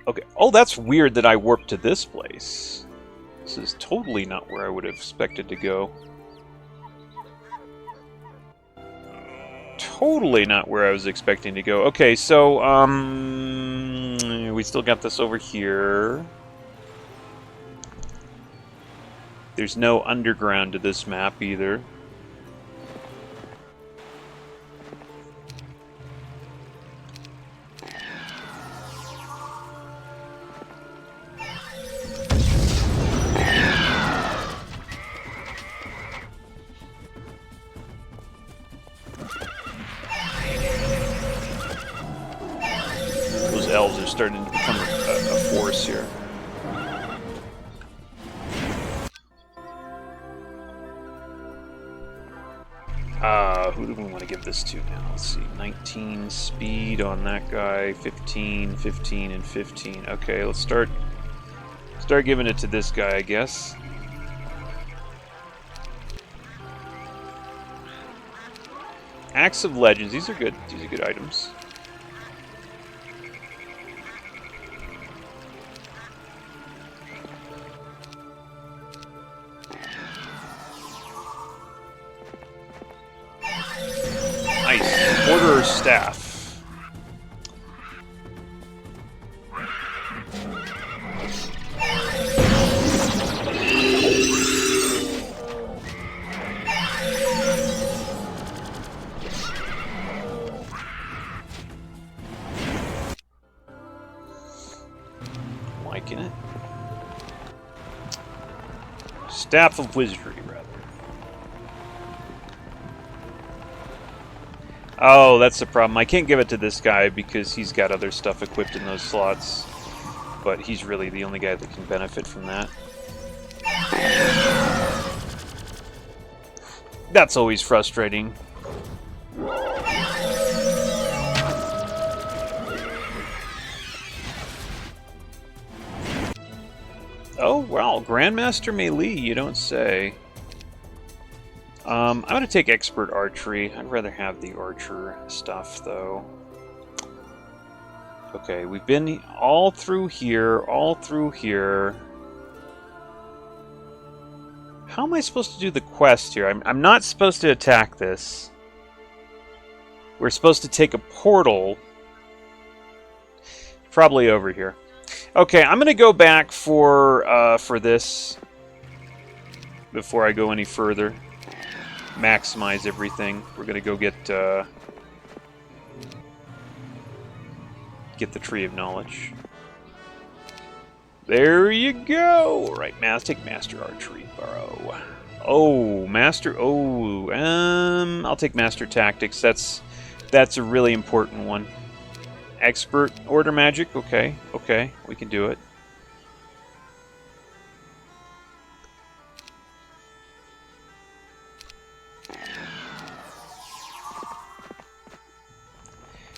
Okay. Oh, that's weird that I warped to this place. This is totally not where I would have expected to go. Totally not where I was expecting to go. Okay, so, we still got this over here. There's no underground to this map either. starting to become a force here. Who do we want to give this to now? Let's see. 19 speed on that guy. 15, 15, and 15. Okay, let's start giving it to this guy, I guess. Acts of Legends. These are good. These are good items. Nice. Order staff. Liking it. Staff of Wizardry, rather. Oh, that's the problem. I can't give it to this guy because he's got other stuff equipped in those slots. But he's really the only guy that can benefit from that. That's always frustrating. Oh, wow. Grandmaster Melee, you don't say. I'm going to take Expert Archery. I'd rather have the Archer stuff, though. Okay, we've been all through here, all through here. How am I supposed to do the quest here? I'm not supposed to attack this. We're supposed to take a portal. Probably over here. Okay, I'm going to go back for this before I go any further. Maximize everything. We're going to go get the Tree of Knowledge. There you go! Right, take Master Archery, borrow. Oh, Master... Oh, I'll take Master Tactics. That's a really important one. Expert Order Magic. Okay, okay, we can do it.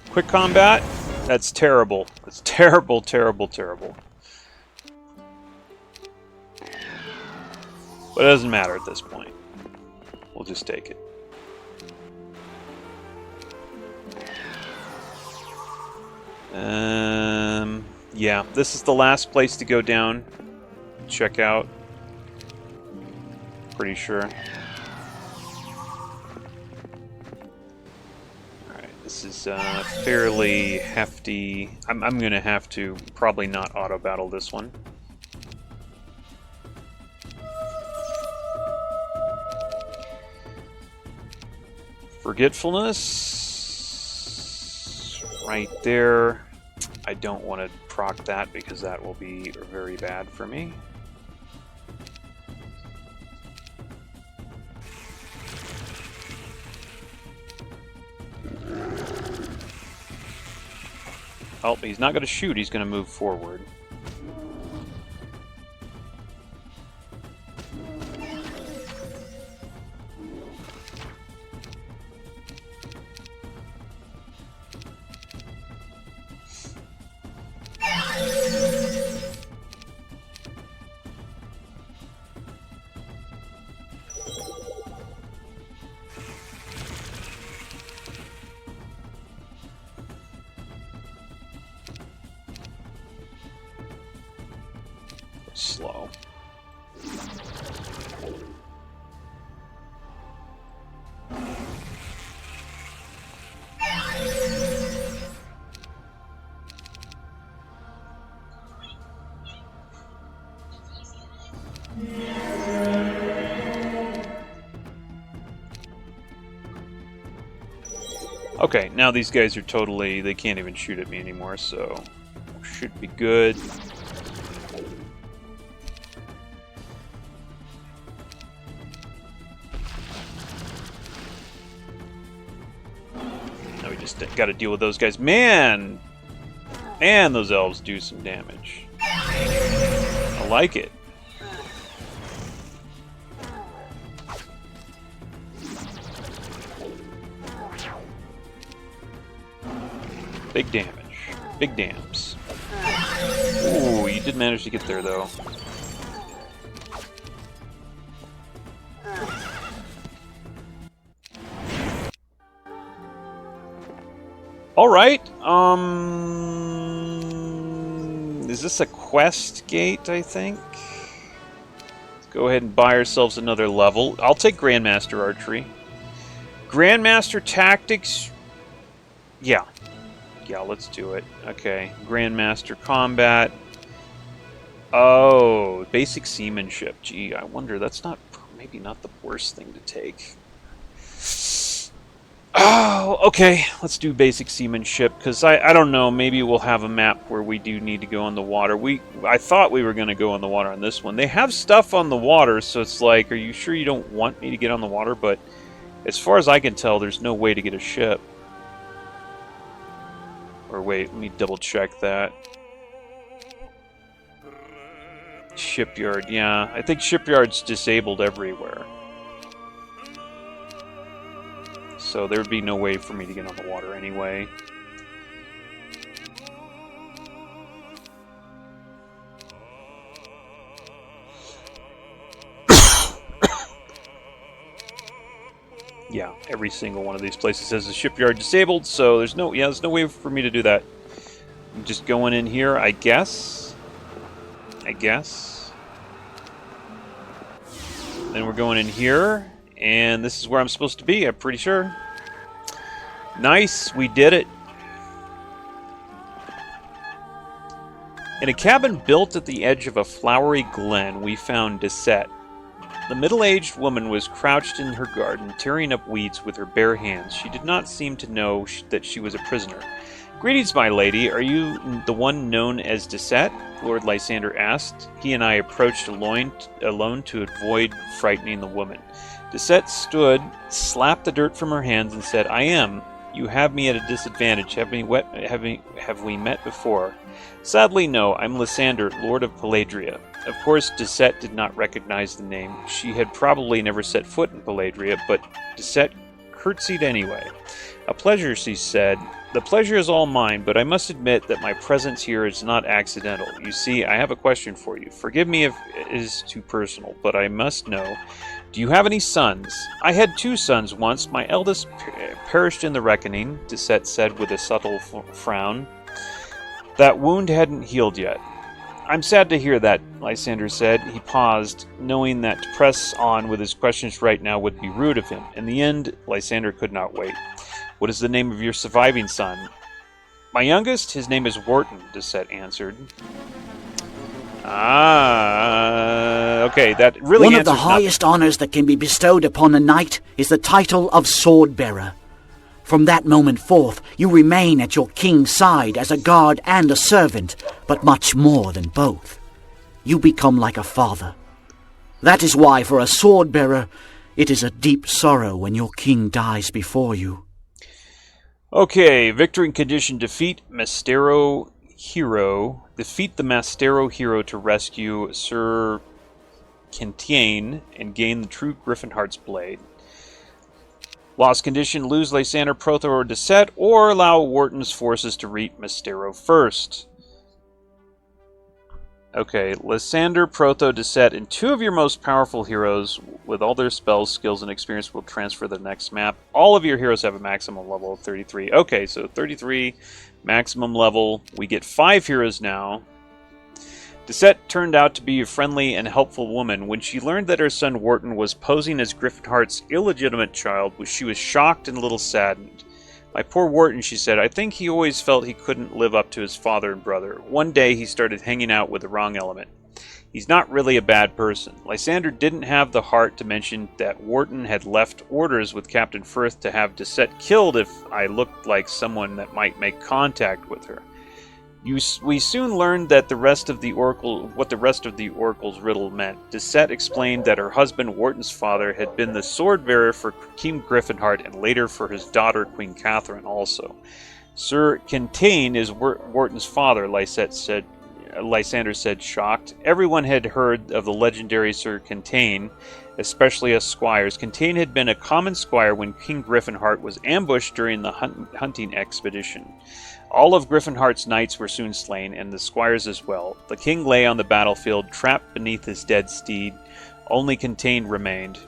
Quick combat? That's terrible. That's terrible, terrible, terrible. But it doesn't matter at this point. We'll just take it. Yeah, this is the last place to go down. Check out. Pretty sure. This is fairly hefty. I'm going to have to probably not auto-battle this one. Forgetfulness. Right there. I don't want to proc that because that will be very bad for me. Oh, he's not going to shoot, he's going to move forward. Slow. Okay, now these guys are totally... they can't even shoot at me anymore, so... should be good. Now we just got to deal with those guys. Man! And those elves do some damage. I like it. Big damage. Big dams. Ooh, you did manage to get there, though. Alright, is this a quest gate, I think? Let's go ahead and buy ourselves another level. I'll take Grandmaster Archery. Grandmaster Tactics... Yeah, let's do it. Okay, Grandmaster Combat. Oh, Basic Seamanship. Gee, I wonder, that's not... maybe not the worst thing to take. Oh, okay. Let's do basic seamanship, because I don't know, maybe we'll have a map where we do need to go on the water. I thought we were going to go on the water on this one. They have stuff on the water, so it's like, are you sure you don't want me to get on the water? But as far as I can tell, there's no way to get a ship. Or wait, let me double check that. Shipyard, yeah. I think shipyard's disabled everywhere. So there would be no way for me to get on the water anyway. Yeah, every single one of these places has a shipyard disabled, so there's no way for me to do that. I'm just going in here, I guess. Then we're going in here. And this is where I'm supposed to be, I'm pretty sure. Nice, we did it. In a cabin built at the edge of a flowery glen, we found Disette. The middle-aged woman was crouched in her garden, tearing up weeds with her bare hands. She did not seem to know that she was a prisoner. "Greetings, my lady. Are you the one known as Disette?" Lord Lysander asked. He and I approached alone to avoid frightening the woman. Disette stood, slapped the dirt from her hands, and said, "I am. You have me at a disadvantage. Have we met before?" "Sadly, no. I'm Lysander, Lord of Peladria." Of course, Disette did not recognize the name. She had probably never set foot in Peladria, but Disette curtsied anyway. "A pleasure," she said. "The pleasure is all mine, but I must admit that my presence here is not accidental. You see, I have a question for you. Forgive me if it is too personal, but I must know. Do you have any sons?" "I had 2 sons once. My eldest perished in the reckoning," Disette said with a subtle frown. "That wound hadn't healed yet." "I'm sad to hear that," Lysander said. He paused, knowing that to press on with his questions right now would be rude of him. In the end, Lysander could not wait. "What is the name of your surviving son?" "My youngest? His name is Wharton," Disette answered. Okay, that really One of the highest honors that can be bestowed upon a knight is the title of sword-bearer. From that moment forth, you remain at your king's side as a guard and a servant, but much more than both. You become like a father. That is why, for a sword-bearer, it is a deep sorrow when your king dies before you. Okay, victory in condition: defeat Mastero Hero. Defeat the Mastero Hero to rescue Sir Quintiane and gain the true Griffinheart's blade. Lost condition: lose Lysander, Protho, or Disette, or allow Wharton's forces to reach Mastero first. Okay, Lysander, Protho, Disette, and 2 of your most powerful heroes with all their spells, skills, and experience will transfer to the next map. All of your heroes have a maximum level of 33. Okay, so 33, maximum level. We get 5 heroes now. Disette turned out to be a friendly and helpful woman. When she learned that her son Wharton was posing as Griffinheart's illegitimate child, she was shocked and a little saddened. "My poor Wharton," she said. "I think he always felt he couldn't live up to his father and brother. One day he started hanging out with the wrong element. He's not really a bad person." Lysander didn't have the heart to mention that Wharton had left orders with Captain Firth to have Disette killed if I looked like someone that might make contact with her. We soon learned that what the rest of the Oracle's riddle meant. Disette explained that her husband, Wharton's father, had been the sword bearer for King Griffinheart and later for his daughter, Queen Catherine, also. Sir Kentain is Wharton's father, Lysander said, shocked. Everyone had heard of the legendary Sir Kentain, especially us squires. Kentain had been a common squire when King Griffinheart was ambushed during the hunting expedition. All of Griffinheart's knights were soon slain, and the squires as well. The king lay on the battlefield, trapped beneath his dead steed. Only Kentain remained.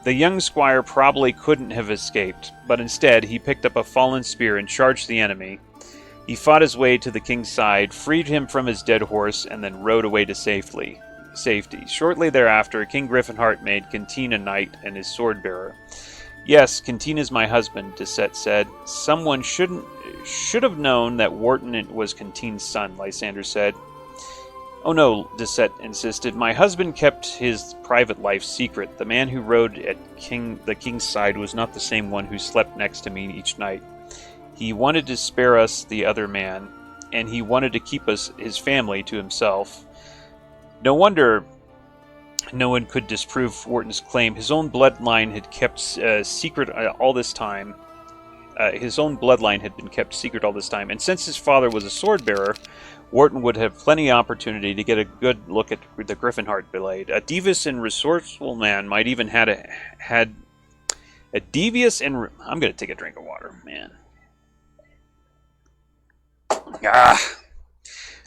The young squire probably couldn't have escaped, but instead he picked up a fallen spear and charged the enemy. He fought his way to the king's side, freed him from his dead horse, and then rode away to safety. Shortly thereafter, King Griffinheart made Kentain a knight and his sword-bearer. Yes, Kentain is my husband, Dissette said. Someone should have known that Wharton was Kentain's son, Lysander said. Oh no, Dissette insisted. My husband kept his private life secret. The man who rode at the king's side was not the same one who slept next to me each night. He wanted to spare us the other man, and he wanted to keep his family to himself. No wonder no one could disprove Wharton's claim. His own bloodline had kept secret all this time. His own bloodline had been kept secret all this time, and since his father was a sword-bearer, Wharton would have plenty of opportunity to get a good look at the Griffinheart blade. A devious and resourceful man might even had a devious and... I'm going to take a drink of water, man.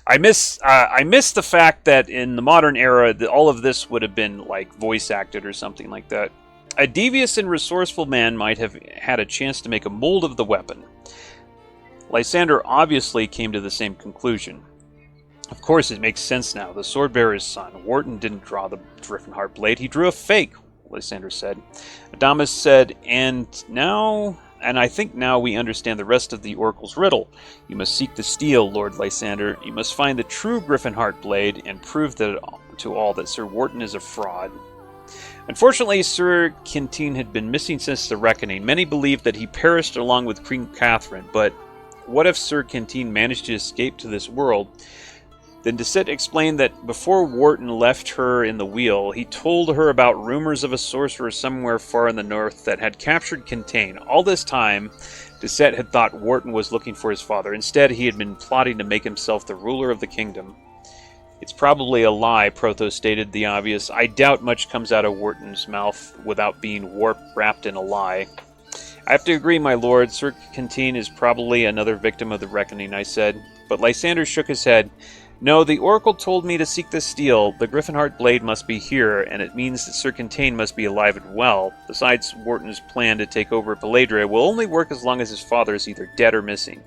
I miss the fact that in the modern era, all of this would have been like voice acted or something like that. A devious and resourceful man might have had a chance to make a mold of the weapon. Lysander obviously came to the same conclusion. Of course, it makes sense now. The sword-bearer's son. Wharton didn't draw the Griffinheart blade. He drew a fake, Lysander said. Adamas said, and I think now we understand the rest of the Oracle's riddle. You must seek the steel, Lord Lysander. You must find the true Griffinheart blade and prove to all that Sir Wharton is a fraud. Unfortunately, Sir Kentain had been missing since the reckoning. Many believed that he perished along with Queen Catherine, but what if Sir Kentain managed to escape to this world? Then Dissette explained that before Wharton left her in the wheel, he told her about rumors of a sorcerer somewhere far in the north that had captured Kentain. All this time, Dissette had thought Wharton was looking for his father. Instead, he had been plotting to make himself the ruler of the kingdom. It's probably a lie, Prothos stated the obvious. I doubt much comes out of Wharton's mouth without being wrapped in a lie. I have to agree, my lord. Sir Kentain is probably another victim of the reckoning, I said. But Lysander shook his head. No, the Oracle told me to seek the steel. The Griffinheart blade must be here, and it means that Sir Kentain must be alive and well. Besides, Wharton's plan to take over Peladria will only work as long as his father is either dead or missing.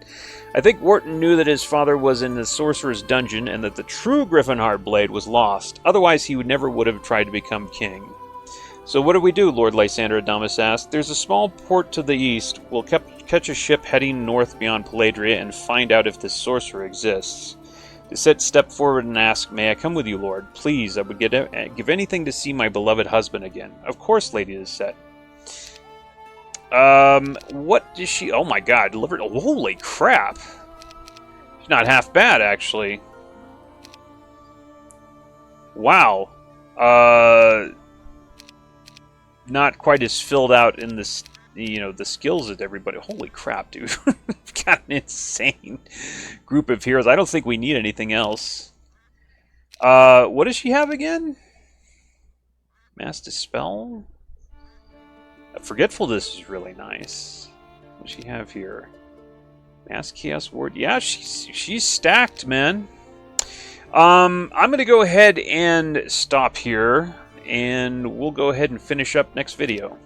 I think Wharton knew that his father was in the sorcerer's dungeon and that the true Griffinheart blade was lost. Otherwise, he never would have tried to become king. So what do we do, Lord Lysander? Adamas asked. There's a small port to the east. We'll catch a ship heading north beyond Peladria and find out if this sorcerer exists. Dissette stepped forward and asked, May I come with you, Lord? Please, I would give anything to see my beloved husband again. Of course, Lady Dissette. What does she... Oh my god, delivered... Oh, holy crap! She's not half bad, actually. Wow. Not quite as filled out in this... the skills that everybody... Holy crap, dude. We've got an insane group of heroes. I don't think we need anything else. What does she have again? Mass Dispel? Forgetfulness is really nice. What does she have here? Mass Chaos Ward. Yeah, she's stacked, man. I'm going to go ahead and stop here, and we'll go ahead and finish up next video.